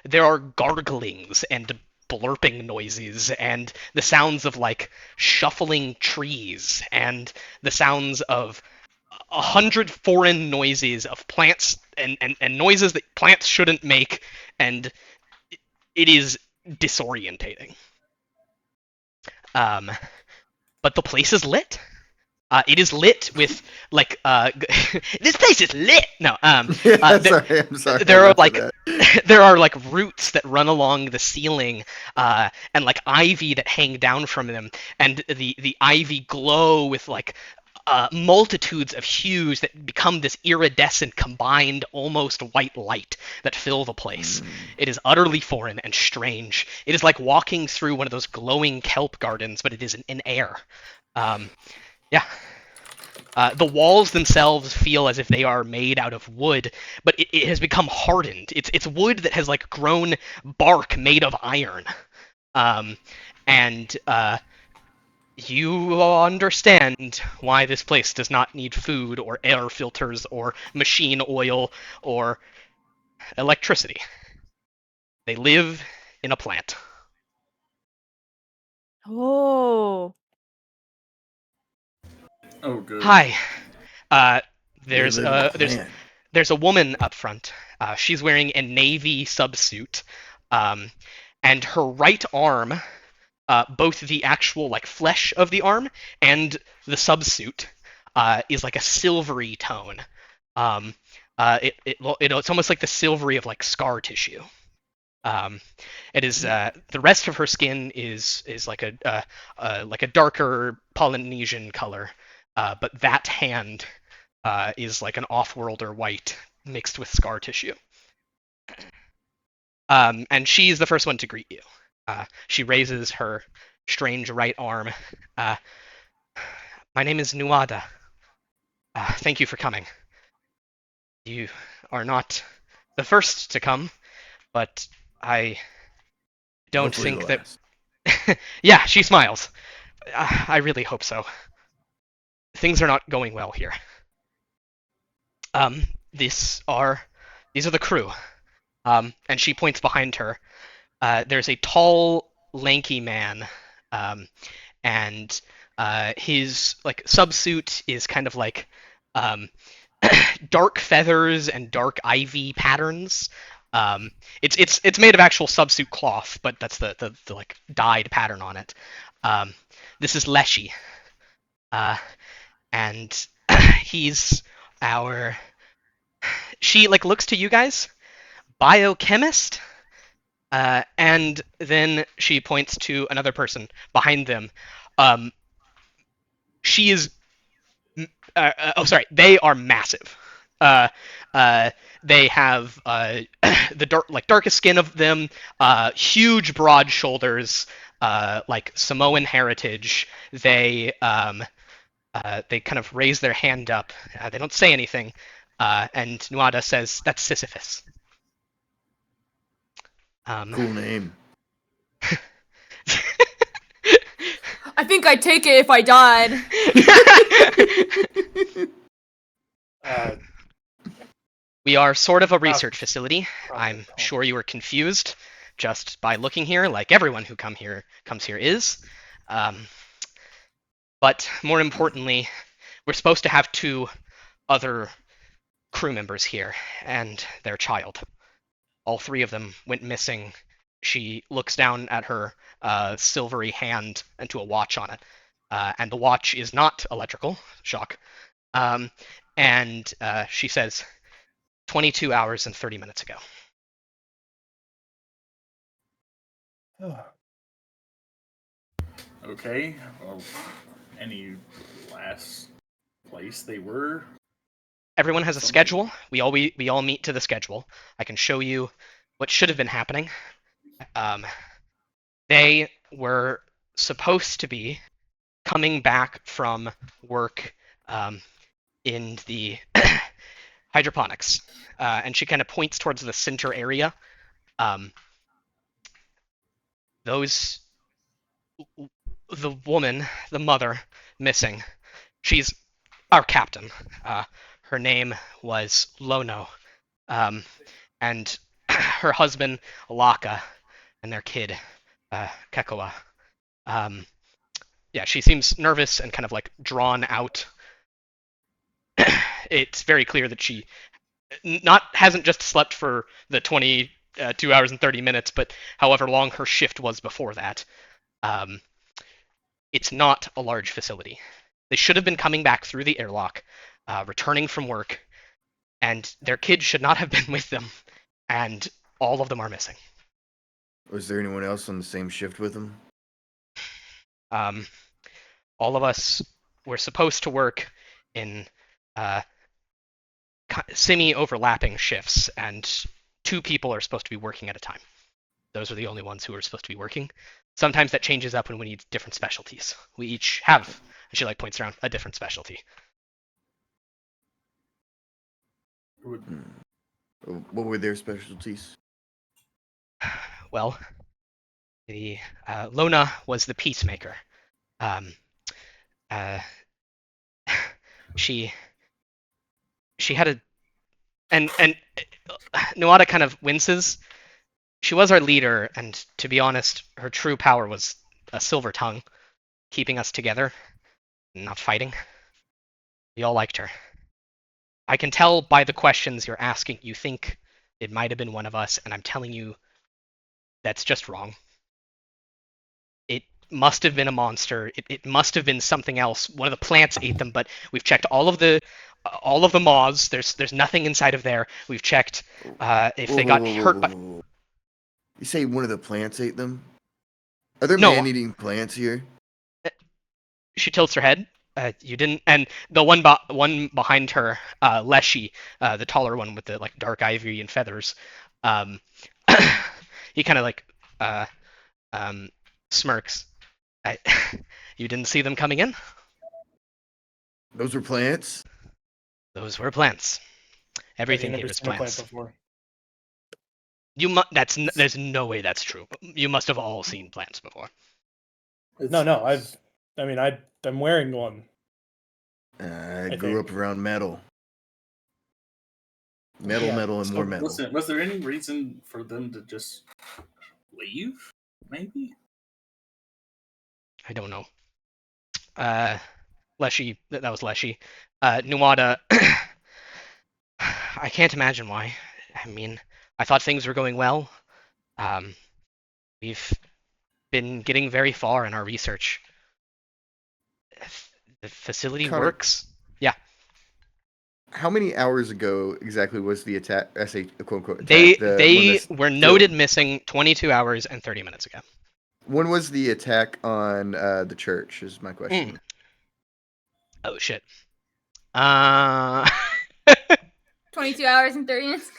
There are garglings and blurping noises and the sounds of like shuffling trees and the sounds of 100 foreign noises of plants and noises that plants shouldn't make, and it is disorientating. But the place is lit. It is lit with like this place is lit. No, I'm sorry. there I are laughed at like that. there are like roots that run along the ceiling, and like ivy that hang down from them, and the ivy glow with like multitudes of hues that become this iridescent, combined, almost white light that fill the place. It is utterly foreign and strange. It is like walking through one of those glowing kelp gardens, but it is in air. Yeah. The walls themselves feel as if they are made out of wood, but it has become hardened. It's wood that has like grown bark made of iron. Um, and you understand why this place does not need food or air filters or machine oil or electricity. They live in a plant. Oh. Oh, good. Hi. Uh, They there's live in a there's plant. there's a woman up front. She's wearing a navy subsuit, um, and her right arm, both the actual like flesh of the arm and the subsuit, is like a silvery tone. Um, it's almost like the silvery of like scar tissue. Um, it is the rest of her skin is like a darker Polynesian color, but that hand is like an off-worlder white mixed with scar tissue. And she's the first one to greet you. She raises her strange right arm. Uh, My name is Nuada. Thank you for coming. You are not the first to come, but I don't Hopefully the think that. last. Yeah, she smiles. I really hope so. Things are not going well here. Um, these are these are the crew. And she points behind her. There's a tall, lanky man, um, and his like subsuit is kind of like um, dark feathers and dark ivy patterns. It's made of actual subsuit cloth, but that's the like dyed pattern on it. Um, this is Leshy, and he's our. She like looks to you guys, biochemist, and then she points to another person behind them. Um, she is. Oh, sorry. They are massive. Uh, they have the darkest skin of them, huge broad shoulders, like Samoan heritage. They kind of raise their hand up. They don't say anything, and Nuada says, "That's Sisyphus." Cool name. I think I'd take it if I died. We are sort of a research facility. I'm sure you were confused just by looking here, like everyone who comes here is. But more importantly, we're supposed to have two other crew members here and their child. All three of them went missing. She looks down at her silvery hand and to a watch on it. And the watch is not electrical. Shock. And she says, 22 hours and 30 minutes ago. Okay. Well, any last place they were? Everyone has a schedule. We all meet to the schedule. I can show you what should have been happening. They were supposed to be coming back from work in the hydroponics, and she kind of points towards the center area. Those the woman, the mother, missing. She's our captain. Her name was Lono, and her husband Alaka, and their kid Kekoa. Yeah, she seems nervous and kind of like drawn out. It's very clear that she hasn't just slept for the 22 hours and 30 minutes, but however long her shift was before that. It's not a large facility. They should have been coming back through the airlock, returning from work, and their kids should not have been with them, and all of them are missing. Was there anyone else on the same shift with them? All of us were supposed to work in semi-overlapping shifts, and two people are supposed to be working at a time. Those are the only ones who are supposed to be working. Sometimes that changes up when we need different specialties. We each have, and she like points around, a different specialty. What were their specialties? Well, the Lona was the peacemaker. Um, uh, she had a and Nuada kind of winces. She was our leader, and to be honest, her true power was a silver tongue, keeping us together, not fighting. We all liked her. I can tell by the questions you're asking, you think it might have been one of us, and I'm telling you that's just wrong. It must have been a monster. It must have been something else. One of the plants ate them, but we've checked all of the moths. There's nothing inside of there. We've checked if they got hurt by. You say one of the plants ate them? Are there No. man-eating plants here? She tilts her head. You didn't, and the one behind her, Leshy, the taller one with the like dark ivory and feathers, he kind of like smirks. You didn't see them coming in? Those were plants? Those were plants. Everything I've here never is seen a plant plants. before. There's no way that's true. You must have all seen plants before. No, I'm wearing one. I I grew think. up around metal. Metal, Yeah, metal, and So, more metal. listen, was there any reason for them to just leave? Maybe. I don't know. Leshy, that was Leshy. Nuada, I can't imagine why. I mean, I thought things were going well. We've been getting very far in our research. The facility Connor, works. Yeah. How many hours ago exactly was the attack? I say quote unquote They attack. The one that's were killed? noted missing 22 hours and 30 minutes ago. When was the attack on the church? Is my question. Oh shit. 22 hours and 30 minutes.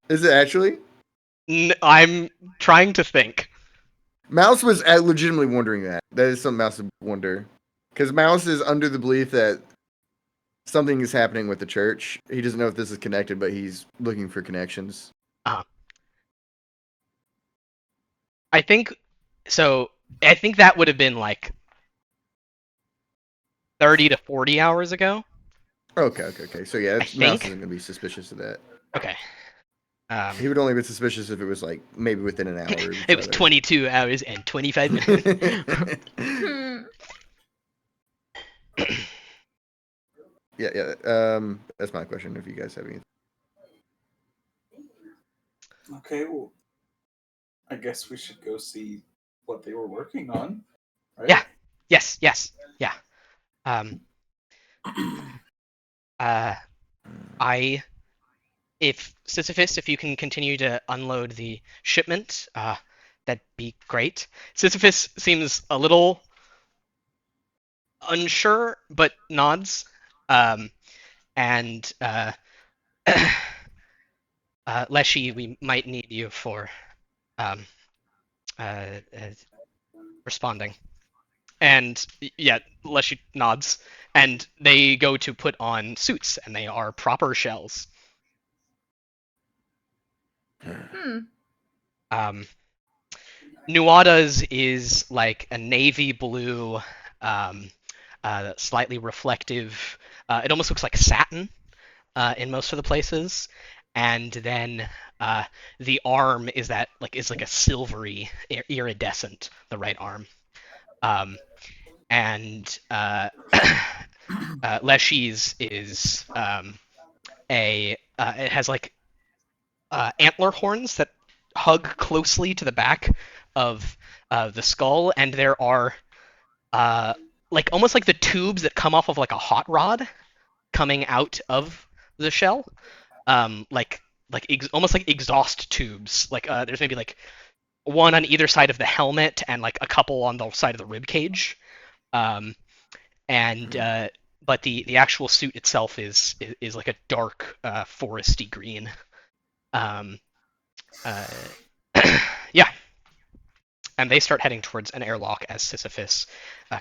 Is it actually? I'm trying to think. Mouse was legitimately wondering that. That is something Mouse would wonder. Because Mouse is under the belief that something is happening with the church. He doesn't know if this is connected, but he's looking for connections. I think so. I think that would have been like 30 to 40 hours ago. Okay. So yeah, Mouse isn't going to be suspicious of that. Okay. He would only be suspicious if it was like maybe within an hour. It was 22 hours and 25 minutes. Yeah. That's my question. If you guys have anything. Okay, well, I guess we should go see what they were working on. Right? Yeah. Yes. Yeah. If Sisyphus, if you can continue to unload the shipment, that'd be great. Sisyphus seems a little unsure, but nods. And Leshy, we might need you for responding. And yeah, Leshy nods, and they go to put on suits, and they are proper shells. Nuada's is like a navy blue, slightly reflective. It almost looks like satin in most of the places, and then the arm is like a silvery iridescent. The right arm, and Leshy's is it has like antler horns that hug closely to the back of the skull, and there are like almost like the tubes that come off of like a hot rod coming out of the shell, almost like exhaust tubes. Like there's maybe like one on either side of the helmet and like a couple on the side of the rib cage. But the actual suit itself is like a dark foresty green. Yeah. and they start heading towards an airlock as Sisyphus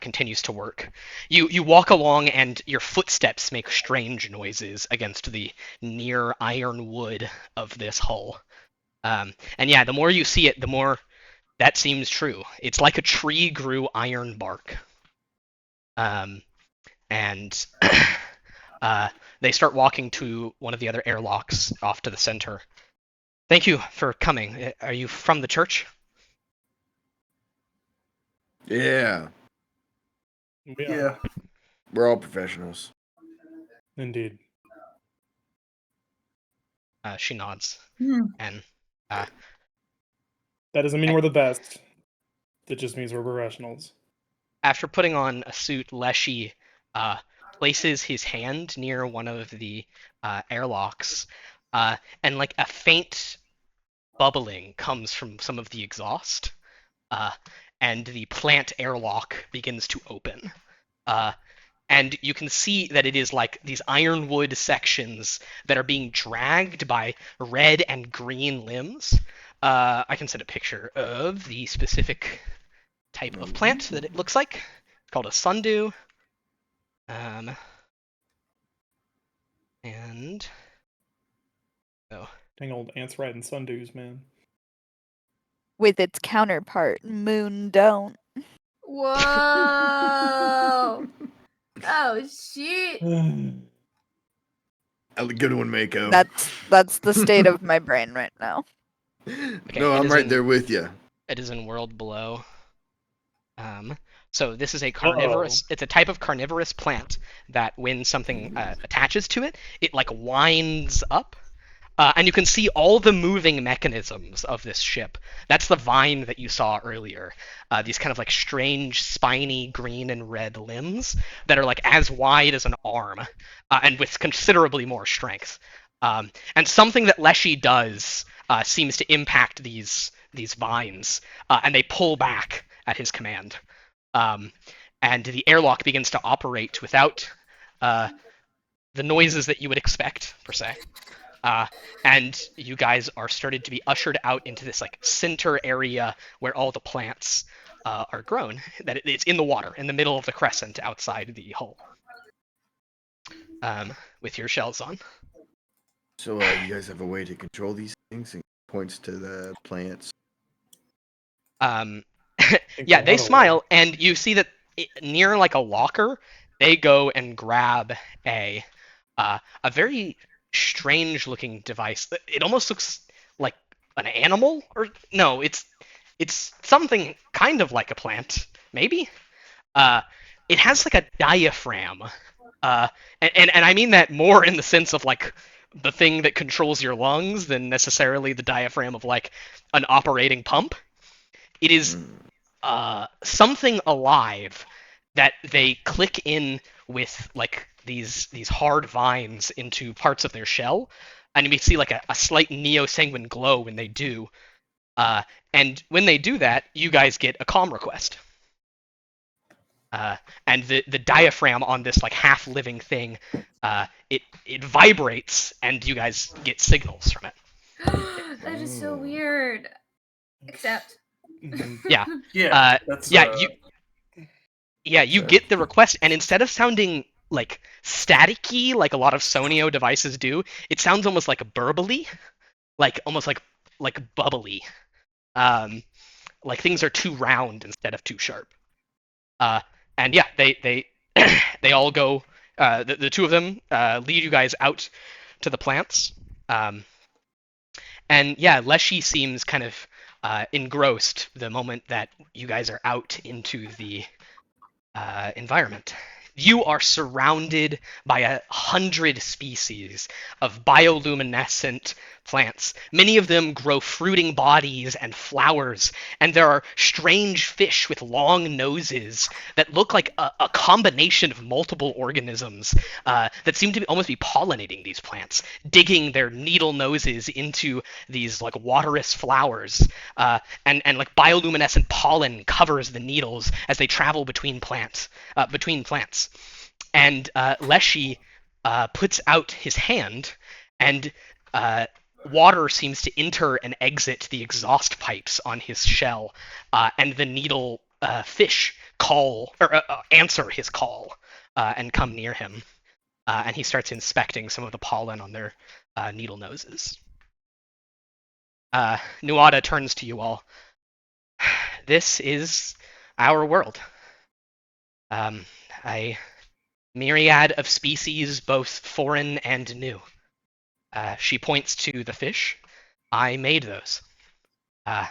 continues to work. You walk along, and your footsteps make strange noises against the near iron wood of this hull. And yeah, the more you see it, the more that seems true. It's like a tree grew iron bark. And they start walking to one of the other airlocks off to the center. Thank you for coming. Are you from the church? Yeah, Yeah. we're all professionals. Indeed. She nods. And That doesn't mean we're the best. That just means we're professionals. after putting on a suit, Leshy places his hand near one of the airlocks, and like a faint bubbling comes from some of the exhaust, and the plant airlock begins to open. And you can see that it is like these ironwood sections that are being dragged by red and green limbs. I can send a picture of the specific type of plant that it looks like. It's called a sundew. And Dang old ants riding sundews, man. With its counterpart, Moon Don't. Whoa! Oh shit! Good one, Mako. That's the state of my brain right now. No, I'm right there with you. it is in world below. So this is a carnivorous. It's a type of carnivorous plant that when something attaches to it, it like winds up. And you can see all the moving mechanisms of this ship. That's the vine that you saw earlier. These kind of like strange, spiny green and red limbs that are like as wide as an arm, and with considerably more strength. And something that Leshy does seems to impact these vines, and they pull back at his command. And the airlock begins to operate without the noises that you would expect, per se. And you guys are started to be ushered out into this like center area where all the plants are grown. That it's in the water, in the middle of the crescent outside the hull, with your shells on. So you guys have a way to control these things? And points to the plants. Yeah, they smile, and you see that near like a locker, they go and grab a very strange looking device. It almost looks like an animal, or no, it's something kind of like a plant, maybe. It has like a diaphragm, and I mean that more in the sense of like the thing that controls your lungs than necessarily the diaphragm of like an operating pump. It is something alive that they click in with like these hard vines into parts of their shell, and you see like a slight neo-sanguine glow when they do. And when they do that, you guys get a comm request. And the diaphragm on this like half-living thing, it vibrates, and you guys get signals from it. That is so weird. Except. Yeah. That's, you get the request, and instead of sounding like staticky like a lot of Sonio devices do, it sounds almost like a burbly, like almost like bubbly. Like things are too round instead of too sharp. And yeah, they they all go. The two of them lead you guys out to the plants. And yeah, Leshy seems kind of engrossed the moment that you guys are out into the environment. You are surrounded by 100 species of bioluminescent plants. Many of them grow fruiting bodies and flowers, and there are strange fish with long noses that look like a combination of multiple organisms that seem to almost be pollinating these plants, digging their needle noses into these like waterous flowers, and like bioluminescent pollen covers the needles as they travel between plants. And Leshy puts out his hand, and water seems to enter and exit the exhaust pipes on his shell, and the needle fish call or answer his call and come near him. And he starts inspecting some of the pollen on their needle noses. Nuada turns to you all. This is our world. A myriad of species, both foreign and new. She points to the fish. I made those. And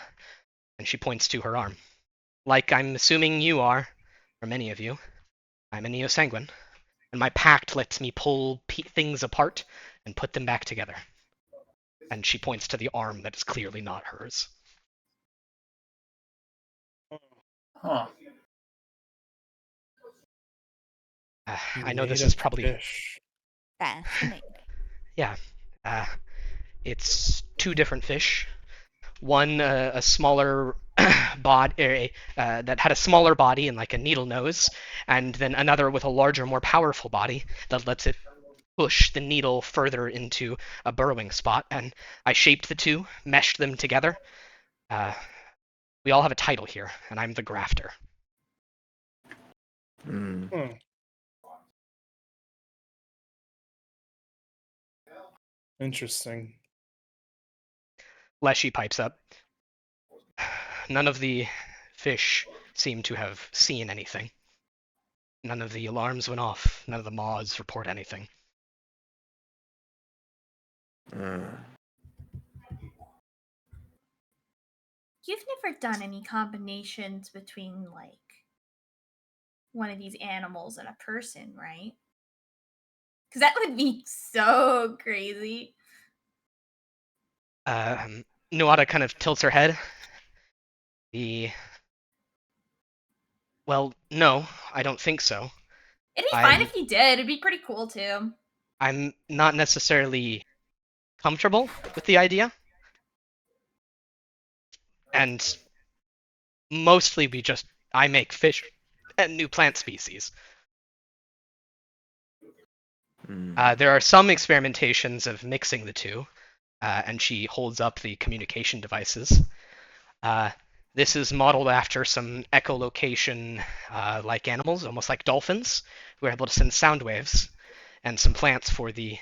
she points to her arm. Like I'm assuming you are, or many of you, I'm a Neosanguine, and my pact lets me pull things apart and put them back together. And she points to the arm that is clearly not hers. Huh. I know this is probably fish. Fascinating. Yeah. It's two different fish. One a smaller body that had a smaller body and like a needle nose, and then another with a larger, more powerful body that lets it push the needle further into a burrowing spot. And I shaped the two, meshed them together. We all have a title here, and I'm the grafter. Mm. Interesting. Leshy pipes up. None of the fish seem to have seen anything. None of the alarms went off. None of the moths report anything. You've never done any combinations between, like, one of these animals and a person, right? Because that would be so crazy. Nuada kind of tilts her head. Well, no, I don't think so. It'd be fine if you did. It'd be pretty cool, too. I'm not necessarily comfortable with the idea. And mostly I make fish and new plant species. There are some experimentations of mixing the two, and she holds up the communication devices. This is modeled after some echolocation like animals, almost like dolphins, who are able to send sound waves, and some plants for the,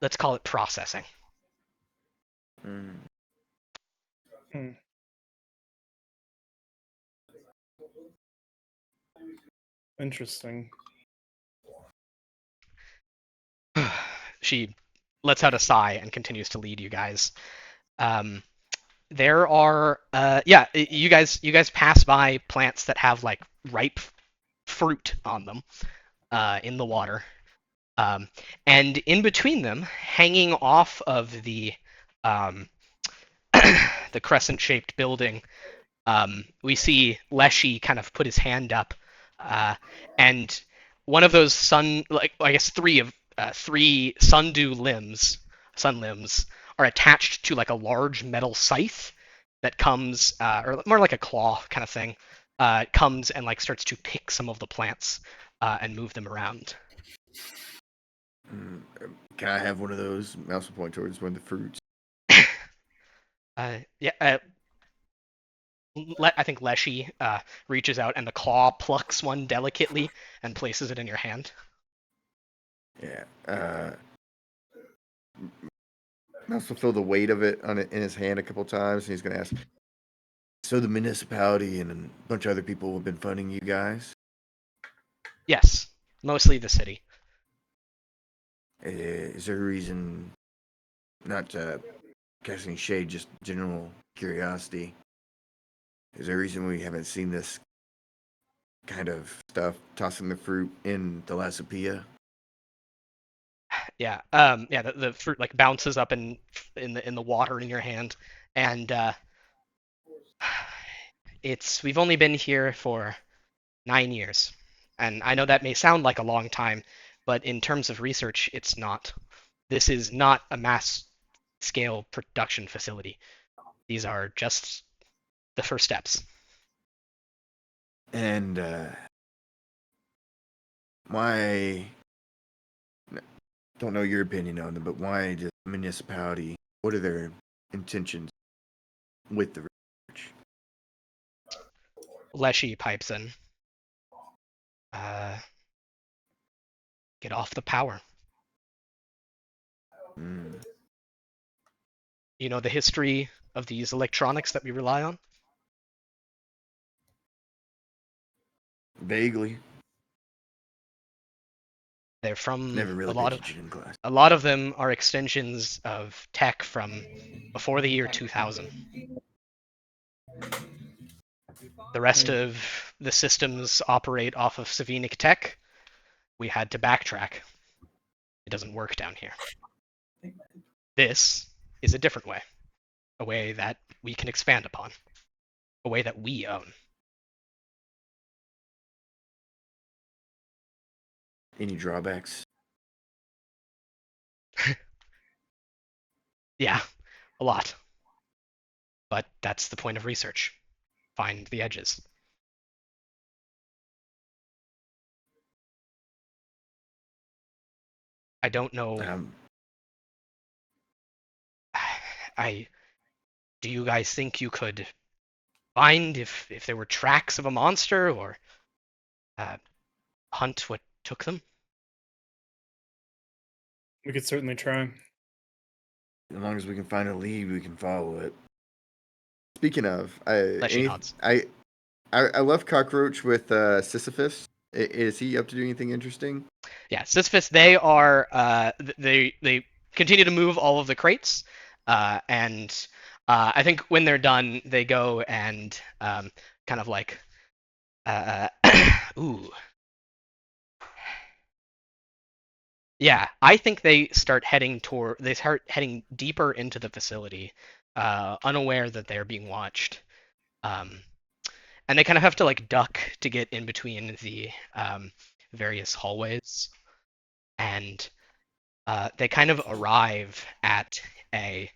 let's call it processing. Interesting. She lets out a sigh and continues to lead you guys. There are you guys pass by plants that have like ripe fruit on them in the water, and in between them, hanging off of the the crescent-shaped building, we see Leshy kind of put his hand up, and one of those three sundew sun limbs are attached to like a large metal scythe that comes, or more like a claw kind of thing, comes and like starts to pick some of the plants and move them around. Can I have one of those? Mouse will point towards one of the fruits. I think Leshy reaches out and the claw plucks one delicately and places it in your hand. Yeah. Mouse will feel the weight of it in his hand a couple times, and he's going to ask, so the municipality and a bunch of other people have been funding you guys? Yes, mostly the city. Is there a reason, not to cast any shade, just general curiosity, is there a reason we haven't seen this kind of stuff, tossing the fruit in Thalassopia? Yeah, the fruit like bounces up in the water in your hand, and we've only been here for 9 years, and I know that may sound like a long time, but in terms of research, it's not. This is not a mass scale production facility. These are just the first steps. And why? Don't know your opinion on them, but why just municipality? What are their intentions with the research? Leshy pipes in. Get off the power. Mm. You know the history of these electronics that we rely on? Vaguely. They're from Never really paid attention in class. a lot of them are extensions of tech from before the year 2000. The rest of the systems operate off of Savinic tech. We had to backtrack. It doesn't work down here. This is a different way. A way that we can expand upon. A way that we own. Any drawbacks? Yeah, a lot. But that's the point of research. Find the edges. I don't know. Do you guys think you could find if there were tracks of a monster or hunt what took them? We could certainly try. As long as we can find a lead, we can follow it. Speaking of, nods. I left Cockroach with Sisyphus. Is he up to do anything interesting? Yeah, Sisyphus. They are they continue to move all of the crates, and I think when they're done, they go and kind of like ooh. Yeah, I think they start heading deeper into the facility, unaware that they're being watched. And they kind of have to like duck to get in between the various hallways, and they kind of arrive at a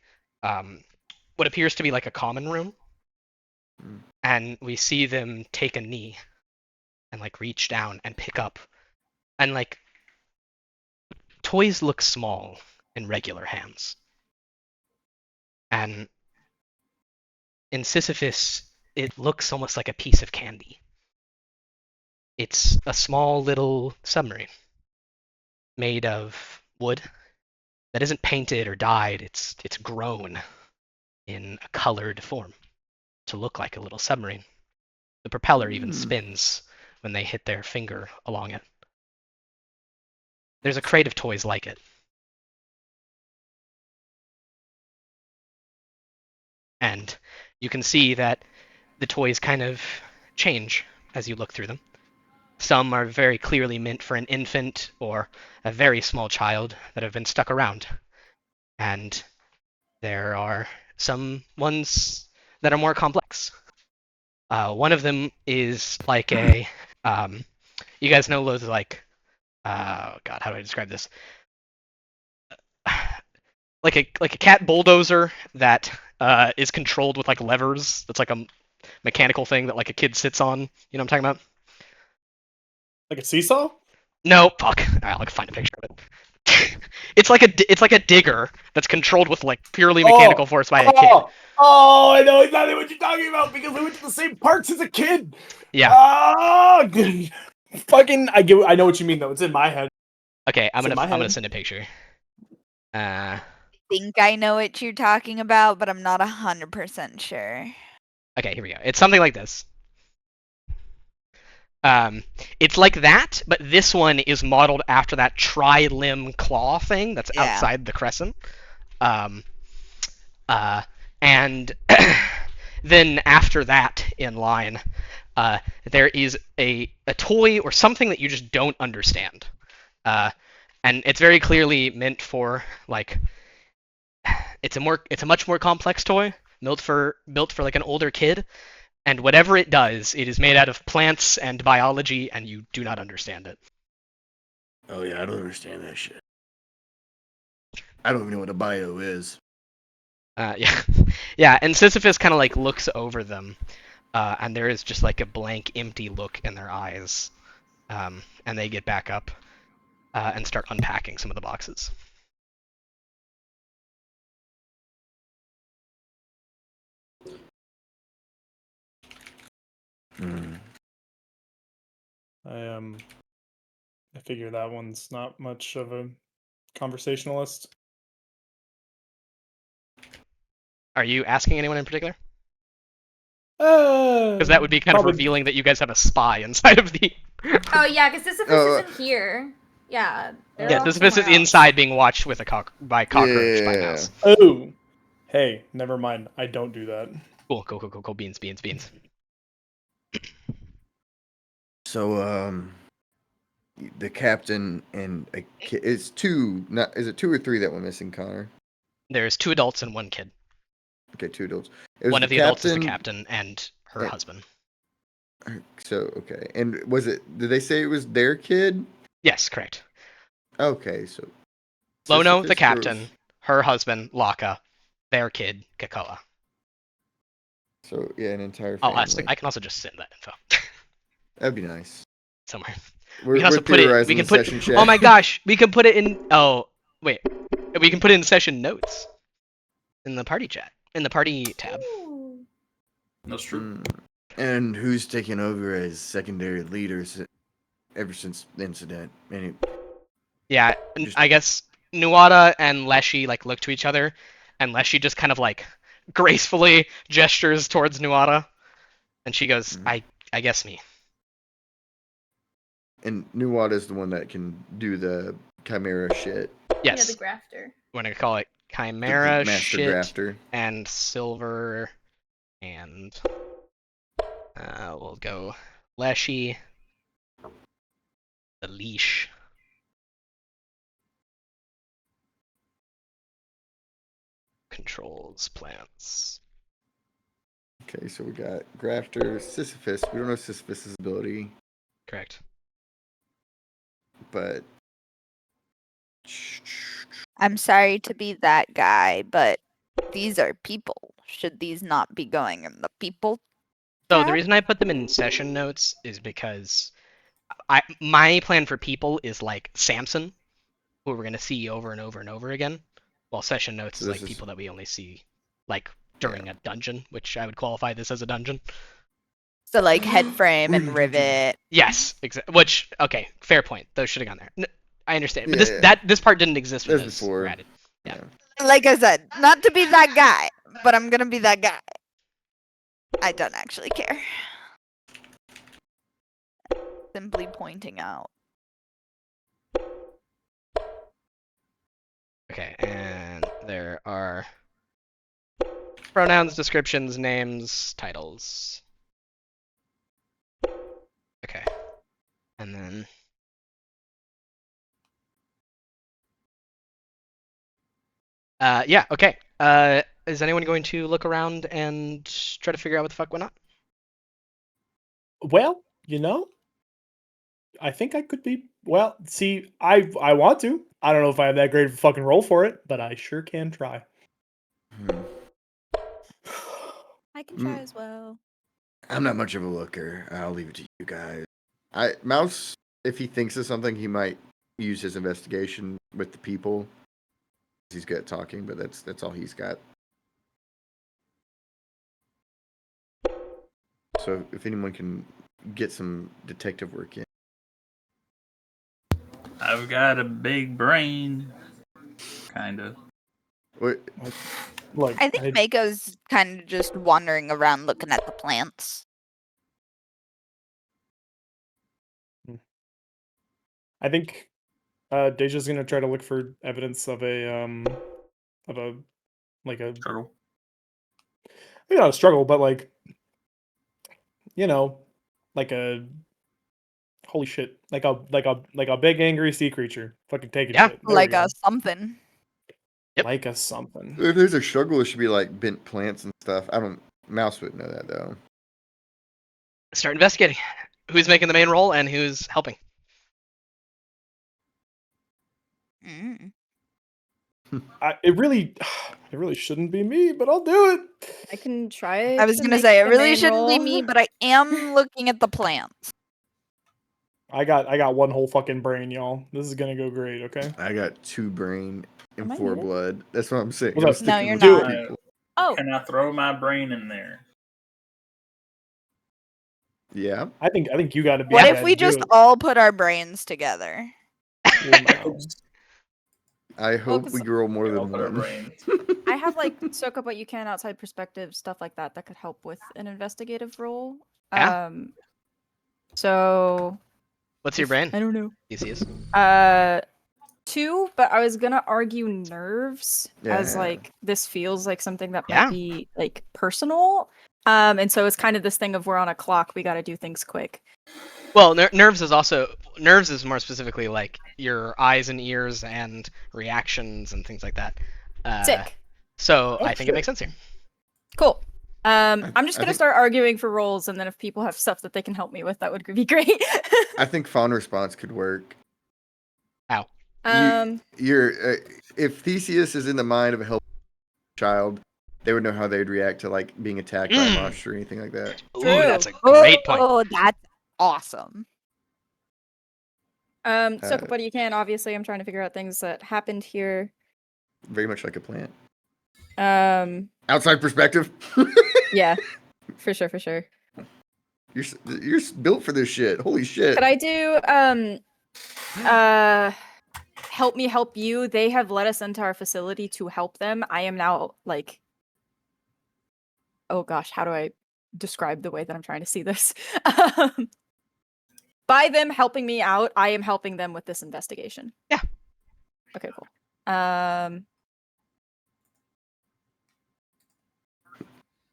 what appears to be like a common room, and we see them take a knee and like reach down and pick up, and like toys look small in regular hands, and in Sisyphus it looks almost like a piece of candy. It's a small little submarine made of wood that isn't painted or dyed. It's grown in a colored form to look like a little submarine. The propeller even spins when they hit their finger along it. There's a crate of toys like it. And you can see that the toys kind of change as you look through them. Some are very clearly meant for an infant or a very small child that have been stuck around. And there are some ones that are more complex. One of them is like a, you guys know those like, God, how do I describe this? Like a cat bulldozer that is controlled with like levers. That's like a mechanical thing that like a kid sits on. You know what I'm talking about? Like a seesaw? No, fuck. I'll find a picture of it. It's like a digger that's controlled with like purely mechanical force by a kid. Oh, I know exactly what you're talking about because we went to the same parks as a kid. Yeah. Oh, fucking, I know what you mean though. It's in my head. Okay, I'm gonna send a picture. I think I know what you're talking about, but I'm not 100% sure. Okay, here we go. It's something like this. It's like that, but this one is modeled after that tri-limb claw thing that's outside the crescent. And then after that in line, there is a toy or something that you just don't understand. And it's very clearly meant for like it's a much more complex toy, built for like an older kid, and whatever it does, it is made out of plants and biology, and you do not understand it. Oh yeah, I don't understand that shit. I don't even know what a bio is. Yeah, yeah, and Sisyphus kind of like looks over them, and there is just like a blank, empty look in their eyes, and they get back up and start unpacking some of the boxes. Hmm. I figure that one's not much of a conversationalist. Are you asking anyone in particular? Because that would be kind of Probably- revealing that you guys have a spy inside of the. Oh yeah, because Sisyphus Oh, isn't here. Yeah. they're Yeah, all Sisyphus is somewhere else. inside being watched with by cockroach by Yeah. mouse. Oh, hey, never mind. I don't do that. Cool. Beans. So the captain and it's two. Not is it 2 or 3 that went missing, Connor? There's 2 adults and 1 kid. Okay, 2 adults. It was One the of the adults is the captain. captain and her and- husband. So okay, and was it? Did they say it was their kid? Yes, correct. Okay, so Lono, the Sisyphus captain, drove- her husband, Laka, their kid, Kakoa. So yeah, an entire Oh, family. I can also just send that info That'd be nice. somewhere. We're, We can also we're put it. theorizing We can the put. session chat. Oh my gosh, we can put it in. Oh wait, we can put it in session notes in the party chat in the party tab. Ooh. That's true. Mm. And who's taken over as secondary leaders ever since the incident? Yeah, Just- I guess Nuada and Leshy like look to each other, and Leshy just kind of like gracefully gestures towards Nuada, and she goes, Mhm. I guess me. And Nuwada is the one that can do the chimera shit. Yeah, Yes, the grafter. we're gonna call it The Chimera master shit grafter. and Silver, and we'll go Leshy, the leash. Controls plants. Okay, so we got grafter, Sisyphus. We don't know Sisyphus's ability, Correct. but I'm sorry to be that guy, but these are people. Should these not be going in the people? So the tab? reason I put them in session notes is because my plan for people is like Samson, who we're gonna see over and over and over again, while session notes So is this like is- people that we only see like during a dungeon, which I would qualify this as a dungeon. So like head frame and Ooh, rivet. Yes, which okay, fair point. Those should have gone there. I understand, but Yeah. this part didn't exist when That's those before. were added. Yeah. Like I said, not to be that guy, but I'm gonna be that guy. I don't actually care. Simply pointing out. Okay, and there are pronouns, descriptions, names, titles. Okay. And then yeah, okay. Is anyone going to look around and try to figure out what the fuck went on? Well, I think I could be. Well, see, I want to. I don't know if I have that great of a fucking role for it, but I sure can try. Hmm. I can try as well. I'm not much of a looker. I'll leave it to you guys. Mouse, if he thinks of something, he might use his investigation with the people. He's good at talking, but that's all he's got. So if anyone can get some detective work in. I've got a big brain. Kind of. What? Look, I think Mako's kind of just wandering around looking at the plants. I think Deja's gonna try to look for evidence of a like a Struggle. maybe not a struggle, but like like a holy shit, like a big angry sea creature, fucking taking Yeah. shit. There we Like go. a something. Yep. Like a something. If there's a struggle, it should be like bent plants and stuff. Mouse wouldn't know that though. Start investigating. Who's making the main role and who's helping? Mm. It really shouldn't be me, but I'll do it. I can try. I was to gonna make say it the really main shouldn't be roll. me, but I am looking at the plants. I got one whole fucking brain, y'all. This is gonna go great, okay? I got 2 brain and Am I 4 muted? blood. That's what I'm saying. What's I'm up? sticking No, you're with not. the people. Oh, Can I throw my brain in there? Yeah. I think you got to be. What the if guy we to do just it. all put our brains together? Well, no. I hope 'cause we roll more We all than put our one. brains. I have like soak up what you can, outside perspective, stuff like that could help with an investigative role. Yeah. So What's your brain? I don't know. Theseus. 2, but I was gonna argue nerves as Yeah. like this feels like something that Yeah. might be like personal. And so it's kind of this thing of we're on a clock, we got to do things quick. Well, nerves is more specifically like your eyes and ears and reactions and things like that. Sick. So Oh, I think it shit. makes sense here. Cool. I'm just I gonna think- start arguing for roles, and then if people have stuff that they can help me with, that would be great. I think fawn response could work. How? You're if Theseus is in the mind of a helpless child, they would know how they'd react to like being attacked by a monster or anything like that. Ooh, True. that's a great point. Oh, that's awesome. Soak up what you can. Obviously, I'm trying to figure out things that happened here. Very much like a plant. Outside perspective. Yeah, for sure. You're built for this shit. Holy shit. Could I do help me help you? They have let us into our facility to help them. I am now like, oh gosh, how do I describe the way that I'm trying to see this? By them helping me out, I am helping them with this investigation. Yeah. Okay, cool.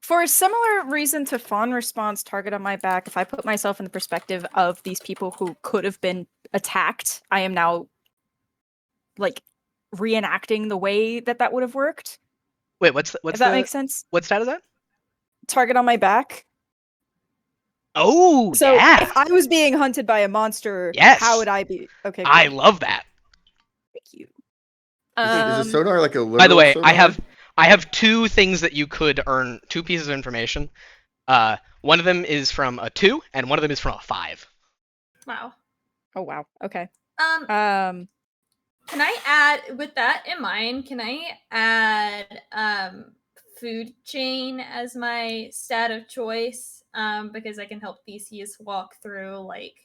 For a similar reason to fawn response target on my back, if I put myself in the perspective of these people who could have been attacked, I am now like reenacting the way that would have worked. Wait, what's If that makes sense. What stat is that? Target on my back. Oh, So yeah. if I was being hunted by a monster, Yes. how would I be? Okay, cool. I love that. Thank you. Is a sonar like a literal By the way, sonar? I have 2 things that you could earn, 2 pieces of information. One of them is from a 2, and one of them is from a 5. Wow. Oh wow. Okay. Can I add, with that in mind, can I add food chain as my stat of choice? Because I can help Theseus walk through, like,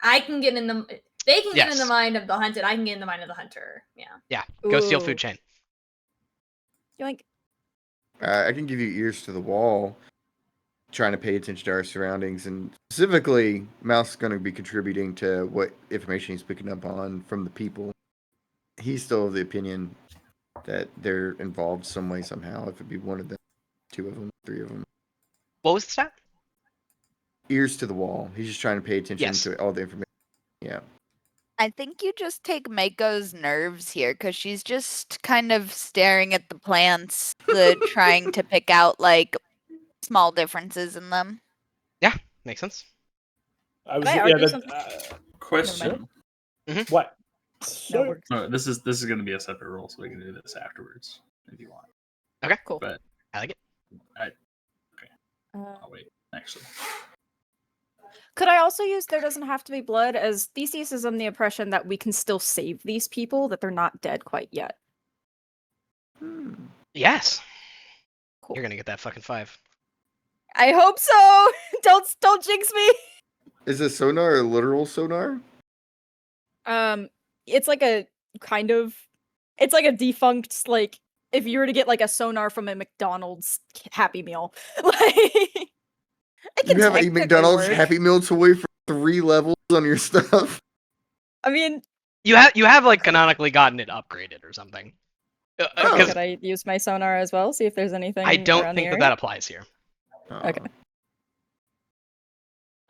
I can get in the, they can get in the Yes. mind of the hunted, I can get in the mind of the hunter. Yeah. Yeah, go steal Ooh. food chain. Yoink. I can give you ears to the wall, trying to pay attention to our surroundings, and specifically, Mouse is going to be contributing to what information he's picking up on from the people. He's still of the opinion that they're involved some way, somehow. If it be one of them, 2 of them, 3 of them. What was the stat? Ears to the wall. He's just trying to pay attention Yes. to all the information. Yeah. I think you just take Mako's nerves here because she's just kind of staring at the plants, trying to pick out like small differences in them. Yeah, makes sense. I was I yeah. argue That, something? Question. what? No, So, we're No, this is going to be a separate roll, so we can do this afterwards if you want. Okay, cool. But I like it. I'll wait. Actually, Could I also use there doesn't have to be blood, as Theseus is on the impression that we can still save these people, that they're not dead quite yet. Yes. Cool. You're gonna get that fucking 5. I hope so. Don't jinx me. Is a sonar a literal sonar? It's like a kind of, it's like a defunct, like if you were to get like a sonar from a McDonald's Happy Meal, like it can You have a technically McDonald's work. Happy Meal toy for 3 levels on your stuff? I mean, You have like canonically gotten it upgraded or something. Oh. Because could I use my sonar as well? See if there's anything. I don't around think the that area? applies here. Okay.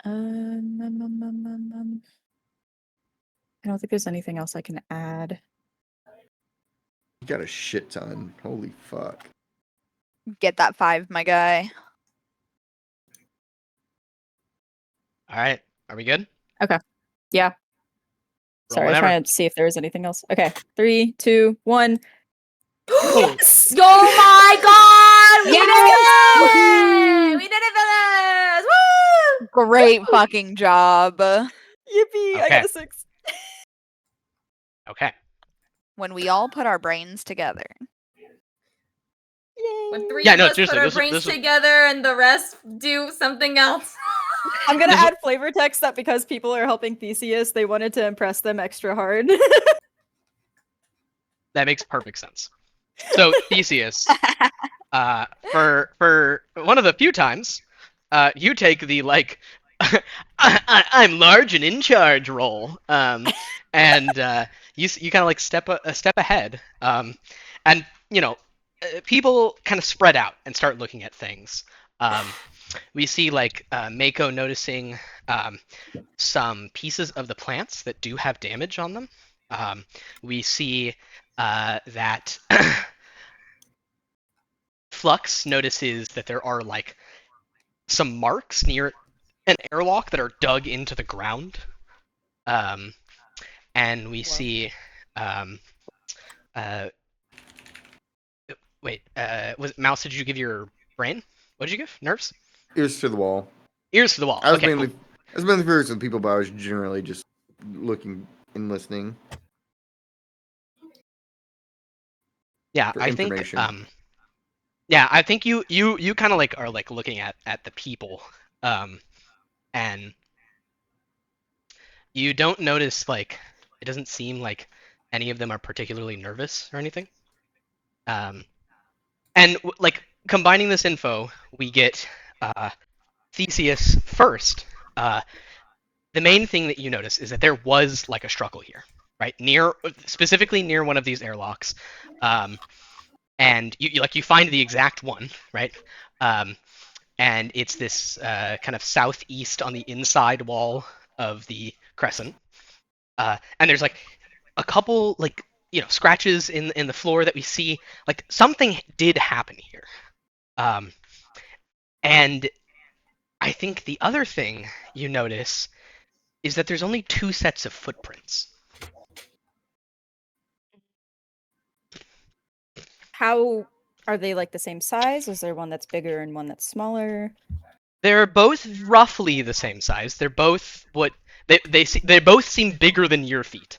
I don't think there's anything else I can add. You got a shit ton. Holy fuck. Get that 5, my guy. All right, are we good? Yeah. Roll Sorry, I was whenever. trying to see if there was anything else. Okay, 3, 2, 1. Yes! Oh my god! We Yes! did it! We did it, fellas! Woo! Great fucking job. Yippee! I Okay. got a 6. Okay. When we all put our brains together. When 3 Yeah, of no, us seriously, put our this brains was- together and the rest do something else. I'm gonna This- add flavor text that because people are helping Theseus, they wanted to impress them extra hard. That makes perfect sense. So Theseus, for one of the few times, you take the like, I'm large and in charge role, and you kind of like step a step ahead, and people kind of spread out and start looking at things. We see like Mako noticing some pieces of the plants that do have damage on them. We see that Flux notices that there are like some marks near an airlock that are dug into the ground. Um, and we see um, uh, wait, was it Mouse? Did you give your brain? What did you give? Nerves? Ears to the wall. Ears to the wall. I was Okay, mainly cool. I was mainly furious with people, but I was generally just looking and listening Yeah, for I think information. yeah, I think you kind of like are like looking at the people, um, and you don't notice like it doesn't seem like any of them are particularly nervous or anything. Um, and like combining this info, we get Theseus first. Uh, the main thing that you notice is that there was like a struggle here, right? Specifically near one of these airlocks, um, and you find the exact one, right? Um, and it's this kind of southeast on the inside wall of the crescent. And there's like a couple like scratches in the floor that we see. Like something did happen here. Um, and I think the other thing you notice is that there's only two sets of footprints. How are they like the same size? Is there one that's bigger and one that's smaller? They're both roughly the same size. They're both what they both seem bigger than your feet.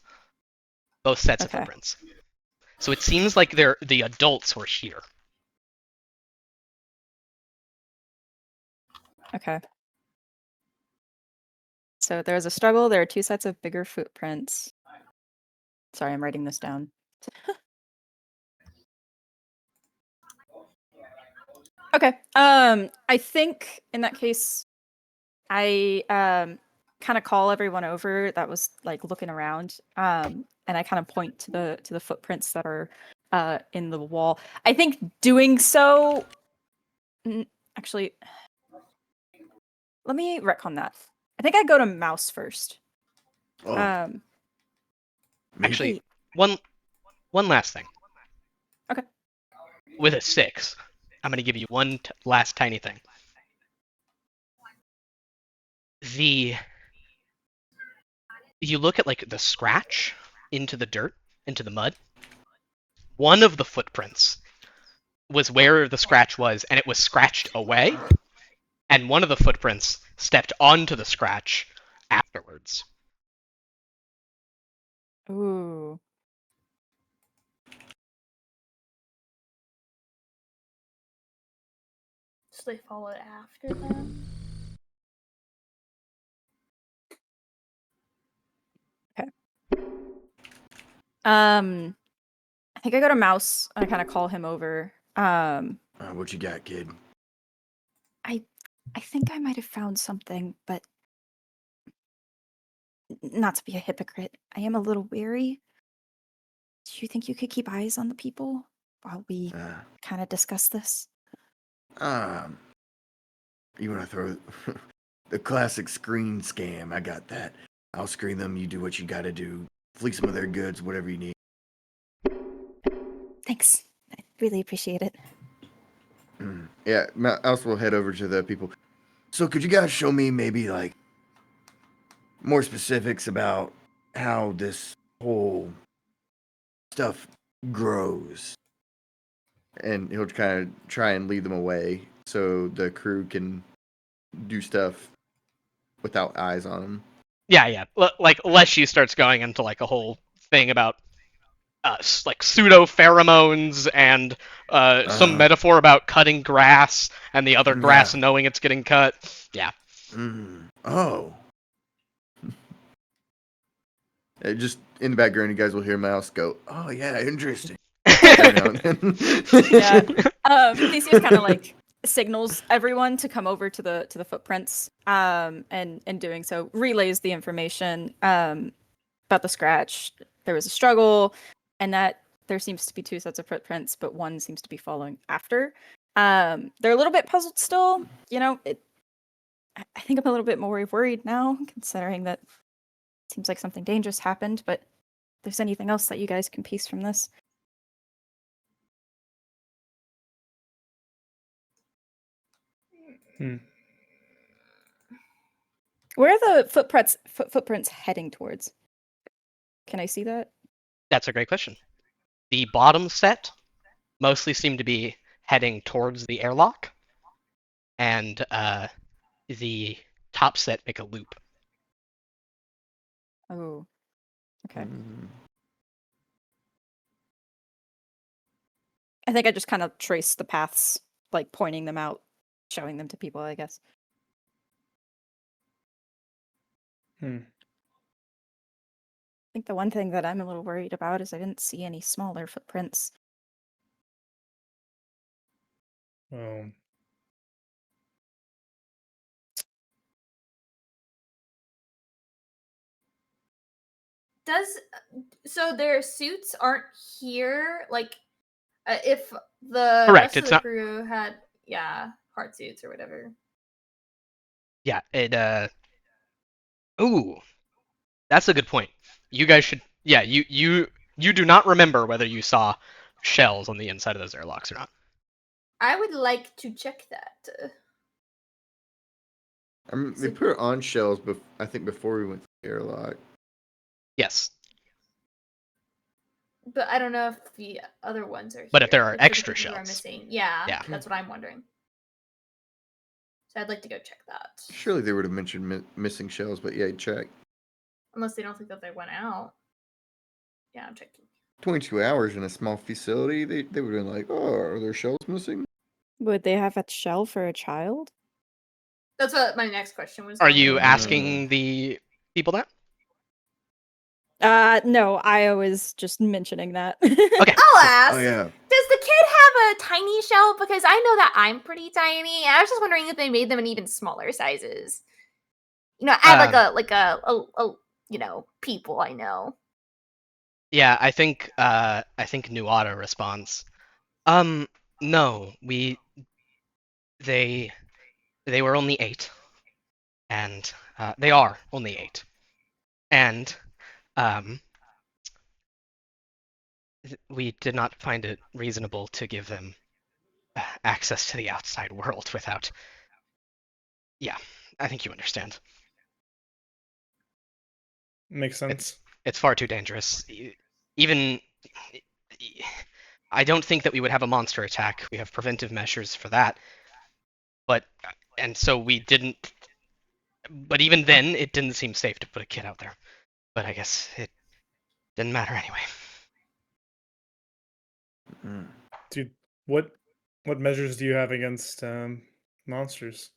Both sets of Okay. footprints. So it seems like the adults were here. Okay. So there's a struggle. There are two sets of bigger footprints. Sorry, I'm writing this down. Okay. I think in that case, I kind of call everyone over that was like looking around. And I kind of point to the footprints that are in the wall. I think doing so actually let me retcon that. I think I go to Mouse first. Oh, Actually, Wait. one last thing. Okay. With a 6, I'm going to give you one last tiny thing. You look at like the scratch into the dirt, into the mud. One of the footprints was where the scratch was, and it was scratched away. And one of the footprints stepped onto the scratch afterwards. Ooh. So they follow it after that. I think I go to Mouse and I kind of call him over. What you got, kid? I think I might have found something, but not to be a hypocrite, I am a little weary. Do you think you could keep eyes on the people while we Uh, kind of discuss this? um, you want to throw the classic screen scam? I got that. I'll screen them. You do what you got to do. Fleece some of their goods, whatever you need. Thanks. I really appreciate it. Yeah, Mouse will head over to the people. So, could you guys show me maybe like more specifics about how this whole stuff grows? And he'll kind of try and lead them away so the crew can do stuff without eyes on them. Yeah. Like Leshy starts going into like a whole thing about like pseudo pheromones and some metaphor about cutting grass and the other Yeah. grass knowing it's getting cut. Yeah. Oh. Just in the background, you guys will hear Mouse go, "Oh yeah, interesting." Every now and then. Yeah. Theseus kind of like signals everyone to come over to the footprints. And in doing so, relays the information about the scratch. There was a struggle, and that there seems to be two sets of footprints, but one seems to be following after. They're a little bit puzzled still. You know, I think I'm a little bit more worried now, considering that it seems like something dangerous happened. But if there's anything else that you guys can piece from this? Hmm. Where are the footprints heading towards? Can I see that? That's a great question. The bottom set mostly seem to be heading towards the airlock, and the top set make a loop. Oh, okay. I think I just kind of trace the paths, like pointing them out, showing them to people, I guess. Hmm. I think the one thing that I'm a little worried about is I didn't see any smaller footprints. Oh. Does so their suits aren't here? Like, if the Correct, rest of it's the not- crew had, yeah, heart suits or whatever. Yeah, Ooh, that's a good point. You guys should. Yeah, you do not remember whether you saw shells on the inside of those airlocks or not. I would like to check that. They put it on shells, but I think before we went to the airlock. Yes, But I don't know if the other ones are but if there here. are If they're the extra people who are shells, missing. Yeah, yeah. that's what I'm wondering. So I'd like to go check that. Surely they would have mentioned missing shells, but yeah, check. Unless they don't think that they went out. Yeah, I'm checking. 22 hours in a small facility, they would have been like, "Oh, are there shells missing?" Would they have a shell for a child? That's what my next question was. Are going you to be. asking the people that? No, I was just mentioning that. Okay. I'll ask. Oh yeah. Does the kid have a tiny shell? Because I know that I'm pretty tiny. And I was just wondering if they made them in even smaller sizes. You know, I have like a you know, people I know. Yeah, I think Nuada responds. No, they were only 8, and they are only 8, and we did not find it reasonable to give them access to the outside world without. Yeah, I think you understand. Makes sense. It's far too dangerous. Even I don't think that we would have a monster attack. We have preventive measures for that. And so we didn't. But even then, it didn't seem safe to put a kid out there. But I guess it didn't matter anyway. Dude, what measures do you have against monsters?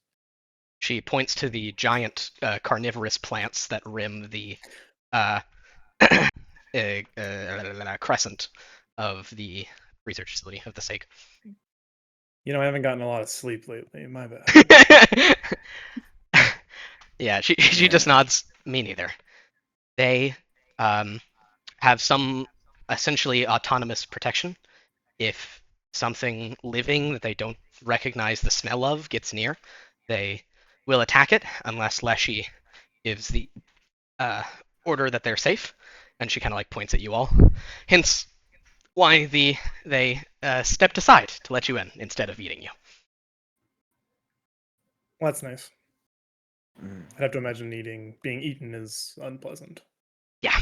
She points to the giant carnivorous plants that rim the crescent of the research facility of the SAEC. You know, I haven't gotten a lot of sleep lately. My bad. Yeah, she just nods. Me neither. They have some essentially autonomous protection. If something living that they don't recognize the smell of gets near, they will attack it unless Leshy gives the order that they're safe. And she kind of like points at you all. Hence why they stepped aside to let you in instead of eating you. Well, that's nice. I'd have to imagine being eaten is unpleasant. Yeah.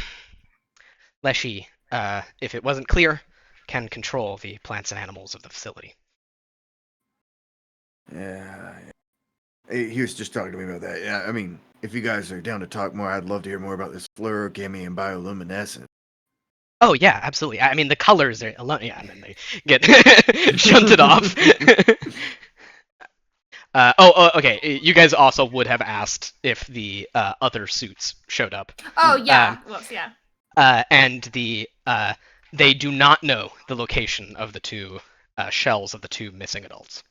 Leshy, if it wasn't clear, can control the plants and animals of the facility. Yeah. He was just talking to me about that. Yeah, I mean, if you guys are down to talk more, I'd love to hear more about this fluorochem and bioluminescence. Oh yeah, absolutely. I mean, the colors are alone. Yeah, and then they get shunted off. Okay. You guys also would have asked if the other suits showed up. Oh yeah. Whoops. Yeah. And they do not know the location of the two shells of the two missing adults.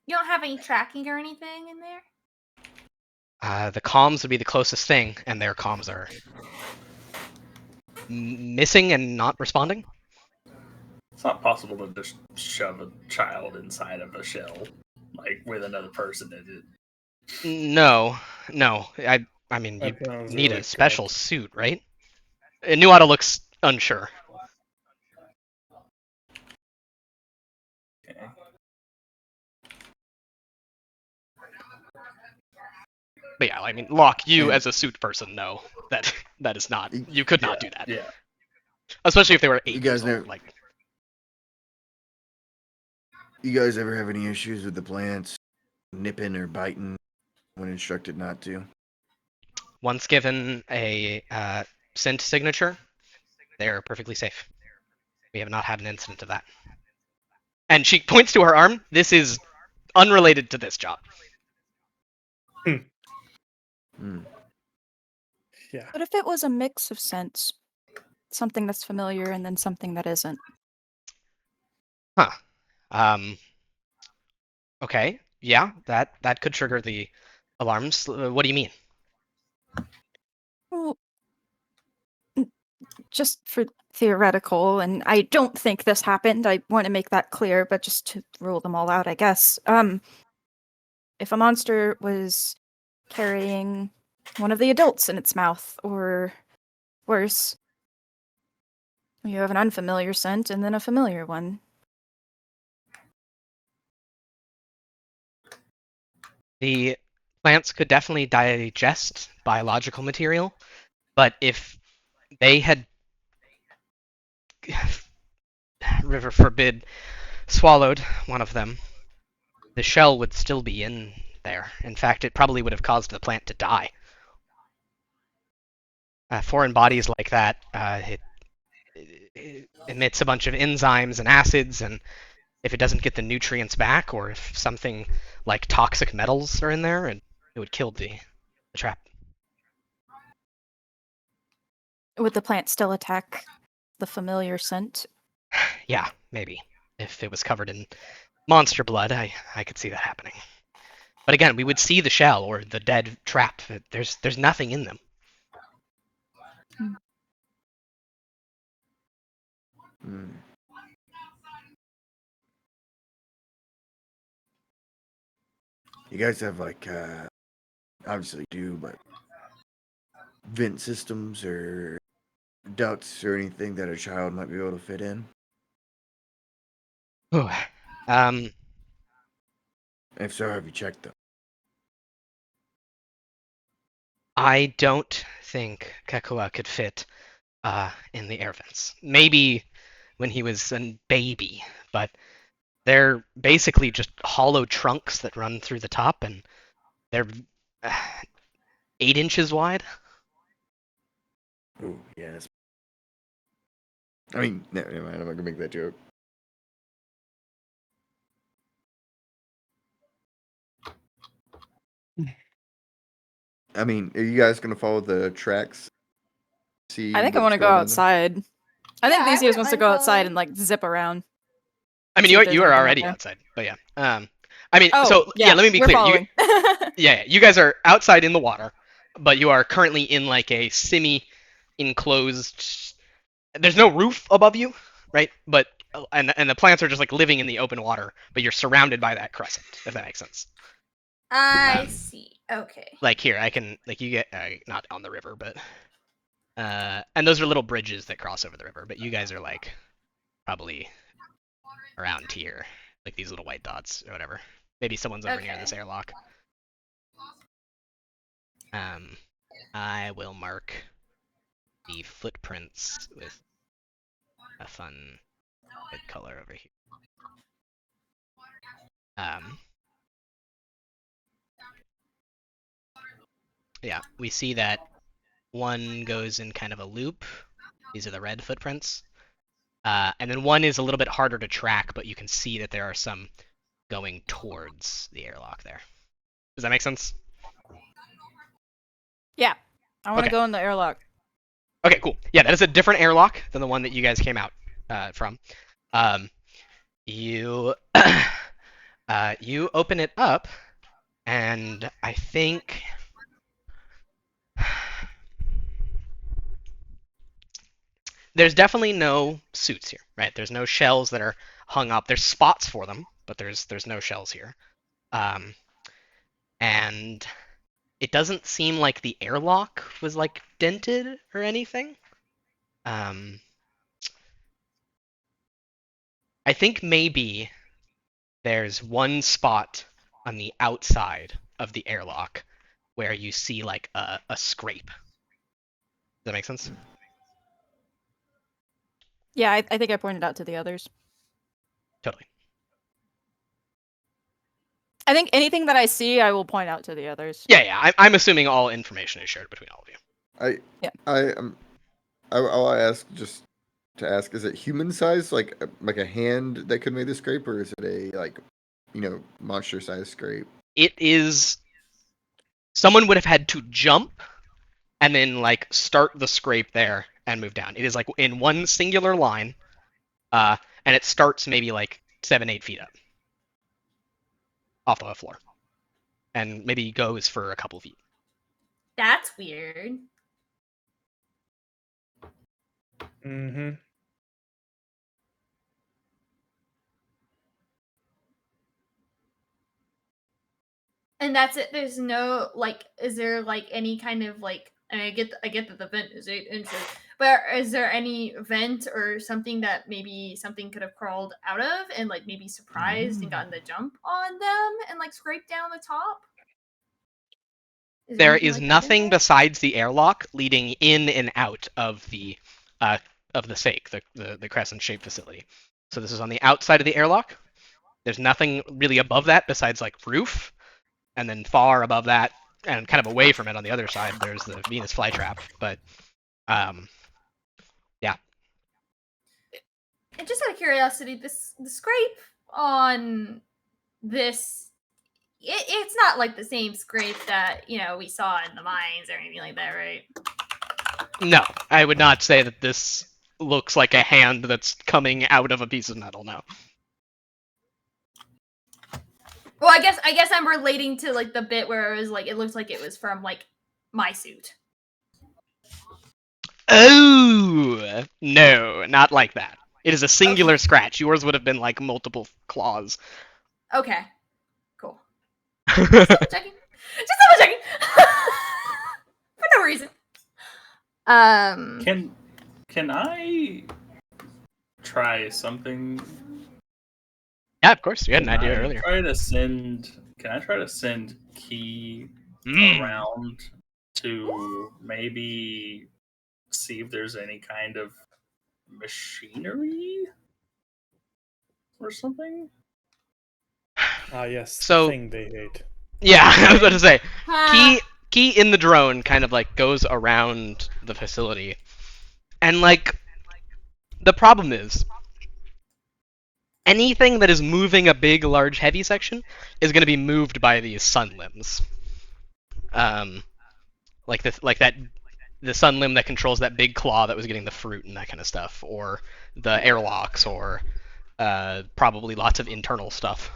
You don't have any tracking or anything in there? The comms would be the closest thing, and their comms are missing and not responding. It's not possible to just shove a child inside of a shell, like with another person in it. No. I mean, you That sounds need really a special corrupt. suit, right? Nuada looks unsure. Okay. But yeah, I mean, Locke, you And- as a suit person know that that is not. You could not do that, Yeah. especially if they were You 8 years guys old. know- Like, You guys ever have any issues with the plants nipping or biting when instructed not to? once given a scent signature, they're perfectly safe. We have not had an incident of that. And she points to her arm. This is unrelated to this job. Hmm. Yeah. But if it was a mix of scents, something that's familiar and then something that isn't. Huh. Okay. Yeah, that could trigger the alarms. What do you mean? Well, just for theoretical, and I don't think this happened. I want to make that clear, but just to rule them all out, I guess. If a monster was carrying one of the adults in its mouth, or worse, you have an unfamiliar scent and then a familiar one. The plants could definitely digest biological material, but if they had river forbid swallowed one of them, the shell would still be in there. In fact, it probably would have caused the plant to die. Foreign bodies like that, it emits a bunch of enzymes and acids, and if it doesn't get the nutrients back, or if something like toxic metals are in there, it would kill the trap. Would the plant still attack the familiar scent? Yeah, maybe. If it was covered in monster blood, I could see that happening. But again, we would see the shell or the dead trap. There's nothing in them. Hmm. You guys have like obviously do, but vent systems or ducts or anything that a child might be able to fit in? Ooh. If so, have you checked them? I don't think Kakua could fit in the air vents. Maybe when he was a baby, but they're basically just hollow trunks that run through the top, and they're uh, 8 inches wide. Oh, yeah. I mean, never mind. I'm not gonna make that joke. I mean, are you guys gonna follow the tracks? See I think I what's want to go going on there? outside. I think Yeah, I Theseus wants to wouldn't go mind outside following. and like zip around. I mean, See if there's you are anything out already there. outside, but yeah. I mean, Oh, so yeah, let me be we're clear. following. Yeah, you guys are outside in the water, but you are currently in like a semi-enclosed. There's no roof above you, right? But and the plants are just like living in the open water, but you're surrounded by that crescent, if that makes sense. I Um, see. Okay. Like here, I can like you get not on the river, but and those are little bridges that cross over the river. But you guys are like probably around here, like these little white dots or whatever. Maybe someone's over near Okay. this airlock. I will mark the footprints with a fun red color over here. Yeah, we see that one goes in kind of a loop. These are the red footprints. And then one is a little bit harder to track, but you can see that there are some going towards the airlock there. Does that make sense? Yeah. I want to Okay. go in the airlock. Okay, cool. Yeah, that is a different airlock than the one that you guys came out from. You you open it up, and I think there's definitely no suits here, right? There's no shells that are hung up. There's spots for them, but there's no shells here. And it doesn't seem like the airlock was like dented or anything. I think maybe there's one spot on the outside of the airlock where you see like a scrape. Does that make sense? Yeah, I think I pointed out to the others. Totally. I think anything that I see, I will point out to the others. Yeah. I'm assuming all information is shared between all of you. I'll ask just to ask: is it human size, like a hand that could make the scrape, or is it a monster size scrape? It is. Someone would have had to jump and then like start the scrape there and move down. It is like in one singular line, and it starts maybe like 7-8 feet up off the floor, and maybe goes for a couple feet. That's weird. Mm-hmm. And that's it. There's no like. Is there like any kind of like? And I get that the vent is 8 inches, but is there any vent or something that maybe something could have crawled out of and like maybe surprised and gotten the jump on them and like scraped down the top? There is nothing besides the airlock leading in and out of the SAEC, the crescent-shaped facility. So this is on the outside of the airlock. There's nothing really above that besides like roof, and then far above that and kind of away from it on the other side, there's the Venus flytrap. But yeah. And just out of curiosity, the scrape on this, it's not like the same scrape that we saw in the mines or anything like that, right? No, I would not say that this looks like a hand that's coming out of a piece of metal. No. Well, I guess I'm relating to like the bit where it was like it looks like it was from like my suit. Oh no, not like that. It is a singular scratch. Yours would have been like multiple claws. Okay, cool. Just double checking. For no reason. Can I try something? Yeah, of course. You had an idea earlier. Can I try to send Key around to maybe see if there's any kind of machinery or something? Ah, yes. So- the thing they hate. Yeah, I was about to say. Key in the drone kind of like goes around the facility. And like the problem is anything that is moving a big, large, heavy section is going to be moved by these sun limbs. Like the sun limb that controls that big claw that was getting the fruit and that kind of stuff, or the airlocks, or probably lots of internal stuff.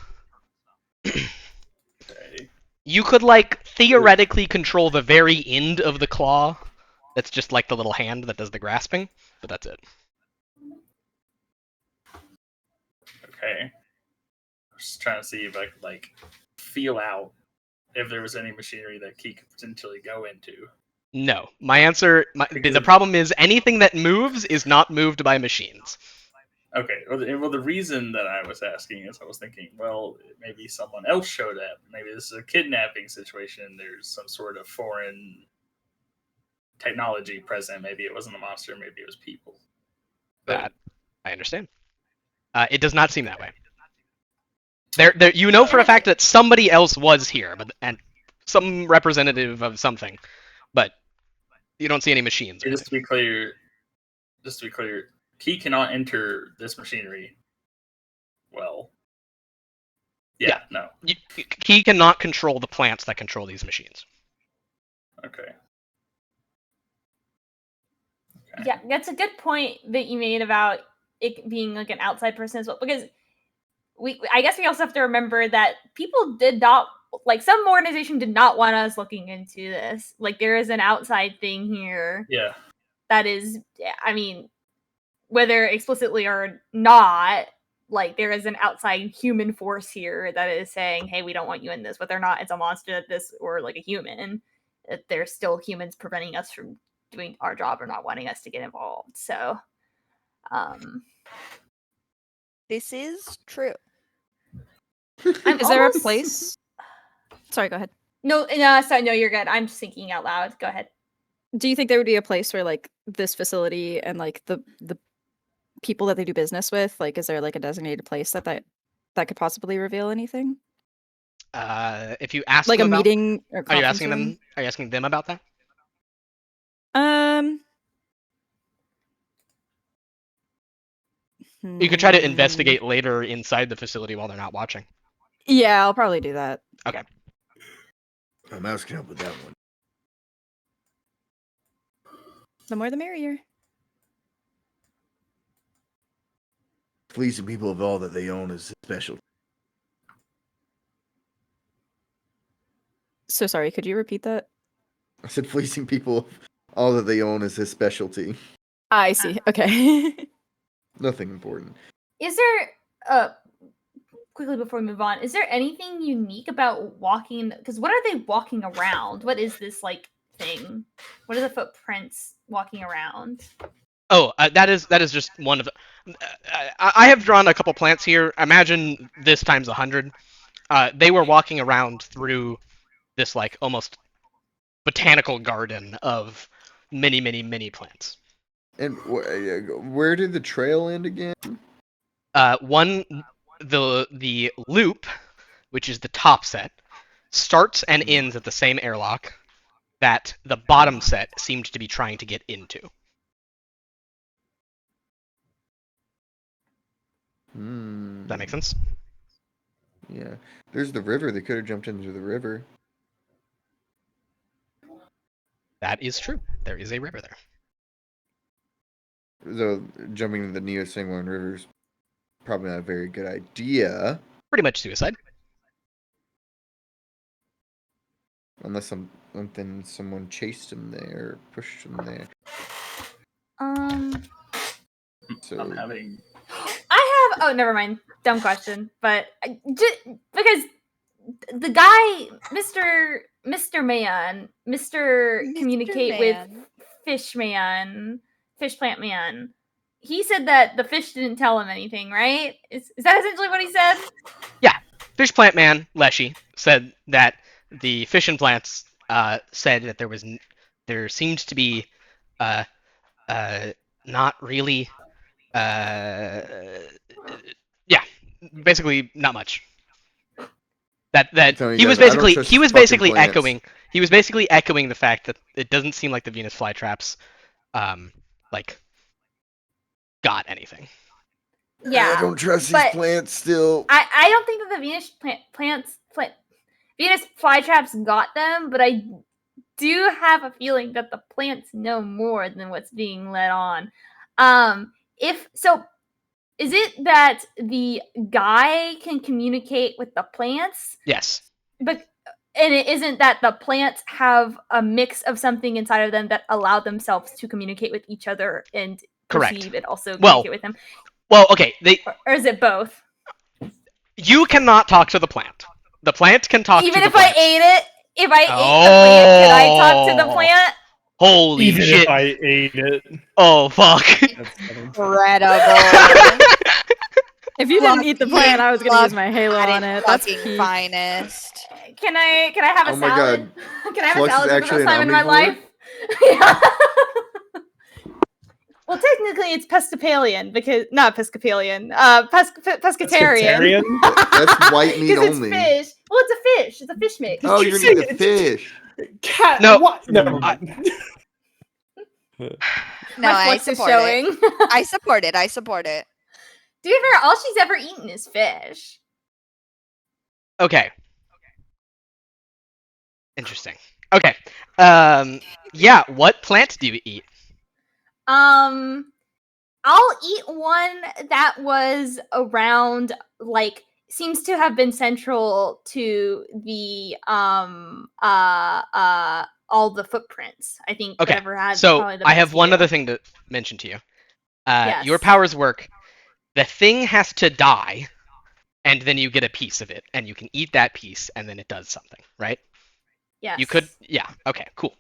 Okay. You could like theoretically control the very end of the claw. That's just like the little hand that does the grasping, but that's it. Okay. I was just trying to see if I could like feel out if there was any machinery that Key could potentially go into. No. My answer. The problem is anything that moves is not moved by machines. Okay. Well, the reason that I was asking is I was thinking, well, maybe someone else showed up. Maybe this is a kidnapping situation. There's some sort of foreign technology present. Maybe it wasn't a monster. Maybe it was people. That I understand. It does not seem that way. There, you know for a fact that somebody else was here, and some representative of something, but you don't see any machines. Just to be clear, Key cannot enter this machinery. Well, Yeah, no. He cannot control the plants that control these machines. Okay. Yeah, that's a good point that you made about it being like an outside person as well. Because I guess we also have to remember that people did not, like, some organization did not want us looking into this. Like, there is an outside thing here Yeah. that is, I mean, whether explicitly or not, like, there is an outside human force here that is saying, hey, we don't want you in this, whether or not it's a monster that this or like a human. There's still humans preventing us from doing our job or not wanting us to get involved. So, This is true. Is there a place? Sorry, go ahead. No, sorry, no, you're good. I'm just thinking out loud. Go ahead. Do you think there would be a place where like this facility and like the people that they do business with, like, is there like a designated place that could possibly reveal anything? If you ask Like them a about, meeting or are you conference asking room? them? Are you asking them about that? You could try to investigate later inside the facility while they're not watching. Yeah, I'll probably do that. Okay. A mouse can help with that one. The more the merrier. Pleasing people of all that they own is special. So sorry, could you repeat that? I said fleecing people of all that they own is his specialty. I see. Okay. Nothing important. Is there quickly before we move on, is there anything unique about walking? Because what are they walking around? What is this like thing? What are the footprints walking around? Oh, that is just one of. I have drawn a couple plants here. Imagine this times 100. They were walking around through this like almost botanical garden of many, many, many plants. And where did the trail end again? The loop, which is the top set, starts and ends at the same airlock that the bottom set seemed to be trying to get into. Does that make sense? Yeah. There's the river. They could have jumped into the river. That is true. There is a river there. Though jumping into the Neo-Sanguine River is probably not a very good idea. Pretty much suicide. Unless someone chased him there, pushed him there. So I'm having. I have. Oh, never mind. Dumb question, but because the guy, Mr. Man, Mr. Communicate with Fish Man, Fish Plant Man. He said that the fish didn't tell him anything, right? Is that essentially what he said? Yeah. Fish Plant Man, Leshy, said that the fish and plants said that there seemed to be not really yeah, basically not much. That he was basically echoing the fact that it doesn't seem like the Venus flytraps like got anything. Yeah, I don't trust these plants still. I don't think that the Venus Venus flytraps got them, but I do have a feeling that the plants know more than what's being let on. If so, is it that the guy can communicate with the plants? Yes. And it isn't that the plants have a mix of something inside of them that allow themselves to communicate with each other and perceive and also communicate with them. Well, okay, or is it both? You cannot talk to the plant. The plant can talk to the plant. Even if I ate it? If I ate the plant, can I talk to the plant? Holy Even shit. if I ate it. Oh, fuck. Incredible. If you didn't eat the plant, I was going to use my halo on it. That's fucking finest. Can I have a Oh my salad? God. Can I have Flux a salad is for the actually first time an in my omnivore? life? Yeah. Well, technically, it's Episcopalian because not Episcopalian. Pescatarian. That's white meat Because it's only. fish. Well, it's a fish. It's a fish mix. Oh, you're gonna eat the fish. Cat. No. What? Never mind. No, My I flux is support showing. it. I support it. I support it. To be fair, all she's ever eaten is fish. Okay. Interesting. Okay. Yeah. What plant do you eat? I'll eat one that was around, like, seems to have been central to the all the footprints. I think Okay. whatever had So probably the I best have one view. other thing to mention to you. Your Yes. powers work. The thing has to die, and then you get a piece of it, and you can eat that piece, and then it does something, right? Yes. You could, yeah. Okay, cool.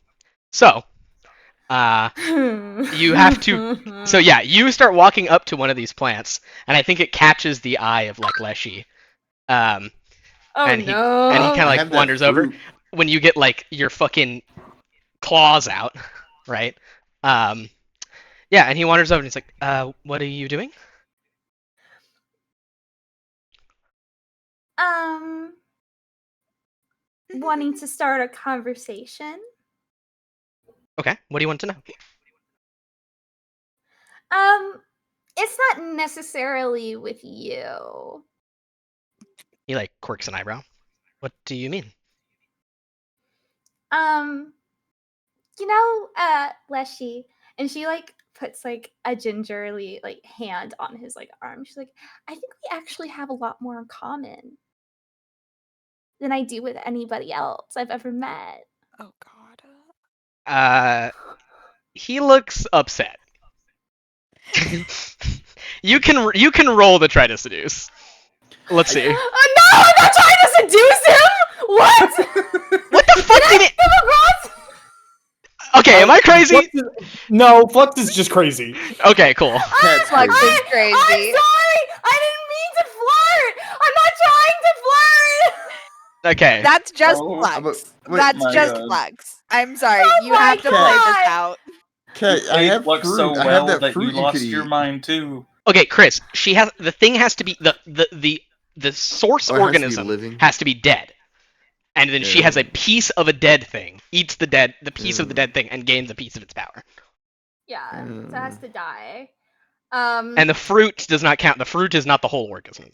So, you have to. So yeah, you start walking up to one of these plants, and I think it catches the eye of like Leshy, um, Oh and he no. kind of I like have that wanders over. fruit. When you get like your fucking claws out, right? Um, yeah, and he wanders over and he's like, what are you doing? Wanting to start a conversation. Okay, what do you want to know? It's not necessarily with you. He like quirks an eyebrow. What do you mean? Leshy, and she like puts like a gingerly like hand on his like arm. She's like, I think we actually have a lot more in common than I do with anybody else I've ever met. Oh God. He looks upset. You can roll to try to seduce. Let's see. Oh no, I'm not trying to seduce him! What? What the fuck did it? Okay, am I crazy? No, Flux is just crazy. Okay, cool. That's Flux crazy. is crazy. I'm sorry! I didn't mean to flirt! I'm not trying to flirt! Okay. That's just Oh, Flux. wait, That's my just God. Flux. I'm sorry. Oh You my have to play this God. out. Okay, I Played have Flux fruit. so I well have that that fruit you you could lost your eat. mind too. Okay, Chris. The thing has to be the source Oh, it has to be organism living? has to be dead, and then she has a Yeah. piece of a dead thing, eats the piece of the Yeah. dead thing, and gains a piece of its power. Yeah, so it has to die. And the fruit does not count. The fruit is not the whole organism.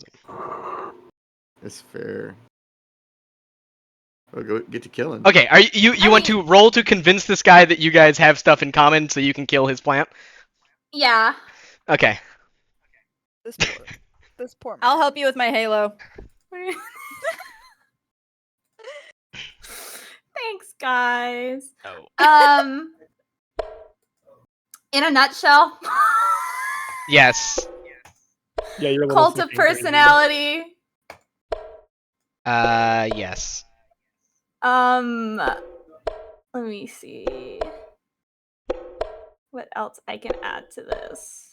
That's fair. Well, go get to killing. Okay, are you want to roll to convince this guy that you guys have stuff in common so you can kill his plant? Yeah. Okay. This poor man. I'll help you with my halo. Thanks, guys. Oh. In a nutshell, Yes. Yeah, you're a little cult of fucking crazy. personality. Yes. Let me see what else I can add to this.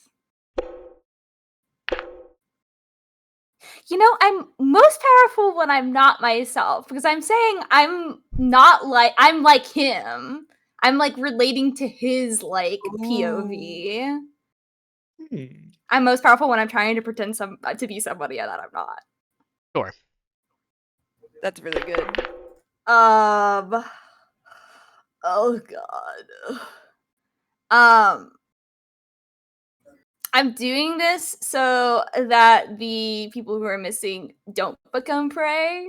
I'm most powerful when I'm not myself, because I'm saying I'm like him. I'm like relating to his like POV. I'm most powerful when I'm trying to pretend to be somebody that I'm not. Sure. That's really good. Oh god. I'm doing this so that the people who are missing don't become prey.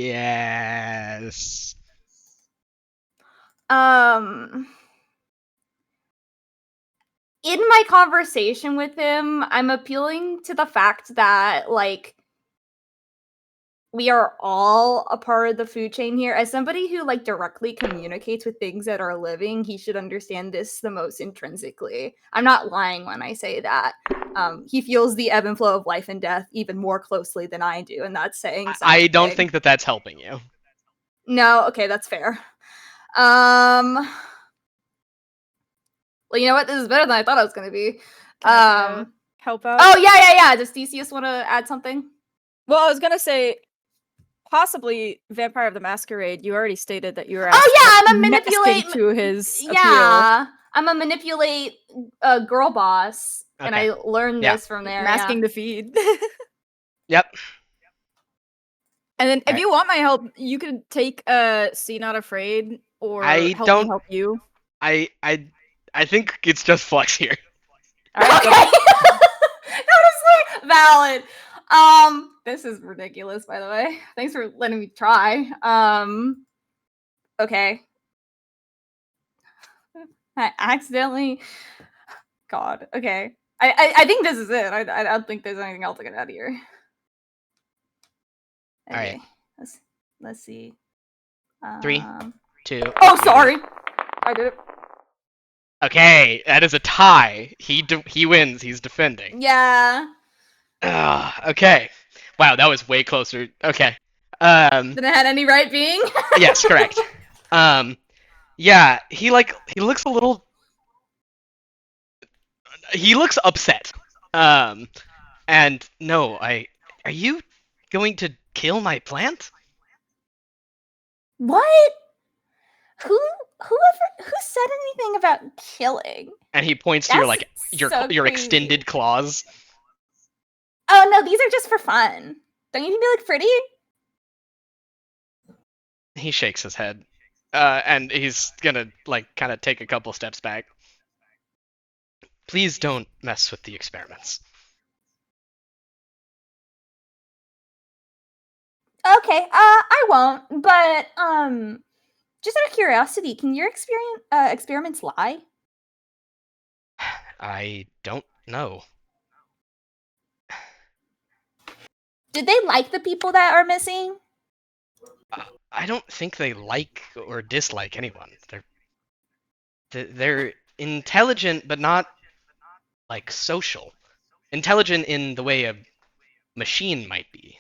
Yes. In my conversation with him, I'm appealing to the fact that, like, we are all a part of the food chain here. As somebody who, like, directly communicates with things that are living, he should understand this the most intrinsically. I'm not lying when I say that. He feels the ebb and flow of life and death even more closely than I do, and that's saying something. I don't think that that's helping you. No, okay, that's fair. Well, you know what? This is better than I thought it was gonna be. Can I help out? Oh yeah. Does Theseus want to add something? Well, I was gonna say, possibly Vampire of the Masquerade. You already stated that you were. Oh yeah, I'm a manipulate to his appeal. Yeah, I'm a manipulate girl boss, and I learned this from there. Masking the feed. Yep. And then, if you want my help, you could take See Not Afraid, or I help don't- me help you. I think it's just Flux here. All right. Okay. Honestly, valid. This is ridiculous, by the way. Thanks for letting me try. Okay. I accidentally. God. Okay. I think this is it. I don't think there's anything else to get out of here. All right. Okay. Let's see. 3, 2. Oh, sorry. I did it. Okay, that is a tie. He wins. He's defending. Yeah. Okay. Wow, that was way closer. Okay. Did I had any right being? Yes, correct. Yeah, he looks a little. He looks upset. And no, are you going to kill my plant? What? Who said anything about killing? And he points to That's your so your crazy. extended claws. Oh no, these are just for fun. Don't you think they look pretty? He shakes his head. And he's gonna kind of take a couple steps back. Please don't mess with the experiments. Okay, I won't. But just out of curiosity, can your experiments lie? I don't know. Did they like the people that are missing? I don't think they like or dislike anyone. They're intelligent, but not social. Intelligent in the way a machine might be.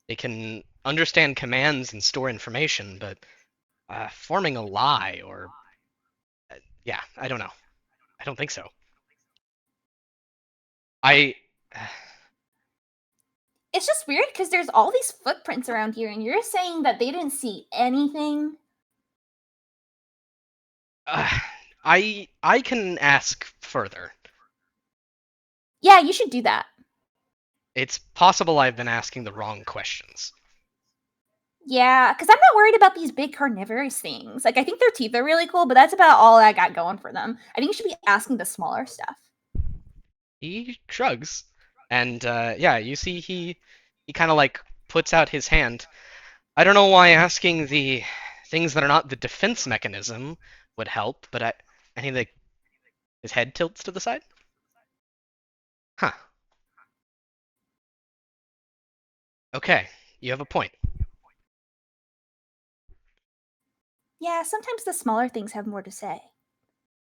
They can understand commands and store information, but forming a lie or yeah, I don't know. I don't think so. It's just weird because there's all these footprints around here, and you're saying that they didn't see anything. I can ask further. Yeah, you should do that. It's possible I've been asking the wrong questions. Yeah, because I'm not worried about these big carnivorous things. Like, I think their teeth are really cool, but that's about all I got going for them. I think you should be asking the smaller stuff. He shrugs, and yeah, you see he kind of puts out his hand. I don't know why asking the things that are not the defense mechanism would help, but and he his head tilts to the side. Huh. Okay, you have a point. Yeah, sometimes the smaller things have more to say.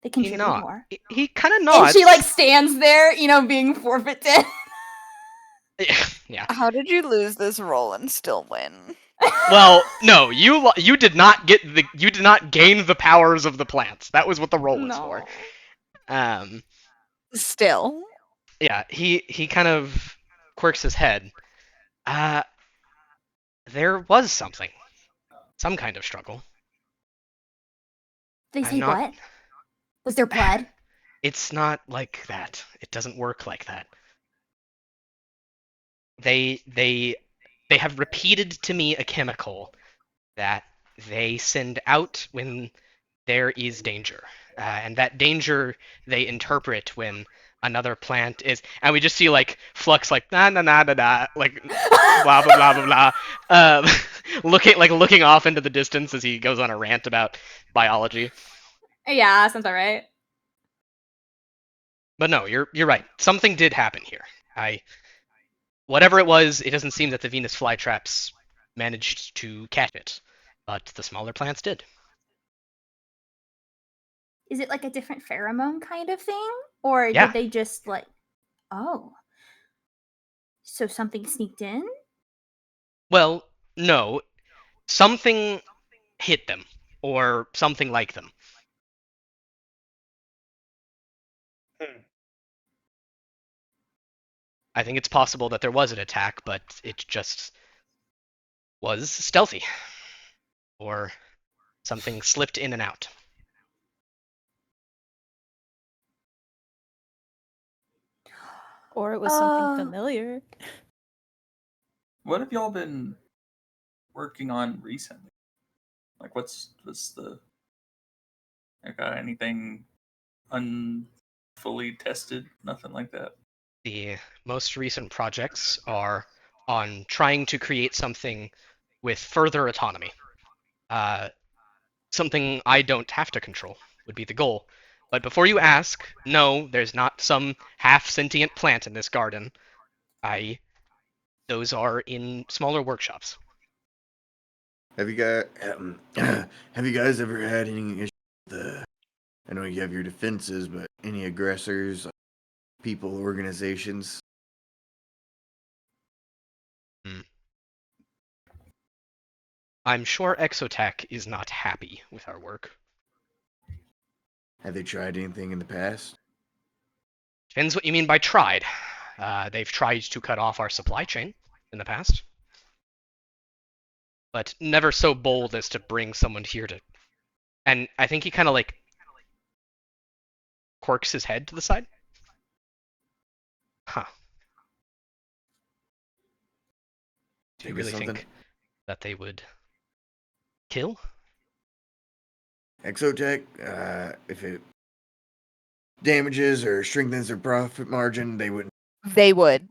They contribute more. He kind of nods. And she stands there, being forfeited. Yeah. How did you lose this roll and still win? Well, no, you did not gain the powers of the plants. That was what the roll was for. Still. Yeah, he kind of quirks his head. There was something. Some kind of struggle. They say what? Was there blood? It's not like that. It doesn't work like that. They have repeated to me a chemical that they send out when there is danger. And that danger they interpret when another plant is, and we just see Flux na na na na na, blah blah blah blah blah, looking off into the distance as he goes on a rant about biology. Yeah, sounds alright. But no, you're right. Something did happen here. Whatever it was, it doesn't seem that the Venus flytraps managed to catch it, but the smaller plants did. Is it like a different pheromone kind of thing? Or Yeah. did they just oh. So something sneaked in? Well, no. Something hit them, or something like them. I think it's possible that there was an attack, but it just was stealthy. Or something slipped in and out. Or it was something familiar. What have y'all been working on recently? Like, what's the anything unfully tested? Nothing like that. The most recent projects are on trying to create something with further autonomy. Something I don't have to control would be the goal. But before you ask, no, there's not some half sentient plant in this garden. Those are in smaller workshops. Have you guys have you guys ever had any issues with the? I know you have your defenses, but any aggressors, people, organizations? I'm sure Exotech is not happy with our work. Have they tried anything in the past? Depends what you mean by tried. They've tried to cut off our supply chain in the past, but never so bold as to bring someone here to. And I think he kind of like quirks his head to the side. Huh. Do you Think of really something? think that they would kill? Exotech, if it damages or strengthens their profit margin, they wouldn't. They would.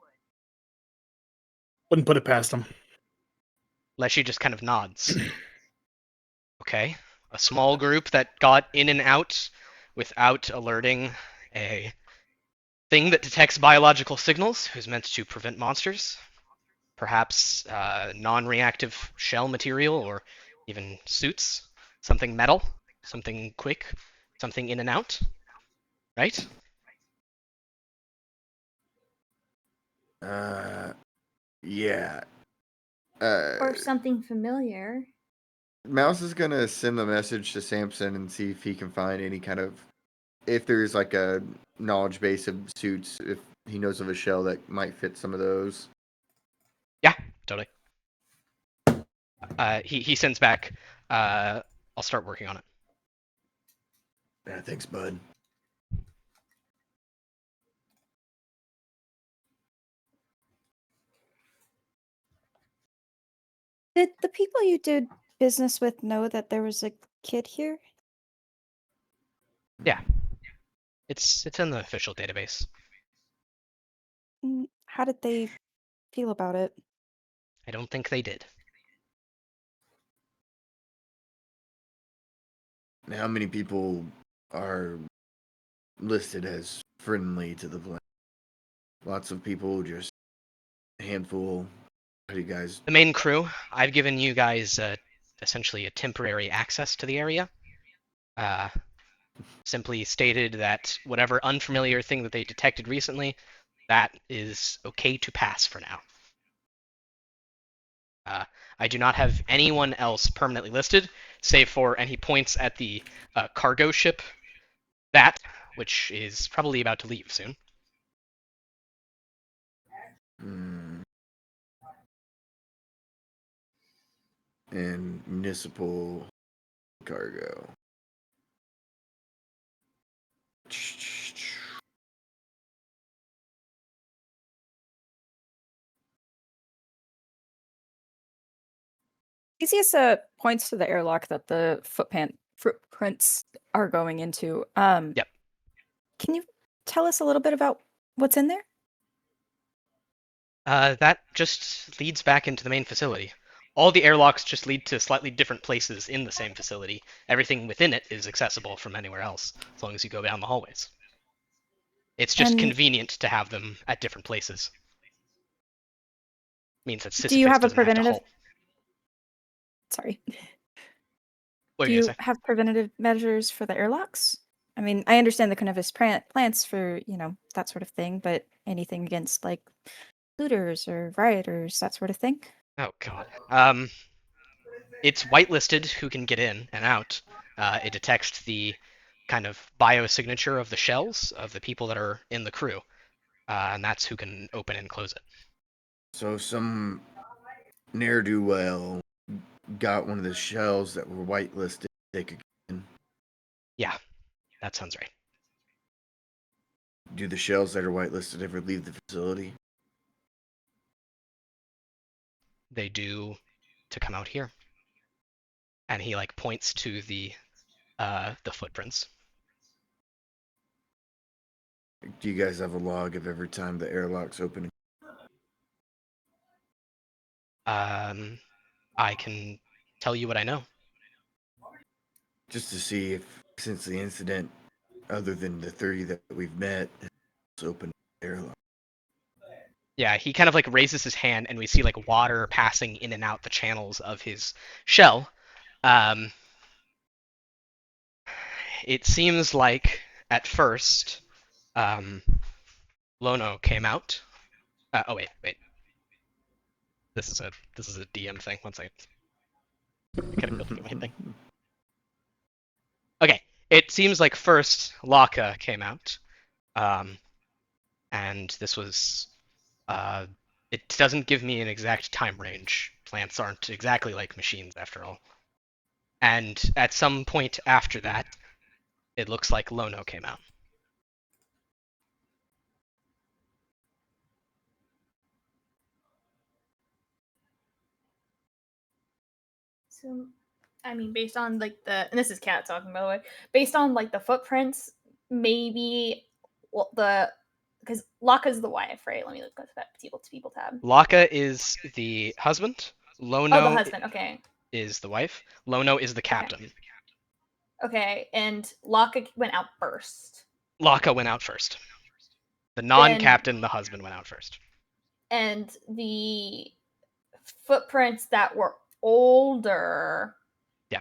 Wouldn't put it past them. Leshy just kind of nods. Okay. A small group that got in and out without alerting a thing that detects biological signals, who's meant to prevent monsters. Perhaps non-reactive shell material or even suits. Something metal, something quick, something in and out. Right? Yeah. Or something familiar. Mouse is gonna send a message to Samson and see if he can find any kind of, if there's like a knowledge base of suits, if he knows of a shell that might fit some of those. Yeah, totally. He sends back. I'll start working on it. Yeah, thanks, bud. Did the people you did business with know that there was a kid here? Yeah, it's in the official database. How did they feel about it? I don't think they did. How many people are listed as friendly to the planet? Lots of people, just a handful. How do you guys? The main crew. I've given you guys essentially a temporary access to the area. Simply stated that whatever unfamiliar thing that they detected recently, that is okay to pass for now. I do not have anyone else permanently listed, save for, and he points at the cargo ship, that, which is probably about to leave soon. And municipal cargo. Theseus points to the airlock that the footprints are going into. Yep. Can you tell us a little bit about what's in there? That just leads back into the main facility. All the airlocks just lead to slightly different places in the same facility. Everything within it is accessible from anywhere else, as long as you go down the hallways. It's just And convenient to have them at different places. Means that do you Sisyphus have a doesn't have to preventative? halt. Sorry. What Do are you you gonna say? have preventative measures for the airlocks? I mean, I understand the carnivorous plants for, that sort of thing, but anything against like looters or rioters, that sort of thing? Oh god. It's whitelisted who can get in and out. It detects the kind of biosignature of the shells of the people that are in the crew, and that's who can open and close it. So some ne'er-do-well got one of the shells that were whitelisted. They could get in. Yeah, that sounds right. Do the shells that are whitelisted ever leave the facility? They do to come out here. and he like points to the footprints. Do you guys have a log of every time the airlock's open? I can tell you what I know. Just to see if, since the incident, other than the 30 that we've met, it's open airlock. Yeah, he kind of like raises his hand, and we see like water passing in and out the channels of his shell. It seems like at first, Lono came out. Oh wait. This is a DM thing. One second. I gotta go through my thing. Okay, it seems like first Laka came out, and this was. It doesn't give me an exact time range. Plants aren't exactly like machines, after all. And at some point after that, it looks like Lono came out. So, I mean, based on like and this is Kat talking, by the way, based on like the footprints, maybe because Laka's the wife, right? Let me look at that people tab. Laka is the husband. Lono Oh, the husband. Okay. is the wife. Lono is the captain. Okay, and Laka went out first. Laka went out first. The non-captain, the husband, went out first. And the footprints that were older, yeah,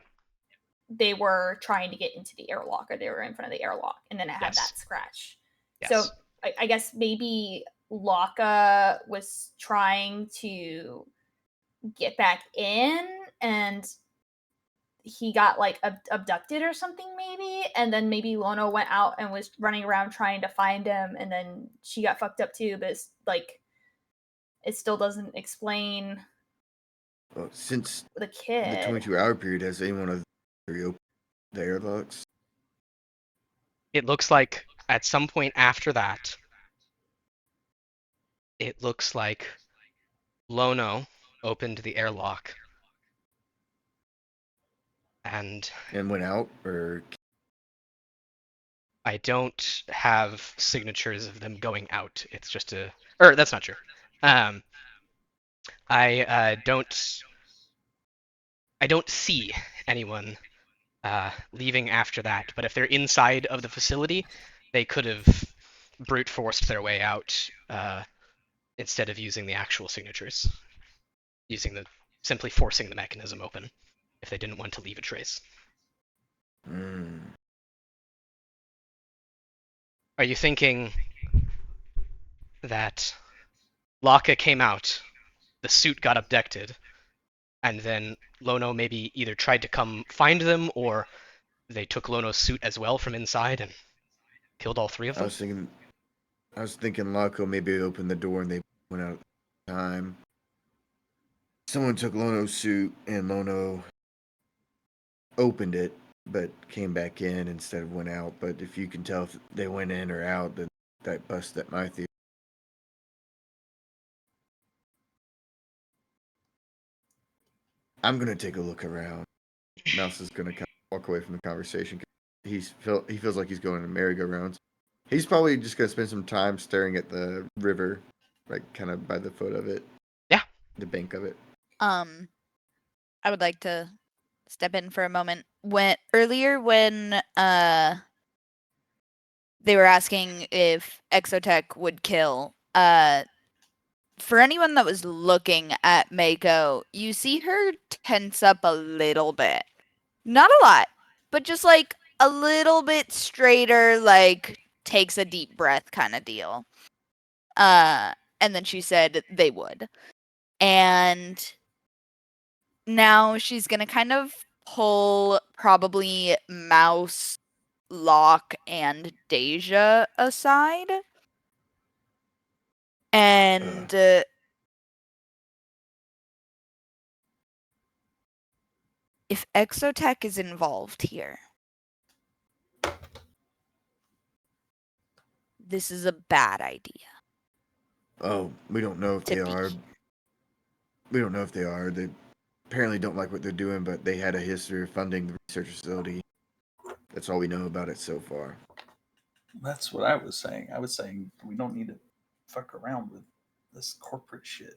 they were trying to get into the airlock, or they were in front of the airlock, and then it had that scratch. Yes. So I guess maybe Laka was trying to get back in, and he got like abducted or something, maybe, and then maybe Lono went out and was running around trying to find him, and then she got fucked up too. But it's like, it still doesn't explain. Well, since the kid, the 22-hour period, has anyone reopened the airlocks? It looks like at some point after that, it looks like Lono opened the airlock and went out, or I don't have signatures of them going out. It's just or that's not true. I don't see anyone leaving after that. But if they're inside of the facility, they could have brute forced their way out instead of using the actual signatures, simply forcing the mechanism open if they didn't want to leave a trace. Are you thinking that Laka came out, the suit got abducted, and then Lono maybe either tried to come find them, or they took Lono's suit as well from inside and killed all three of them? I was thinking Lako maybe opened the door and they went out at the time. Someone took Lono's suit and Lono opened it, but came back in instead of went out. But if you can tell if they went in or out, then that busts at my theory. I'm gonna take a look around. Mouse is gonna kind of walk away from the conversation. He feels like he's going to merry-go-rounds. He's probably just gonna spend some time staring at the river, like kind of by the foot of it. Yeah, the bank of it. I would like to step in for a moment. When they were asking if Exotech would kill, for anyone that was looking at Mako, you see her tense up a little bit. Not a lot, but just like a little bit straighter, like takes a deep breath kind of deal. And then she said they would. And now she's going to kind of pull probably Mouse, Locke, and Deja aside. And if Exotech is involved here, this is a bad idea. Oh, we don't know if they are. We don't know if they are. apparently don't like what they're doing, but they had a history of funding the research facility. That's all we know about it so far. That's what I was saying. I was saying we don't need to fuck around with this corporate shit.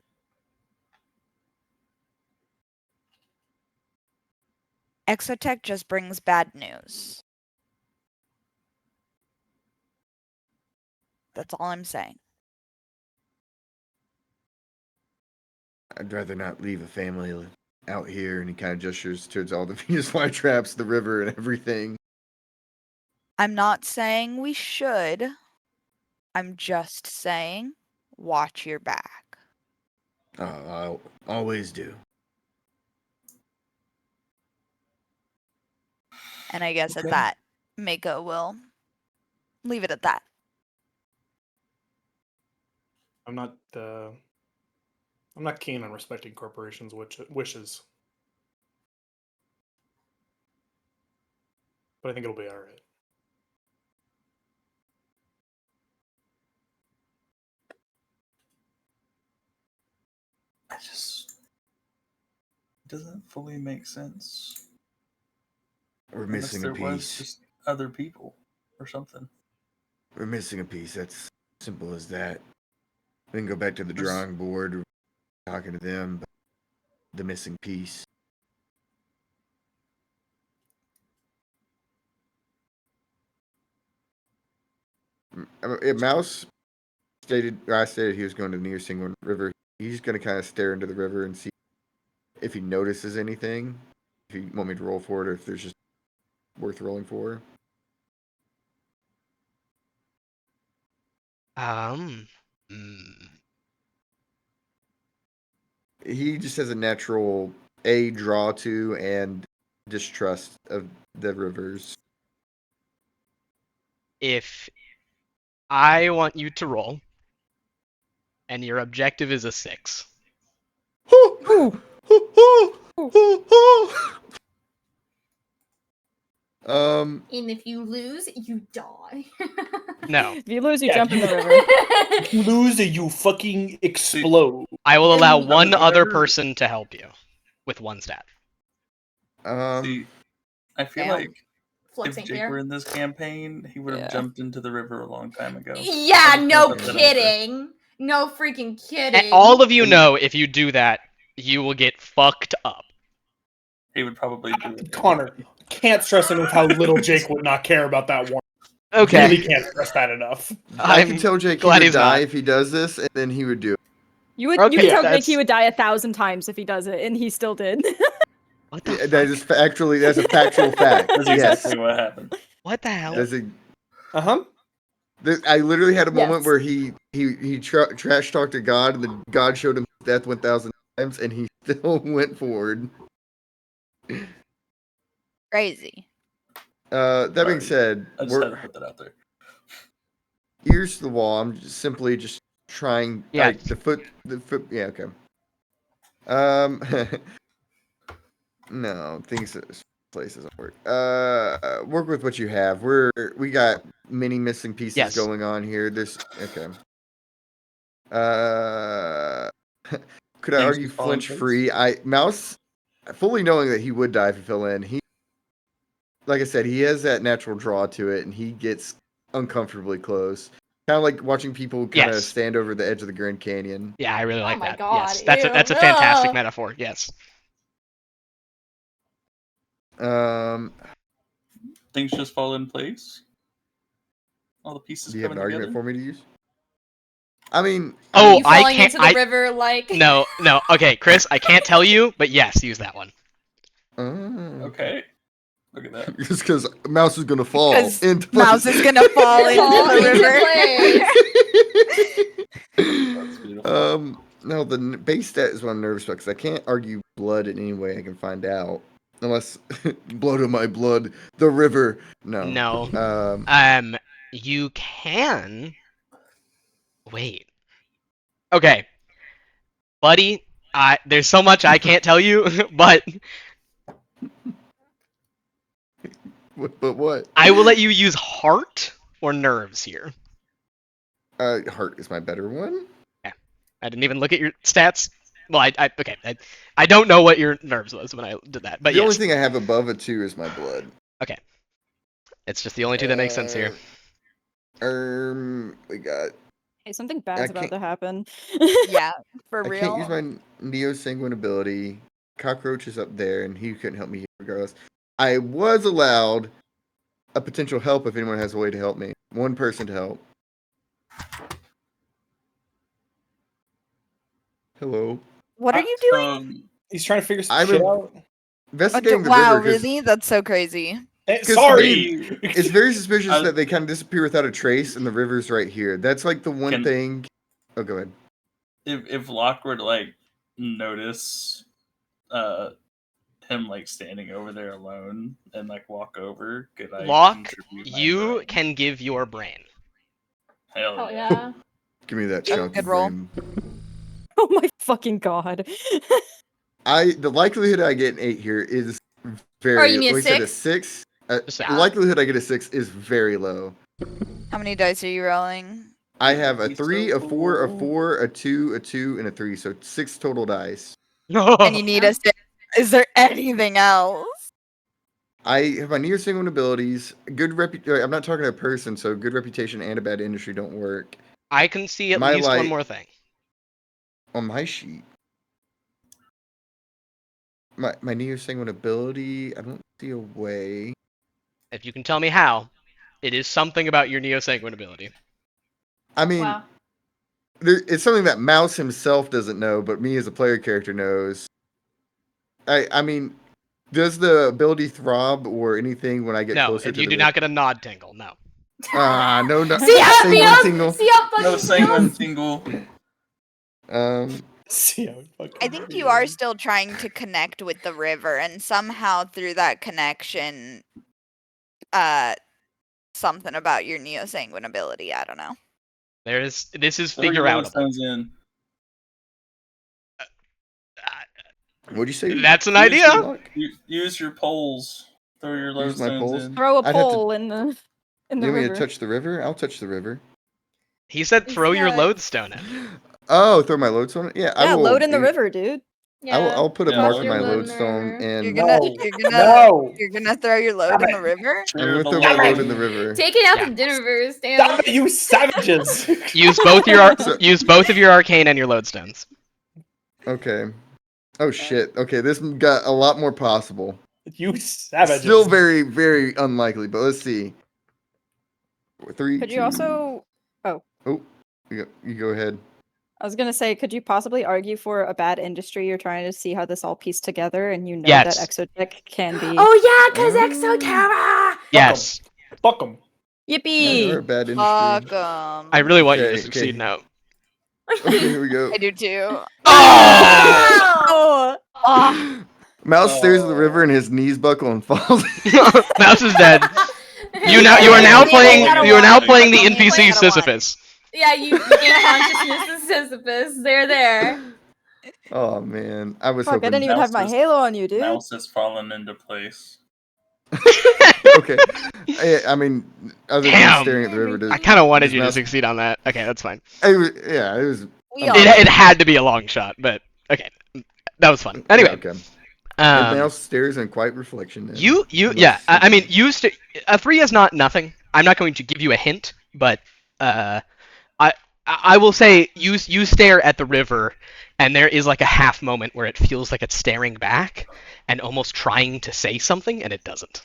Exotech just brings bad news. That's all I'm saying. I'd rather not leave a family out here, and he kind of gestures towards all the Venus flytraps, the river, and everything. I'm not saying we should. I'm just saying watch your back. I'll always do. And I guess Okay. at that, Mako will leave it at that. I'm not keen on respecting corporations' wishes, but I think it'll be all right. It doesn't fully make sense. We're Unless missing there a was piece. just other people or something. We're missing a piece. That's simple as that. We can go back to the There's- drawing board, talking to them, but the missing piece. Mouse stated, or I stated he was going to the near Single River. He's going to kind of stare into the river and see if he notices anything. If you want me to roll for it, or if there's just worth rolling for. Hmm. He just has a natural draw to and distrust of the rivers. If I want you to roll, and your objective is a 6. Um, And if you lose, you die. No, If you lose, you Yeah, jump in the river. If you lose, you fucking explode. I will allow I one would other rather- person to help you with 1 stat. See, I feel Damn. like if Flexing Jake here. were in this campaign, he would have Yeah. jumped into the river a long time ago. Yeah, I just no wanna put that out there. kidding. No freaking kidding. And all of you And- know if you do that, you will get fucked up. He would probably do it. Connor, can't stress enough how little Jake would not care about that one. Okay. Really can't stress that enough. I I'm can tell Jake he glad would he's die not. if he does this, and then he would do it. You would Okay, you could tell Jake that's- he would die 1,000 times if he does it, and he still did. What the That is actually that's a factual fact. That's Yes. exactly what happened. What the hell? That's a, Uh-huh. I literally had a moment Yes. where he trash talked to God, and then God showed him death 1,000 times, and he still went forward. Crazy. That being Sorry. said, I just had to we're put that out there. ears to the wall. I'm simply just trying. Yeah. Like, the foot. Yeah. Okay. No, things. Place doesn't work. Work with what you have. We got many missing pieces Yes. going on here. There's okay. Could I Things argue just fall in flinch place. free? Mouse, fully knowing that he would die if he fell in. He, like I said, he has that natural draw to it, and he gets uncomfortably close. Kind of like watching people kind of Yes. stand over the edge of the Grand Canyon. Yeah, I really like my that. God, Yes, that's ew, a fantastic ugh. metaphor. Yes. Things just fall in place. All the pieces Do you have an coming argument together. for me to use? I mean, Oh, you I falling can't. into the river like No. Okay, Chris, I can't tell you, but yes, use that one. Okay. Look at that. Just because Mouse is gonna fall 'Cause into Mouse is gonna fall into Fall the into river. That's beautiful. No, the base stat is what I'm nervous about because I can't argue blood in any way I can find out, unless blood of my blood, the river. No. No. You can. Wait. Okay, buddy. There's so much I can't tell you, but But what? I will let you use heart or nerves here. Heart is my better one. I didn't even look at your stats. Well, okay. I don't know what your nerves was when I did that, but The only yes. thing I have above a 2 is my blood. Okay. It's just the only two that make sense here. We got. Hey, something bad's about can't- to happen. Yeah, for I real. can't use my Neo Sanguine ability. Cockroach is up there, and he couldn't help me regardless. I was allowed a potential help if anyone has a way to help me. One person to help. Hello. What are you doing? He's trying to figure some I'm shit out. Investigating the Wow, river. 'Cause- really? That's so crazy. Sorry. It's very suspicious I- that they kind of disappear without a trace, and the river's right here. That's like the one Can- thing. Oh, go ahead. If Locke were to like notice him like standing over there alone and like walk over, could I Locke, contribute my you brain? can give your brain. Hell Oh yeah. yeah. Give me that Good chunk of roll. brain. Oh my fucking god. The likelihood I get an 8 here is very. Or you mean a we said a 6? 6. Just The a- likelihood I get a 6 is very low. How many dice are you rolling? I have a He's 3, so a 4, a cool. 4, a 2, a 2, and a 3. So 6 total dice. And you need a 6. Is there anything else? I have my near single abilities. Good I'm not talking to a person, so good reputation and a bad industry don't work. I can see at My least one light- more thing. On my sheet, my near single ability, I don't see a way. If you can tell me how, it is something about your Neo Sanguine ability. I mean, Wow. it's something that Mouse himself doesn't know, but me as a player character knows. I mean, does the ability throb or anything when I get No, closer to you the do not get a nod tingle. No. No, no. See up, Sanguine Theo! tingle. See up, No fucking sanguine Theo! tingle. See how fucking I think you are still trying to connect with the river, and somehow through that connection, something about your Neo Sanguine ability. I don't know. This is Throw your figure outable. lodestones in. What'd you say? That's an Use idea. your- Use your poles. Throw your Use my lodestones poles? in. Throw a I'd have to- pole in the You want me river. to touch the river? I'll touch the river. He said throw your Yeah. lodestone in. Oh, throw my lodestone? Yeah, I Yeah, will. load in the river, dude. I'll put a Yeah, mark load in my your load in lodestone and You're gonna, No. you're gonna, No. you're gonna throw your load Stop in it. the river. I'm gonna the throw my load load. in the river. Take it out Yeah. the dinnerverse, damn. Stop it, you savages! Use both of your arcane and your lodestones. Okay. Oh shit. Okay, this got a lot more possible. You savages. Still very, very unlikely, but let's see. 3, Could 2. you also? Oh, You go ahead. I was gonna say, could you possibly argue for a bad industry? You're trying to see how this all pieced together, and you know Yes. that Exotech can be. Oh yeah, cause Mm. Exoterra! Yes. Fuck them. You're a Yippee! bad industry. Fuck I really want you Okay, to succeed okay. now. Okay, here we go. I do too. Oh! Oh, Mouse stares at the Oh. river and his knees buckle and falls. Mouse is dead. You are now playing the NPC Sisyphus. Yeah, you gain consciousness of Sisyphus. They're there. Oh man, I was fuck! I hoping. didn't even have my Mouse is- halo on you, dude. Mouse has fallen into place. Okay, I mean, other than Damn. staring at the river, I kind of wanted does you to Mouse- succeed on that. Okay, that's fine. It was, yeah, it was. We It- all It had to be a long shot, but okay, that was fun. Anyway, okay. And um, Mouse stares in quiet reflection. then. you Looks yeah. I mean, something. a 3 is not nothing. I'm not going to give you a hint, but I will say you stare at the river, and there is like a half moment where it feels like it's staring back and almost trying to say something, and it doesn't.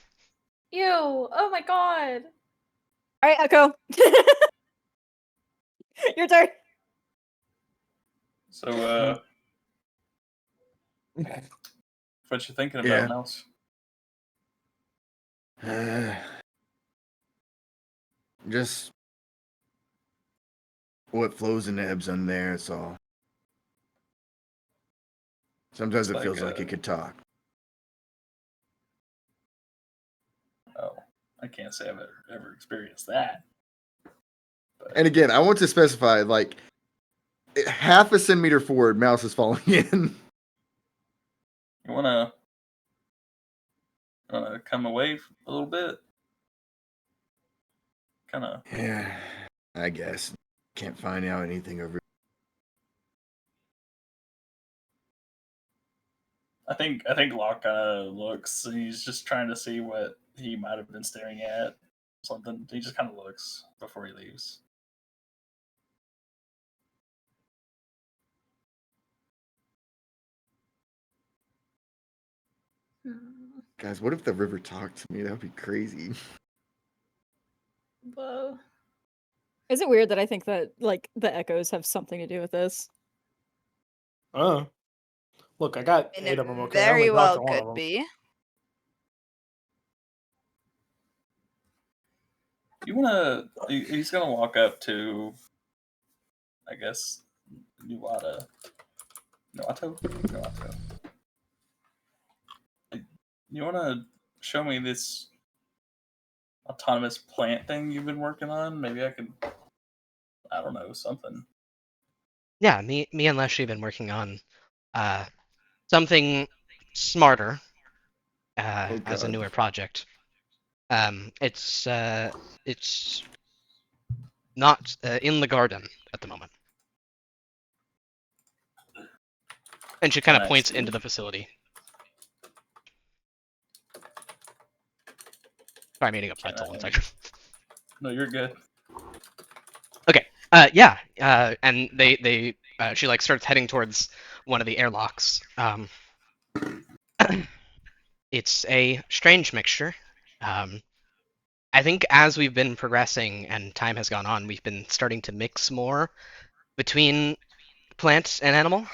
Ew. Oh my god. All right, Echo. Your turn. So, what you thinking about, Yeah. Mouse? Just what flows and ebbs on there. It's all. Sometimes It's it feels like, like it could talk. Oh, I can't say I've ever experienced that. But And again, I want to specify like half a centimeter forward, Mouse is falling in. you wanna come away a little bit? Kind of. Yeah, I guess. Can't find out anything over. I think Locke kind of looks. He's just trying to see what he might have been staring at. Something. He just kind of looks before he leaves. Guys, what if the river talked to me? That would be crazy. Whoa. Is it weird that I think that like the echoes have something to do with this? Look, I got And 8 it of them. Okay, I only very talked well to one of could them. be. You wanna? He's gonna walk up to, I guess, Nuata. Nuato. You wanna show me this autonomous plant thing you've been working on? Maybe I could. I don't know, something. Yeah, me and Leslie have been working on something smarter Oh as a god. newer project. It's not in the garden at the moment. And she kind Can of I points see into it? the facility. Sorry, I'm eating a Can pretzel. One I? second. No, you're good. Okay. Yeah. And she like starts heading towards one of the airlocks. It's a strange mixture. I think as we've been progressing and time has gone on, we've been starting to mix more between plant and animal.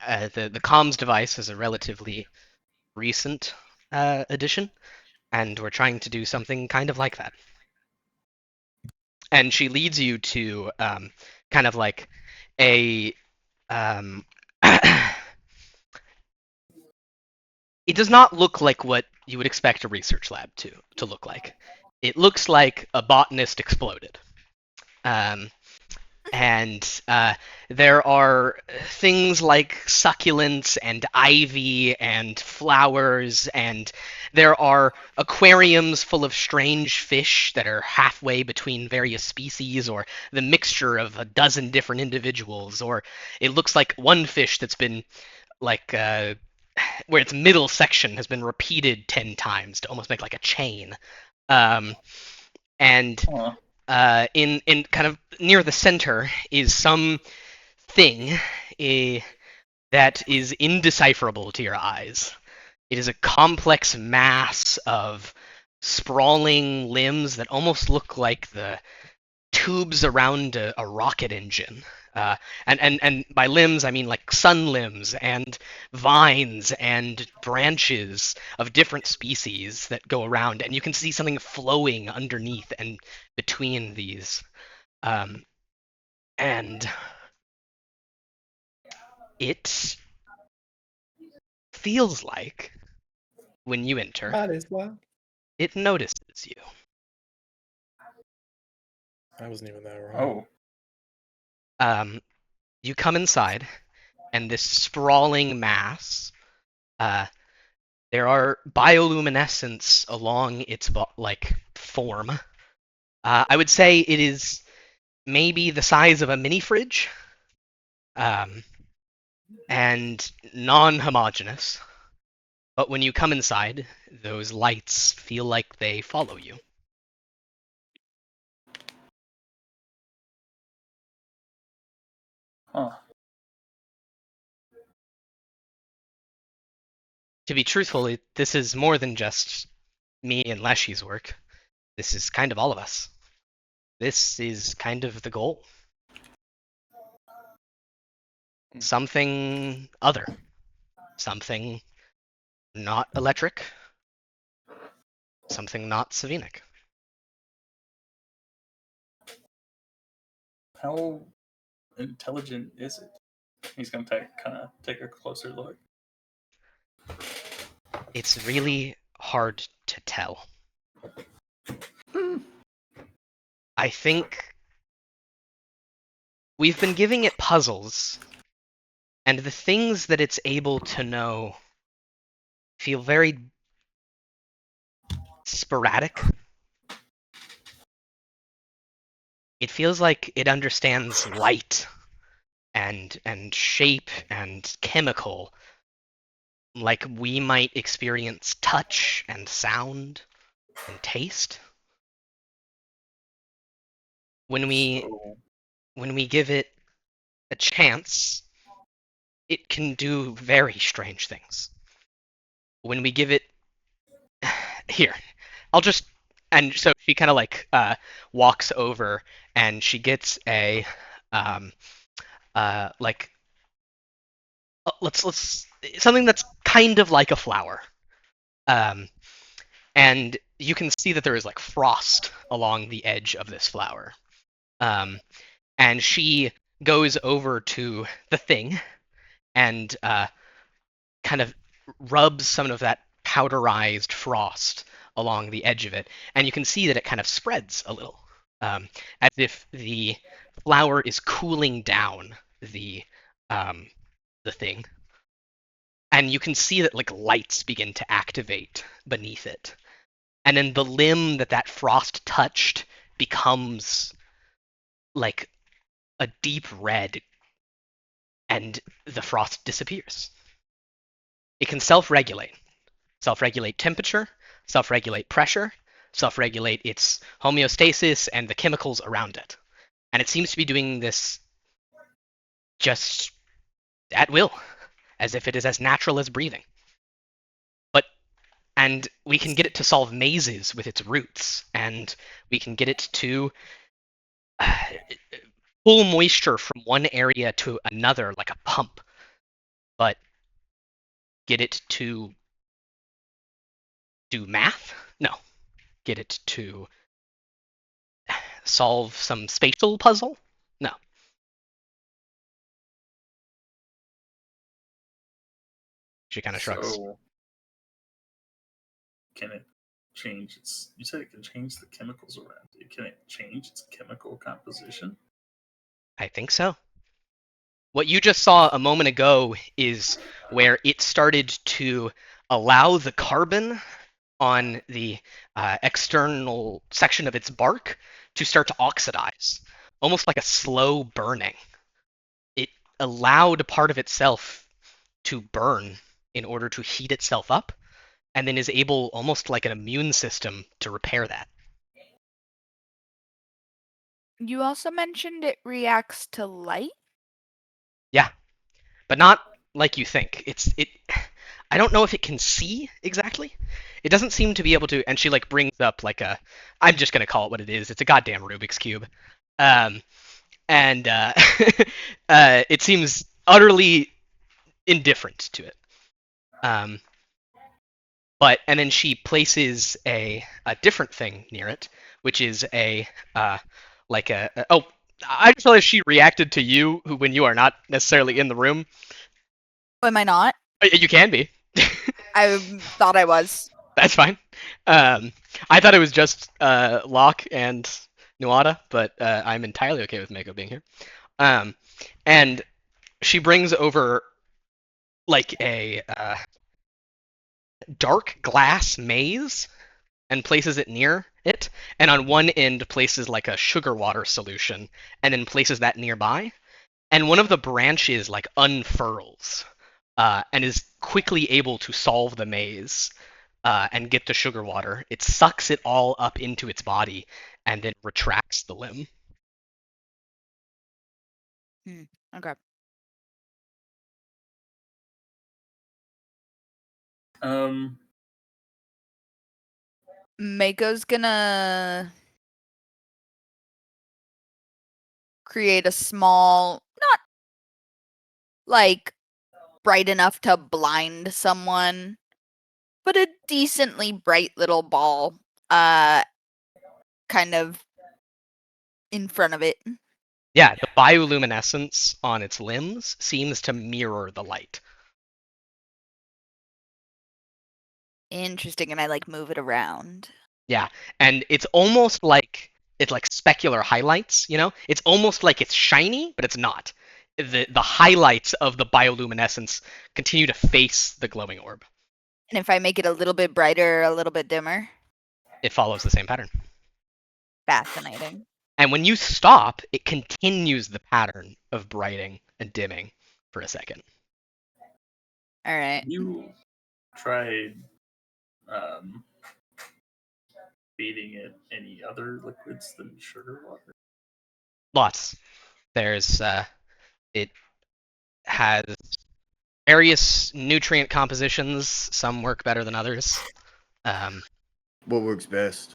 The comms device is a relatively recent addition, and we're trying to do something kind of like that. And she leads you to kind of like a it does not look like what you would expect a research lab to look like. It looks like a botanist exploded. Um, and there are things like succulents and ivy and flowers, and there are aquariums full of strange fish that are halfway between various species, or the mixture of a dozen different individuals, or it looks like one fish that's been like where its middle section has been repeated 10 times to almost make like a chain. Um, and Huh. in kind of near the center is some thing that is indecipherable to your eyes. It is a complex mass of sprawling limbs that almost look like the tubes around a rocket engine. Uh, and by limbs, I mean like sun limbs and vines and branches of different species that go around, and you can see something flowing underneath and between these. And it feels like when you enter, That is wild. it notices you. I wasn't even that wrong. Oh. You come inside, and this sprawling mass. There are bioluminescence along its like form. I would say it is maybe the size of a mini fridge, and non-homogeneous. But when you come inside, those lights feel like they follow you. Huh. To be truthful, this is more than just me and Leshy's work. This is kind of all of us. This is kind of the goal. Something other. Something not electric. Something not Savinic. How intelligent is it? He's gonna take a closer look. It's really hard to tell. I think we've been giving it puzzles, and the things that it's able to know feel very sporadic. It feels like it understands light and shape and chemical, like we might experience touch and sound and taste. When we So, when we give it a chance, it can do very strange things. When we give it here, I'll just and so she kind of like walks over and she gets a um like let's something that's kind of like a flower. Um and you can see that there is like frost along the edge of this flower. Um and she goes over to the thing and kind of rubs some of that powderized frost along the edge of it, and you can see that it kind of spreads a little, as if the flour is cooling down the um, the thing, and you can see that like lights begin to activate beneath it, and then the limb that frost touched becomes like a deep red, and the frost disappears. It can self-regulate temperature, self-regulate pressure, self-regulate its homeostasis and the chemicals around it. And it seems to be doing this just at will, as if it is as natural as breathing. But and we can get it to solve mazes with its roots, and we can get it to pull moisture from one area to another like a pump. But get it to do math? No. Get it to solve some spatial puzzle? No. She kind of shrugs. so can it change its? You said it can change the chemicals around it. Can it change its chemical composition? I think so. What you just saw a moment ago is where it started to allow the carbon on the external section of its bark to start to oxidize, almost like a slow burning. It allowed part of itself to burn in order to heat itself up, and then is able, almost like an immune system, to repair that. You also mentioned it reacts to light. Yeah, but not like you think. It. I don't know if it can see exactly. It doesn't seem to be able to. And she like brings up like a. I'm just gonna call it what it is. It's a goddamn Rubik's cube, um, and it seems utterly indifferent to it. Um, but and then she places a different thing near it, which is a like a oh. I just realized she reacted to you when you are not necessarily in the room. Am I not? You can be. I thought I was. That's fine. I thought it was just Locke and Nuada, but I'm entirely okay with Mako being here. And she brings over like a dark glass maze and places it near it, and on one end places like a sugar water solution, and then places that nearby. And one of the branches like unfurls and is quickly able to solve the maze and get the sugar water. It sucks it all up into its body and then retracts the limb. Okay. Mako's gonna create a small, not like bright enough to blind someone, but a decently bright little ball kind of in front of it. Yeah, the bioluminescence on its limbs seems to mirror the light. Interesting, and I like move it around. Yeah, and it's almost like it's like specular highlights, you know? It's almost like it's shiny, but it's not. The highlights of the bioluminescence continue to face the glowing orb. And if I make it a little bit brighter, a little bit dimmer, It follows the same pattern. fascinating. And when you stop, it continues the pattern of brighting and dimming for a second. All right. You tried feeding it any other liquids than sugar water? Lots. There's it has various nutrient compositions. Some work better than others. What works best?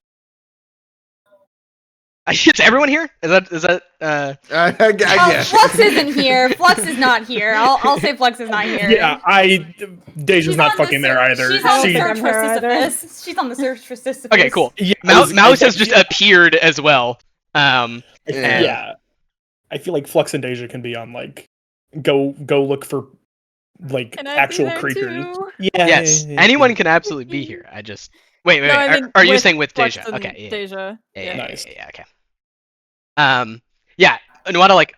Is everyone here? Is that I Oh, guess. Flux isn't here. Flux is not here. I'll say Flux is not here. Yeah, Deja's She's not on the fucking there either. She's on the She- search for I'm her either. Sisyphus. She's on the search for Sisyphus. okay? Cool. Yeah, Mouse has just appeared as well. And- Yeah. I feel like Flux and Deja can be on like go look for like Can I be actual there creatures. too? Yeah. Yes, anyone can absolutely be here. I just wait. No, I mean, Are you with saying with Flux Deja? and Okay. Yeah. Deja. Yeah. Nice. Yeah. Okay. Yeah. Nuada like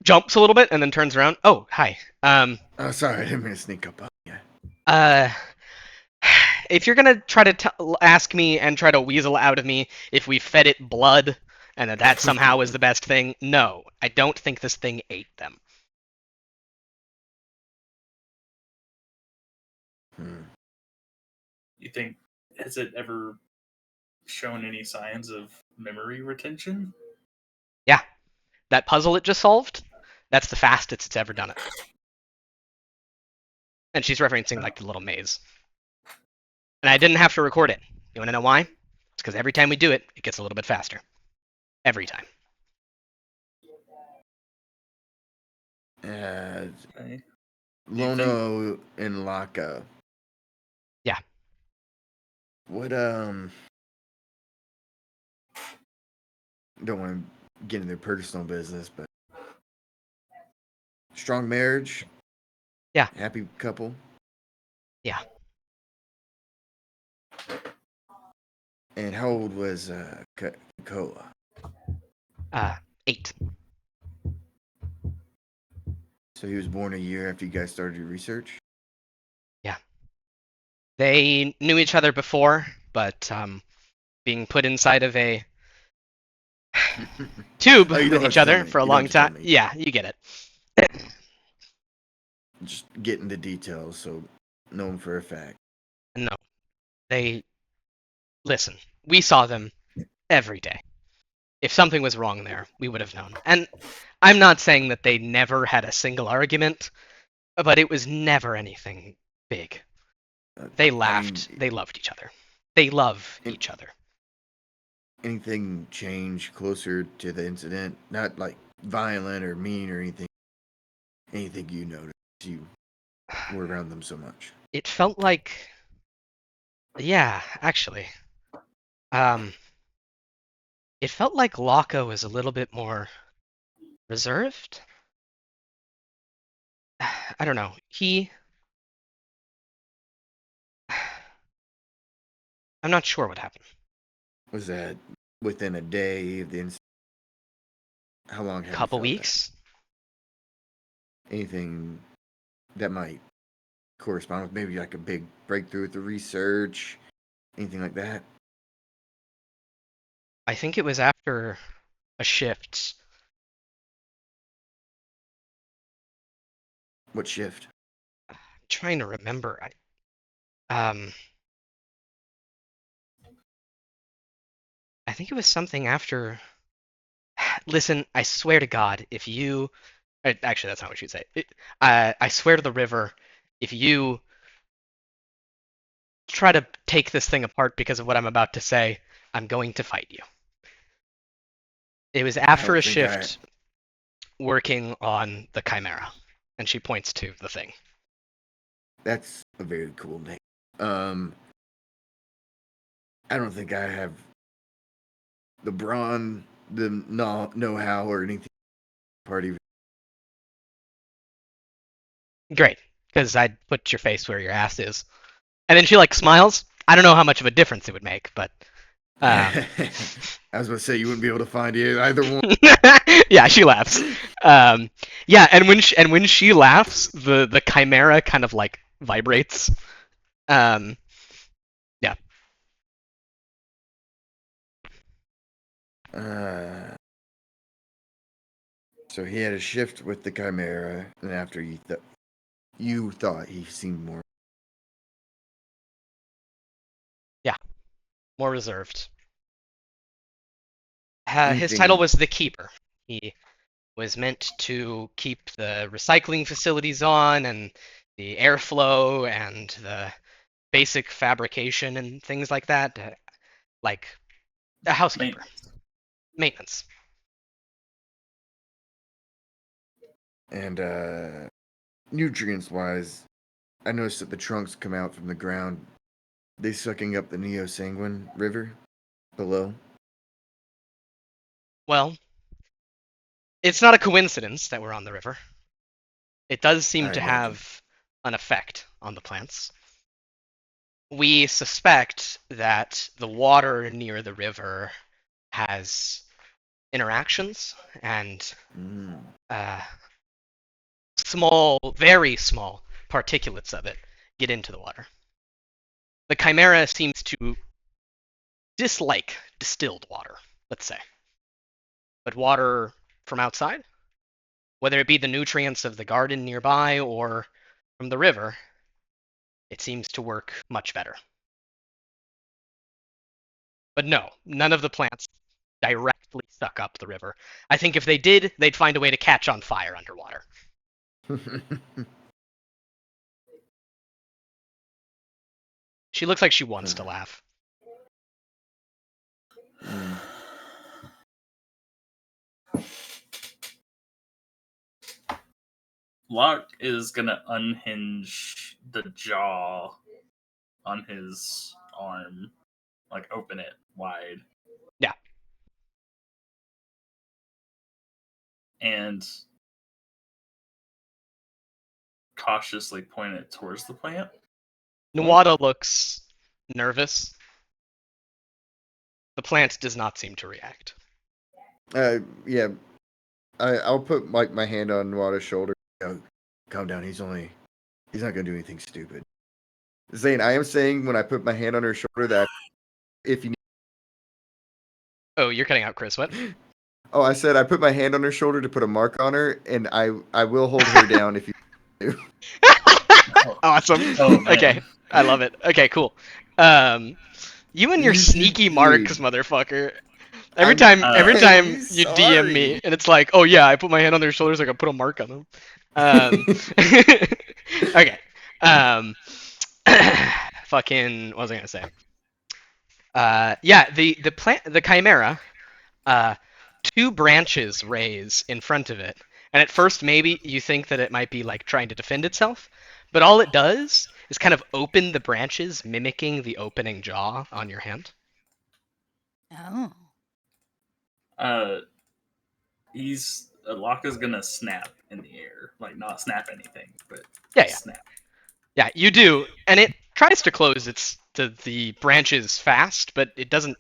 jumps a little bit and then turns around. Oh, hi. Oh, sorry, I didn't mean to sneak up on you. If you're gonna try to ask me and try to weasel out of me if we fed it blood and that somehow is the best thing, no, I don't think this thing ate them. You think, has it ever shown any signs of memory retention? Yeah, that puzzle it just solved, that's the fastest it's ever done it. And she's referencing like the little maze. And I didn't have to record it. You want to know why? It's because every time we do it, it gets a little bit faster. Every time. Okay. Lono and Laka. Yeah. What don't want to get into their personal business, but strong marriage. Yeah. Happy couple. Yeah. And how old was Koa? 8. So he was born a year after you guys started your research? Yeah. They knew each other before, but being put inside of a tube Oh, you don't with have each to tell other me. for a You don't long have to tell time. me. Yeah, you get it. Just get into details, so know him for a fact. No. They listen, we saw them every day. If something was wrong there, we would have known. And I'm not saying that they never had a single argument, but it was never anything big. They laughed. They loved each other. They love each other. Anything change closer to the incident? Not like violent or mean or anything. Anything you noticed? You were around them so much. It felt like, yeah, actually, it felt like Locke was a little bit more reserved. I don't know. I'm not sure what happened. Was that within a day of the incident? How long have you Couple felt weeks. that? Anything that might correspond with maybe like a big breakthrough with the research? Anything like that? I think it was after a shift. What shift? I'm trying to remember. I think it was something after. Listen, I swear to God, if you. Actually, that's not what you'd say. I swear to the river, if you try to take this thing apart because of what I'm about to say, I'm going to fight you. It was after a shift working on the Chimera, and she points to the thing. That's a very cool name. I don't think I have the brawn, the know-how, or anything. Party. Great, because I'd put your face where your ass is. And then she like smiles. I don't know how much of a difference it would make, but I was going to say you wouldn't be able to find either one. yeah, she laughs. Yeah, and when she laughs, the chimera kind of like vibrates. Yeah. So he had a shift with the Chimera, and after you thought he seemed more. More reserved. His title Anything. was the Keeper. He was meant to keep the recycling facilities on and the airflow and the basic fabrication and things like that, like a housekeeper. Maintenance. And nutrients wise, I noticed that the trunks come out from the ground. They sucking up the Neo Sanguine River below. Well, it's not a coincidence that we're on the river. It does seem I to imagine. have an effect on the plants. We suspect that the water near the river has interactions and Mm. small, very small particulates of it get into the water. The Chimera seems to dislike distilled water, let's say. But water from outside, whether it be the nutrients of the garden nearby or from the river, it seems to work much better. But no, none of the plants directly suck up the river. I think if they did, they'd find a way to catch on fire underwater. She looks like she wants to laugh. Mm. Locke is gonna unhinge the jaw on his arm, like open it wide. Yeah. And cautiously point it towards the plant. Nuada looks nervous. The plant does not seem to react. Yeah. I'll put my hand on Wada's shoulder. Calm down. He's not gonna do anything stupid. Zane, I am saying when I put my hand on her shoulder that if you need. Oh, you're cutting out, Chris. What? Oh, I said I put my hand on her shoulder to put a mark on her, and I will hold her down if you. Awesome. Oh, man. Okay, I love it. Okay, cool. You and your sneaky marks, motherfucker. Every time I'm you DM me, sorry. and it's like, oh yeah, I put my hand on their shoulders, like I put a mark on them. Okay. Fucking, what was I gonna say? Yeah, the chimera, two branches raise in front of it, and at first maybe you think that it might be like trying to defend itself, but all it does is kind of open the branches, mimicking the opening jaw on your hand. Oh. Locke is gonna snap in the air, like not snap anything, but Yeah. snap. Yeah, you do, and it tries to close the branches fast, but it doesn't.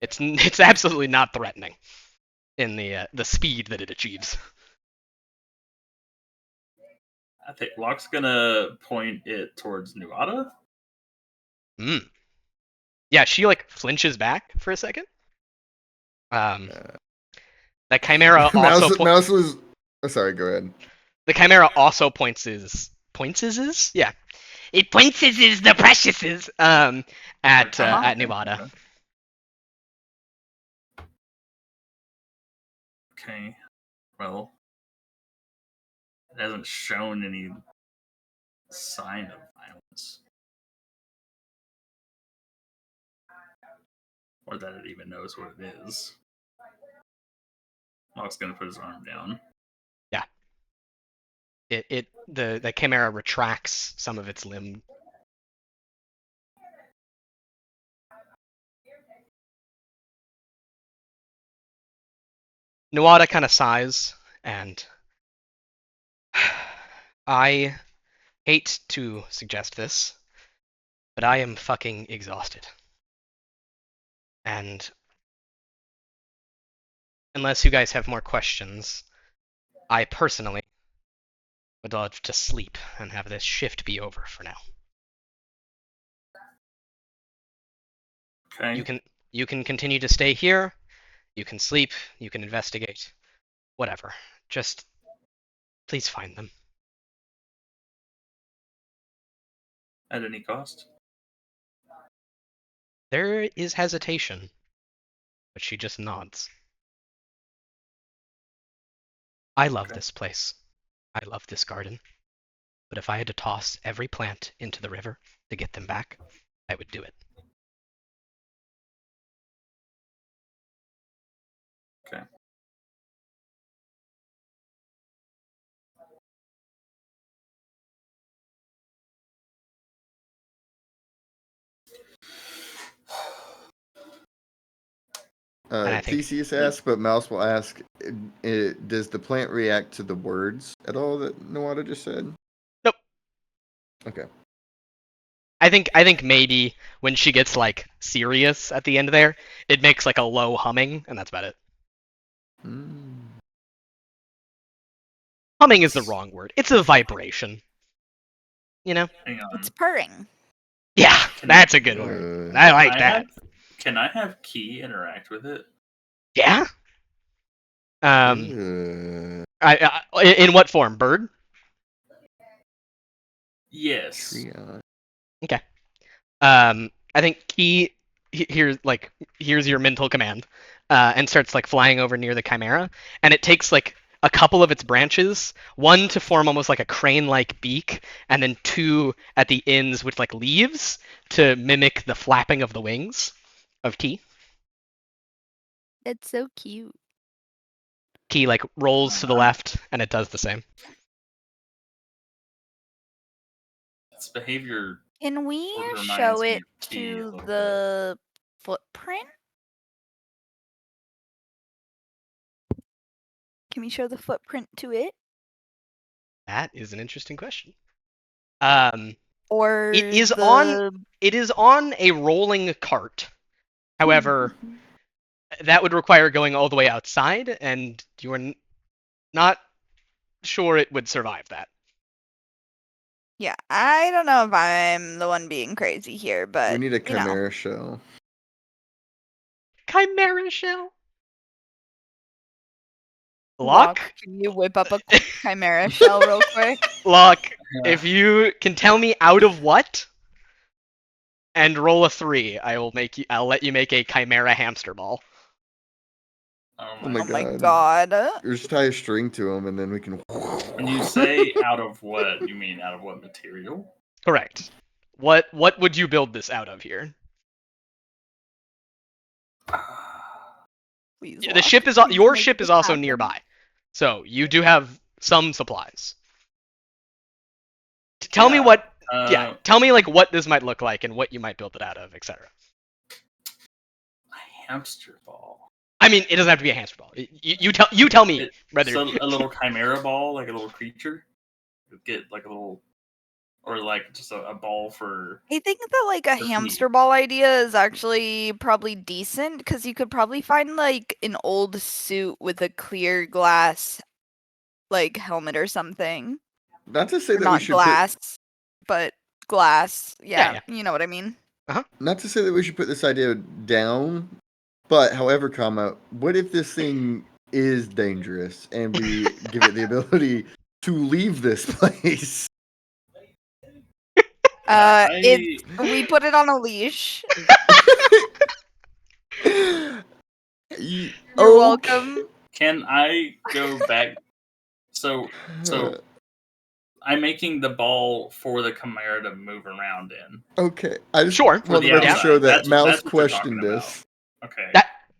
It's absolutely not threatening in the speed that it achieves. I think Locke's gonna point it towards Nuada. Yeah, she like flinches back for a second. That chimera also Mouse was. Oh, sorry. Go ahead. the chimera also points yeah. It points is the preciouses at Nuada. Okay. Well, it hasn't shown any sign of violence. Or that it even knows what it is. Locke's gonna put his arm down. Yeah. The chimera retracts some of its limb. Nuada kind of sighs, and I hate to suggest this, but I am fucking exhausted. And unless you guys have more questions, I personally would love to sleep and have this shift be over for now. Okay. You can continue to stay here. You can sleep. You can investigate. Whatever. Just please find them. At any cost. There is hesitation, but she just nods. I love this place. I love this garden. But if I had to toss every plant into the river to get them back, I would do it. Okay. And I think Theseus asks, but Mouse will ask, does the plant react to the words at all that Nawada just said? nope. Okay. I think maybe when she gets like serious at the end there, it makes like a low humming, and that's about it. Mm. Humming is the wrong word. It's a vibration. You know? Hang on. It's purring. Yeah, that's a good word. I like that. Can I have Key interact with it? Yeah. In what form? Bird? Yes. Triage. Okay. I think here's your mental command, and starts like flying over near the chimera, and it takes like a couple of its branches, one to form almost like a crane-like beak, and then two at the ends with like leaves to mimic the flapping of the wings of Key. It's so cute. Key like rolls to the left, and it does the same. Its behavior. Can we Sort of show reminds me it of Key a to little the footprint? Can we show the footprint to it? That is an interesting question. Or It is on a rolling cart. However, that would require going all the way outside, and you are not sure it would survive that. Yeah, I don't know if I'm the one being crazy here, but We need a you know. chimera shell. Chimera shell? Locke, Locke? can you whip up a chimera shell real quick? Locke, if you can tell me out of what, and roll a 3, I'll let you make a chimera hamster ball. Oh my Oh my god. god. Just tie a string to them, and then we can. When you say out of what, you mean out of what material? Correct. What would you build this out of here? Please, The Locke, ship is please your make ship this is also happen. nearby, so you do have some supplies. Tell me what. Tell me like what this might look like and what you might build it out of, etc. A hamster ball. I mean, it doesn't have to be a hamster ball. You tell me whether. So a little chimera ball, like a little creature. Get like a little, or like just a ball for. I think that like a hamster ball idea is actually probably decent because you could probably find like an old suit with a clear glass like helmet or something. Not to say Or that we not should glass, but glass. Yeah, Yeah, you know what I mean. not to say that we should put this idea down, but however, what if this thing is dangerous and we give it the ability to leave this place? We put it on a leash. You're You're welcome. Can I go back? So I'm making the ball for the chimera to move around in. Okay, I just Sure. want to make sure that That's Mouse what you're questioned talking this. Okay.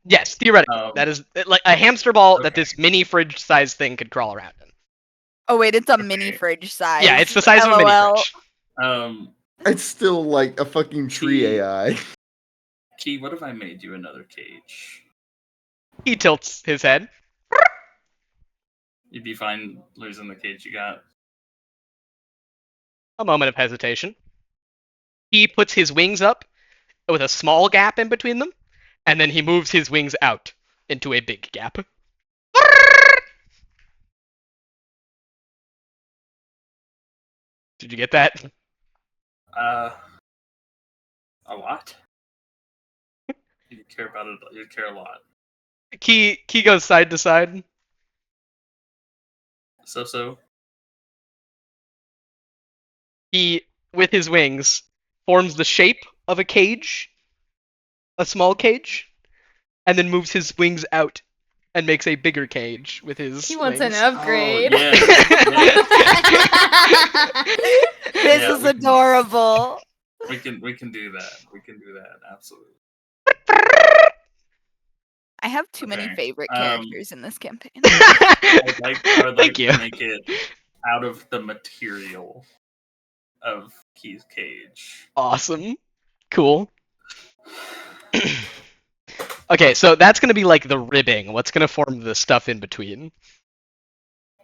Yes, theoretically, that is like a hamster ball that this mini fridge size thing could crawl around in. Oh wait, it's a mini fridge size. Yeah, it's the size of a mini fridge. It's still like a fucking tree AI. Key, what if I made you another cage? He tilts his head. You'd be fine losing the cage you got. A moment of hesitation. He puts his wings up with a small gap in between them, and then he moves his wings out into a big gap. Did you get that? A lot. You care about it. You care a lot. Key goes side to side. So. He, with his wings, forms the shape of a cage, a small cage, and then moves his wings out and makes a bigger cage with his He wants an wings. upgrade. Oh, This Yeah, is we can- adorable. We can do that. We can do that. Absolutely. I have too many Okay, favorite characters in this campaign. I would like Thank you. to make it out of the material of Keith's cage. Awesome. Cool. Okay, so that's gonna be like the ribbing. What's gonna form the stuff in between?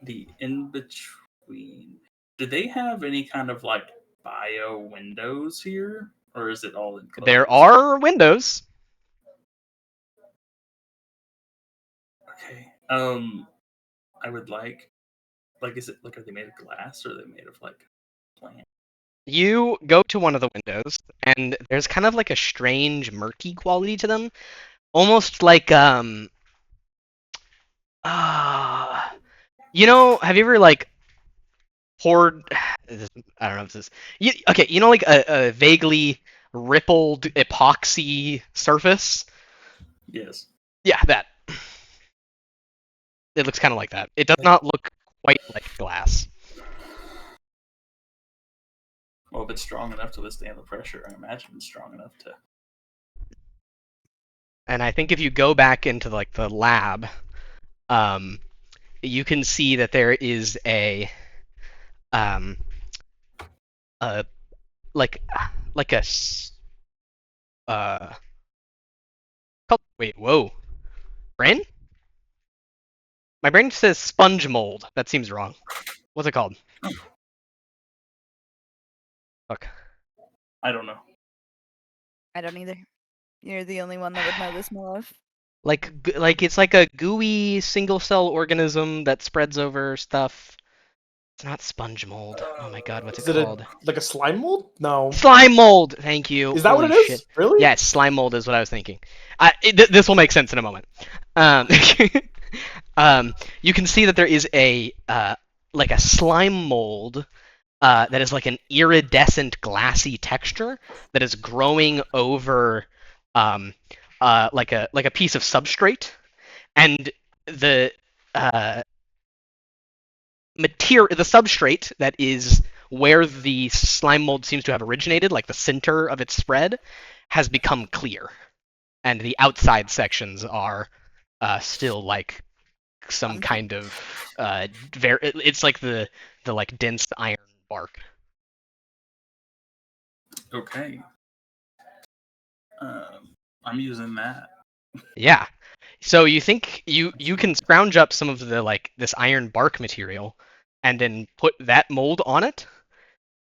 The in between. Do they have any kind of like bio windows here, or is it all enclosed? There are windows. Okay. I would like, is it like, are they made of glass or are they made of like plant? You go to one of the windows, and there's kind of like a strange, murky quality to them, almost like you know, have you ever like poured? I don't know if this. Okay, you know, like a vaguely rippled epoxy surface. Yes. Yeah, that. It looks kind of like that. It does not look quite like glass. Well, if it's strong enough to withstand the pressure, I imagine it's strong enough to. And I think if you go back into like the lab, you can see that there is a like a uh wait, whoa, brain? My brain says sponge mold. That seems wrong. What's it called? Fuck. I don't know. I don't either. You're the only one that would know this, Molov. Like it's like a gooey single cell organism that spreads over stuff. It's not sponge mold. Oh my god, what's Is it it called? like a slime mold? No. Slime mold. Thank you. Is that what Holy it is? shit. Really? Yes, slime mold is what I was thinking. This will make sense in a moment. You can see that there is a like a slime mold that is like an iridescent, glassy texture that is growing over like a piece of substrate, and the the substrate that is where the slime mold seems to have originated, like the center of its spread, has become clear, and the outside sections are still like some kind of it's like the like dense iron bark. Okay. I'm using that. Yeah. So you think you can scrounge up some of the like this iron bark material and then put that mold on it,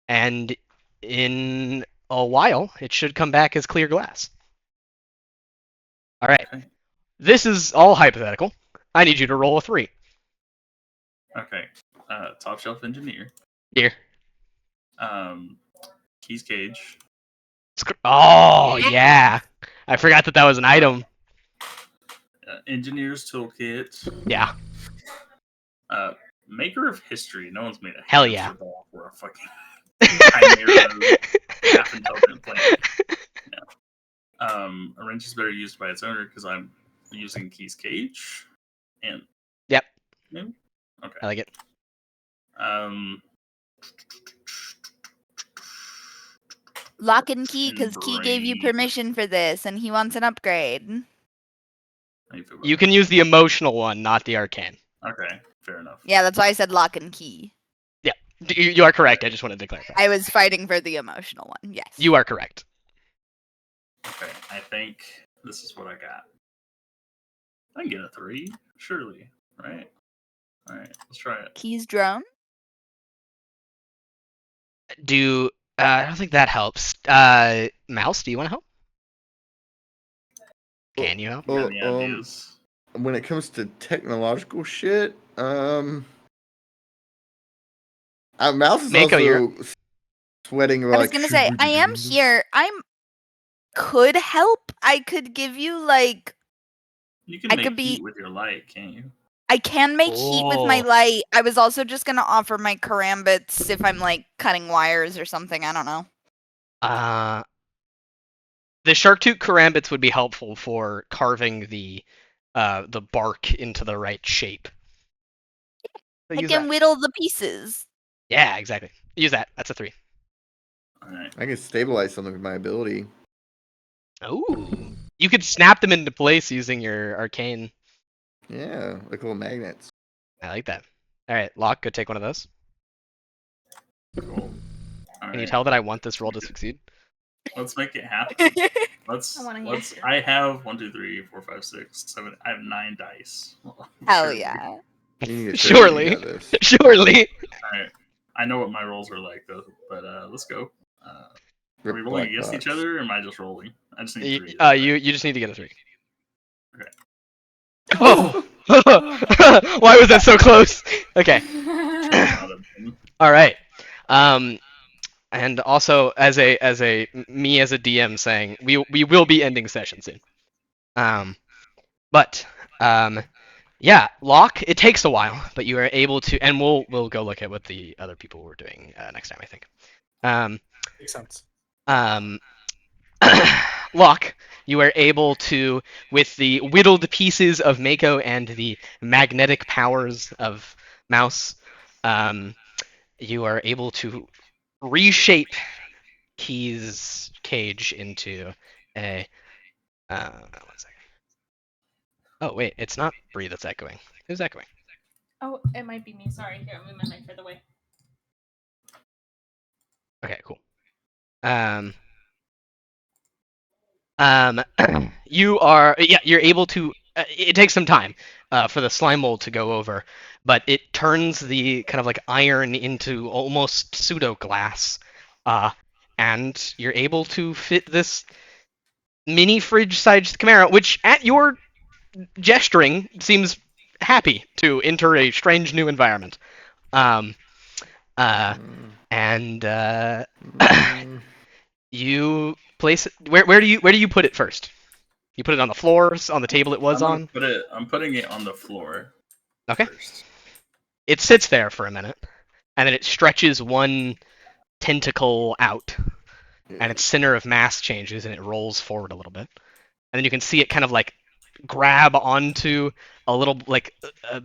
and in a while it should come back as clear glass. All right. Okay. This is all hypothetical. I need you to roll a 3. Okay. Top shelf engineer. Here. Keys cage. Oh, yeah. I forgot that was an item. Engineer's toolkit. Yeah. Maker of history. No one's made a Hell hamster yeah. ball for a fucking chimera half intelligent planet. No. A wrench is better used by its owner because I'm using Keys cage. And Yep. maybe? Okay. I like it. Lock and key, because Key gave you permission for this, and he wants an upgrade. You can use the emotional one, not the arcane. Okay, fair enough. Yeah, that's why I said lock and key. Yeah, you are correct. I just wanted to clarify. I was fighting for the emotional one, yes. You are correct. Okay, I think this is what I got. I can get a 3, surely, right? Alright, let's try it. Key's drone? I don't think that helps. Mouse, do you want to help? Can you help? You got any ideas? When it comes to technological shit, Mouse is Mako, also sweating about. I was gonna say, I am here. Could help. I could give you like. You can make heat with your light, can't you? I can make heat with my Oh. light. I was also just gonna offer my karambits if I'm like cutting wires or something. I don't know. The shark-tooth karambits would be helpful for carving the bark into the right shape. So I use can that. whittle the pieces. Yeah, exactly. Use that. That's a 3. All right. I can stabilize something with my ability. Ooh. You could snap them into place using your arcane. Yeah, like little magnets. I like that. All right, Locke, go take one of those. Cool. All Can you right. tell that I want this roll to succeed? Let's make it happen. Let's. I wanna hear. Let's. I have 1, 2, 3, 4, 5, 6, 7. I have 9 dice. Hell Surely. yeah. You need to show you Surely. got this. Surely. All right. I know what my rolls are like though, but let's go. Are Rip we rolling black against box. each other, or am I just rolling? I just need 3. You just need to get a 3. Okay. Oh! Why was that so close? Okay. All right. And also as a DM saying we will be ending session soon. But yeah, Locke. It takes a while, but you are able to, and we'll go look at what the other people were doing next time, I think. Makes sense. Locke, you are able to, with the whittled pieces of Mako and the magnetic powers of Mouse, you are able to reshape Key's cage into a. One second. Oh wait, it's not Bree that's echoing. Who's echoing? Oh, it might be me. Sorry. Here, I'll move my mic further away. Okay, cool. You're able to. It takes some time for the slime mold to go over, but it turns the kind of like iron into almost pseudo glass, and you're able to fit this mini fridge-sized chimera, which at your gesturing seems happy to enter a strange new environment. Um, and you place it. Where do you put it first? You put it on the floor, on the table it was I'm gonna on. put it. I'm putting it on the floor. Okay. First. It sits there for a minute, and then it stretches one tentacle out, and its center of mass changes, and it rolls forward a little bit, and then you can see it kind of like grab onto a little like a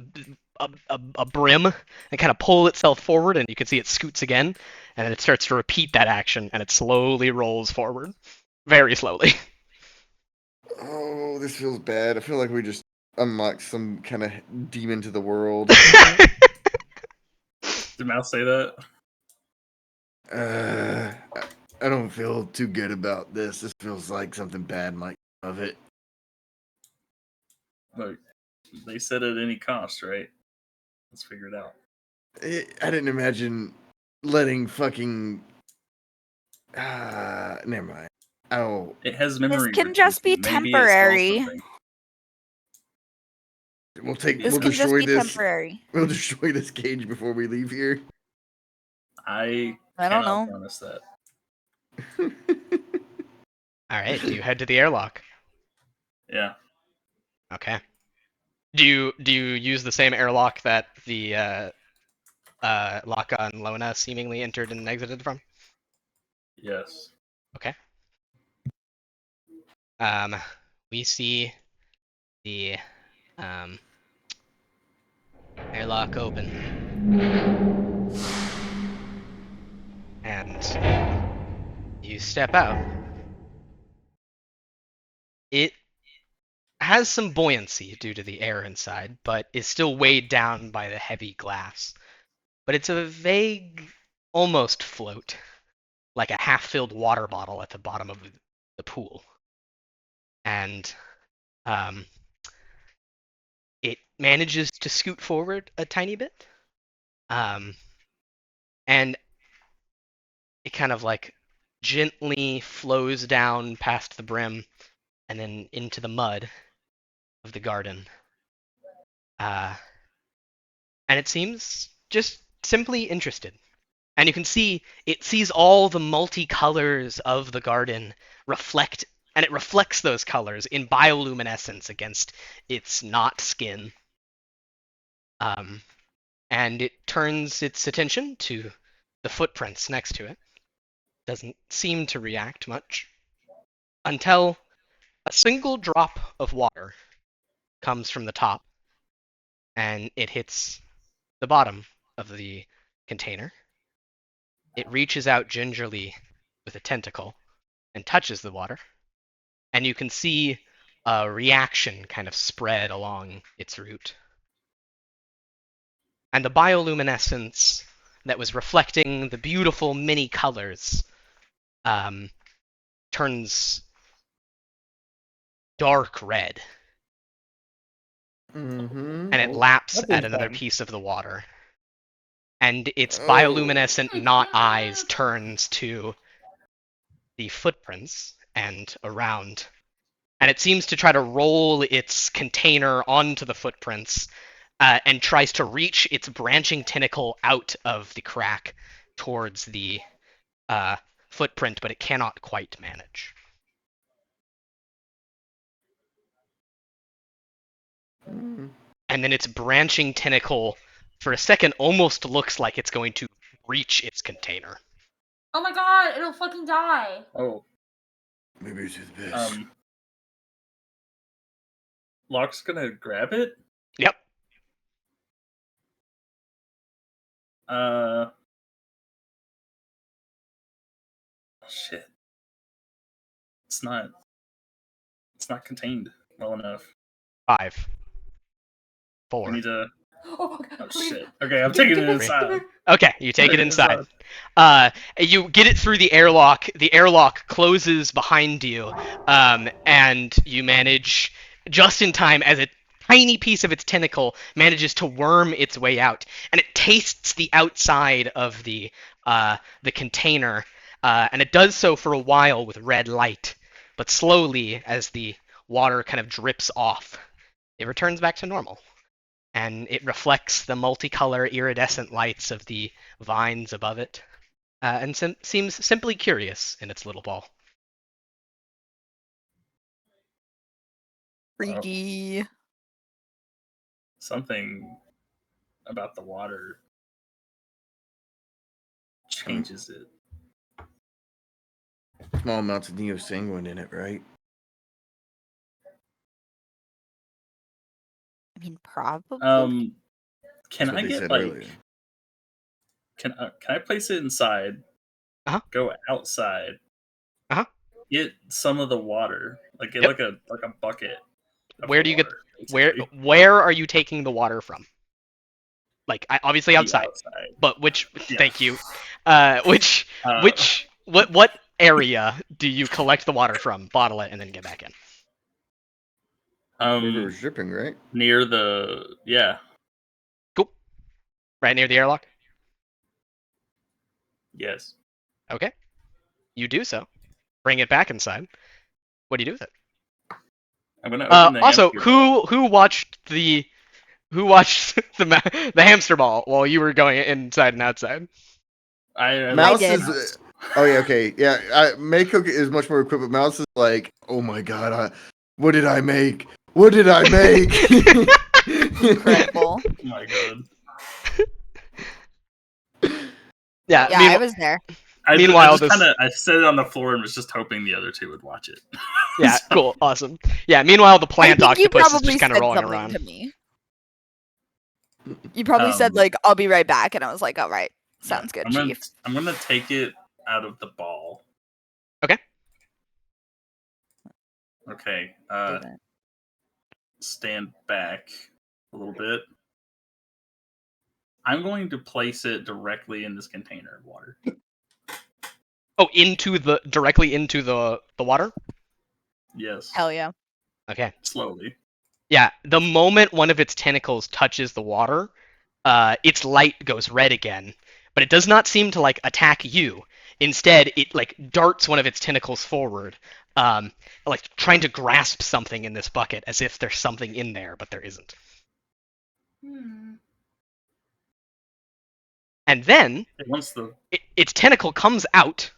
brim and kind of pull itself forward, and you can see it scoots again, and then it starts to repeat that action, and it slowly rolls forward, very slowly. Oh, this feels bad. I feel like we just unlocked some kind of demon to the world. Did Mouse say that? I don't feel too good about this. This feels like something bad might come of it. Look, they said at any cost, right? Let's figure it out. I didn't imagine letting fucking. Never mind. Oh, It has memory. This can just be retention. Maybe it smells temporary. something. This we'll can just destroy be this. temporary. We'll destroy this cage before we leave here. I don't cannot know. promise that. All right, do you head to the airlock? Yeah. Okay. Do you use the same airlock that the Laka and Lona seemingly entered and exited from? Yes. Okay. We see the airlock open, and you step out. It has some buoyancy due to the air inside, but is still weighed down by the heavy glass. But it's a vague, almost float, like a half-filled water bottle at the bottom of the pool. And it manages to scoot forward a tiny bit. And it kind of like gently flows down past the brim and then into the mud of the garden. And it seems just simply interested. And you can see it sees all the multicolors of the garden reflect, and it reflects those colors in bioluminescence against its not skin. And it turns its attention to the footprints next to it. Doesn't seem to react much until a single drop of water comes from the top and it hits the bottom of the container. It reaches out gingerly with a tentacle and touches the water, and you can see a reaction kind of spread along its route. And the bioluminescence that was reflecting the beautiful many colors turns dark red, Mm-hmm. and it Oh, laps that at seems another fun. piece of the water. And its Oh. bioluminescent knot eyes turns to the footprints and around. And it seems to try to roll its container onto the footprints and tries to reach its branching tentacle out of the crack towards the footprint, but it cannot quite manage. Mm. And then its branching tentacle, for a second, almost looks like it's going to reach its container. Oh my god, it'll fucking die. Oh, Maybe it's his best. Locke's gonna grab it. Yep. Shit. It's not contained well enough. 5, We 4. need to. Oh, Oh shit. Okay, I'm taking it inside. Okay, you take it Taking inside. You get it through the airlock. The airlock closes behind you, and you manage just in time as a tiny piece of its tentacle manages to worm its way out, and it tastes the outside of the container, and it does so for a while with red light, but slowly, as the water kind of drips off, it returns back to normal. And it reflects the multicolor iridescent lights of the vines above it, and seems simply curious in its little ball. Freaky. Something about the water changes it. Small amounts of neosanguine in it, right? I mean, probably. Can That's what I they get said like? earlier. Can I place it inside? Uh-huh. Go outside. Uh-huh. Get some of the water, like get Yep. like a bucket. Of Where the do you get water, where are you taking the water from? Like obviously The outside, outside. but which? Yeah. Thank you. What area do you collect the water from? Bottle it and then get back in. Whoever was dripping, right? Near the Cool. Right near the airlock. Yes. Okay. You do so. Bring it back inside. What do you do with it? I'm gonna open the Also, hamster ball. who watched the the hamster ball while you were going inside and outside? I Mouse did. is. Oh yeah, okay, yeah. Mako is much more equipped, but Mouse is like, oh my god, what did I make? What did I make? Incredible. Oh my god. Yeah. Yeah, I was there. Meanwhile, I set it on the floor and was just hoping the other two would watch it. Yeah, So- cool, awesome. Yeah. Meanwhile, the I plant think you octopus is probably just kind of said rolling something around. to me. You probably said like, "I'll be right back," and I was like, "All right, sounds good, Chief." I'm gonna take it out of the ball. Okay. Okay. Do that. Stand back a little bit. I'm going to place it directly in this container of water. Oh, directly into the water. Yes. Hell yeah. Okay. Slowly. Yeah. The moment one of its tentacles touches the water, its light goes red again, but it does not seem to like attack you. Instead, it like darts one of its tentacles forward, like trying to grasp something in this bucket, as if there's something in there, but there isn't. And then It wants the its tentacle comes out,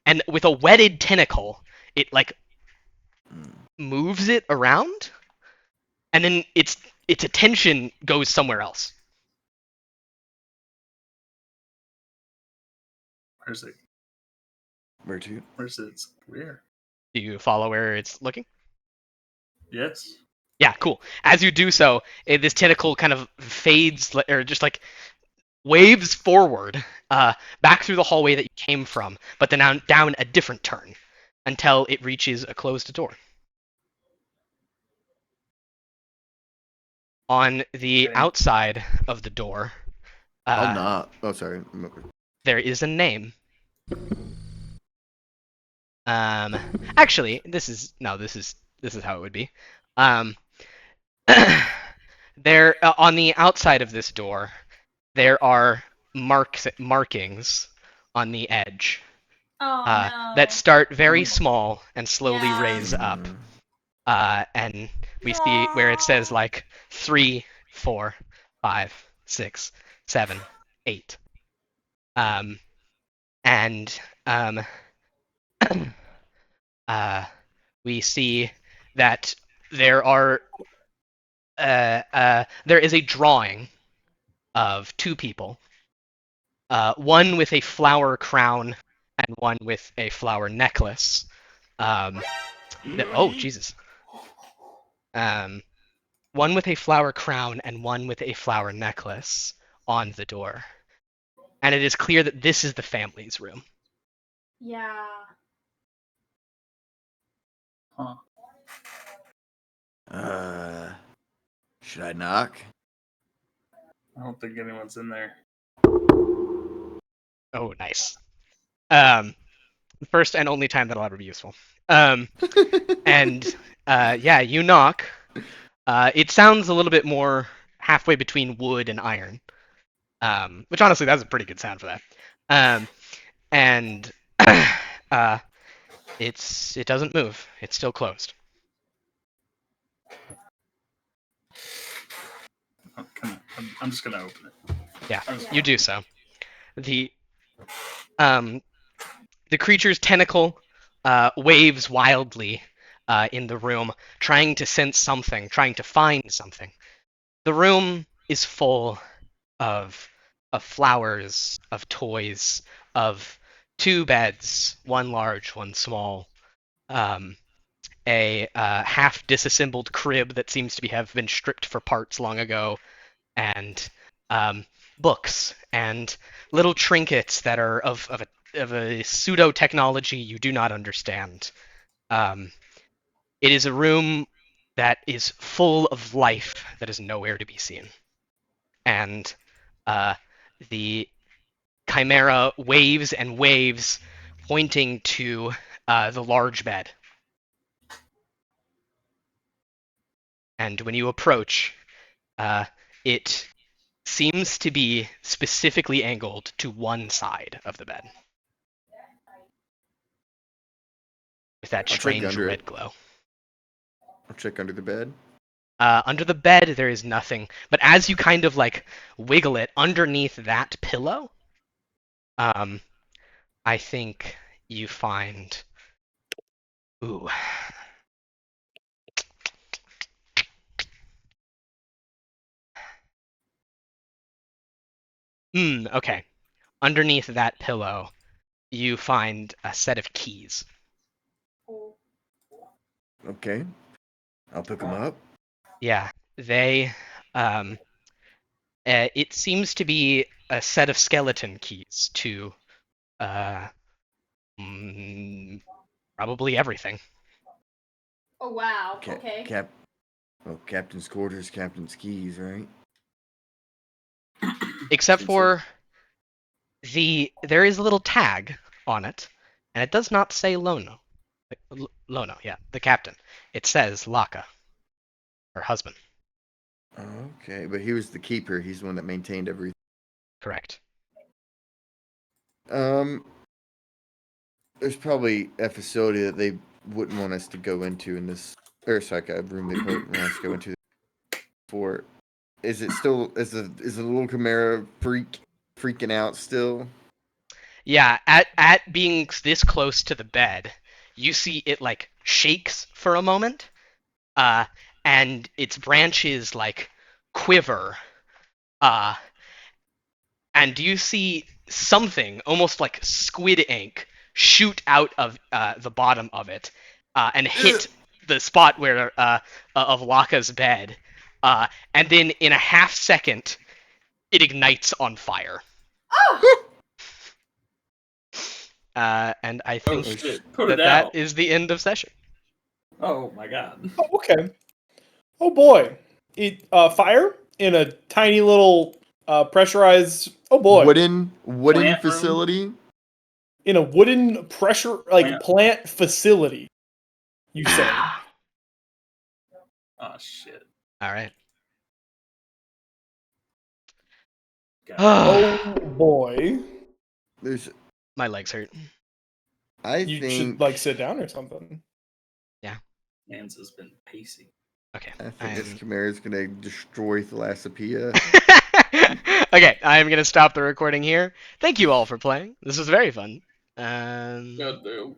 and with a wetted tentacle, it like moves it around, and then its its attention goes somewhere else. Where's it? Where to? Where's it? Where? Do you follow where it's looking? Yes. Yeah, cool. As you do so, this tentacle kind of fades, or just like waves forward, back through the hallway that you came from, but then down a different turn until it reaches a closed door. On the Okay. outside of the door, I'll not. Oh, sorry. there is a name. Actually, this is how it would be. There on the outside of this door, there are markings on the edge Oh no. that start very small and slowly Yeah. raise up. And we see where it says like 3, 4, 5, 6, 7, 8. And we see that there is a drawing of two people, one with a flower crown and one with a flower necklace. Oh, Jesus. One with a flower crown and one with a flower necklace on the door. And it is clear that this is the family's room. Yeah. Huh. Should I knock? I don't think anyone's in there. Oh, nice. First and only time that'll ever be useful. And yeah, you knock. It sounds a little bit more halfway between wood and iron. Which honestly, that's a pretty good sound for that. And it doesn't move. It's still closed. Oh, come on. I'm just gonna open it. Yeah, you do so. The creature's tentacle waves wildly in the room, trying to sense something, trying to find something. The room is full of flowers, of toys, of two beds, one large, one small, a half disassembled crib that seems to have been stripped for parts long ago, and books and little trinkets that are of a pseudo technology you do not understand. It is a room that is full of life that is nowhere to be seen, and the chimera waves and waves, pointing to the large bed. And when you approach, it seems to be specifically angled to one side of the bed, with that I'll check strange under red it. glow. I'll check under the bed. Under the bed, there is nothing, but as you kind of like wiggle it underneath that pillow, I think you find. Ooh. Okay. Underneath that pillow, you find a set of keys. Okay. I'll pick them up. Yeah, they. It seems to be a set of skeleton keys to, probably everything. Oh wow. Ca- Okay. Captain's quarters, captain's keys, right? Except Think so. for there is a little tag on it, and it does not say Lono. Lono, yeah, the captain. It says Laka, her husband. Okay, but he was the keeper. He's the one that maintained everything. Correct. There's probably a facility that they wouldn't want us to go into in this, or sorry, a room they wouldn't want us to go into. For, is it still is the little chimera freaking out still? Yeah, at being this close to the bed, you see it like shakes for a moment, and its branches like quiver, and you see something almost like squid ink shoot out of the bottom of it and hit the spot where of Laka's bed, and then in a half second, it ignites on fire. Oh! And I Oh think shit! Put it that out. is the end of session. Oh my god. Oh, okay. Oh boy. Fire in a tiny little pressurized. Oh boy. Wooden Plant room? facility. In a wooden plant facility. You say. Oh shit. All right. God. Oh boy. There's. My legs hurt. I You think. should sit down or something. Mans has been pacing. Okay. I think this Chimera is gonna destroy Thalassopia. Okay, I'm gonna stop the recording here. Thank you all for playing. This was very fun. God damn.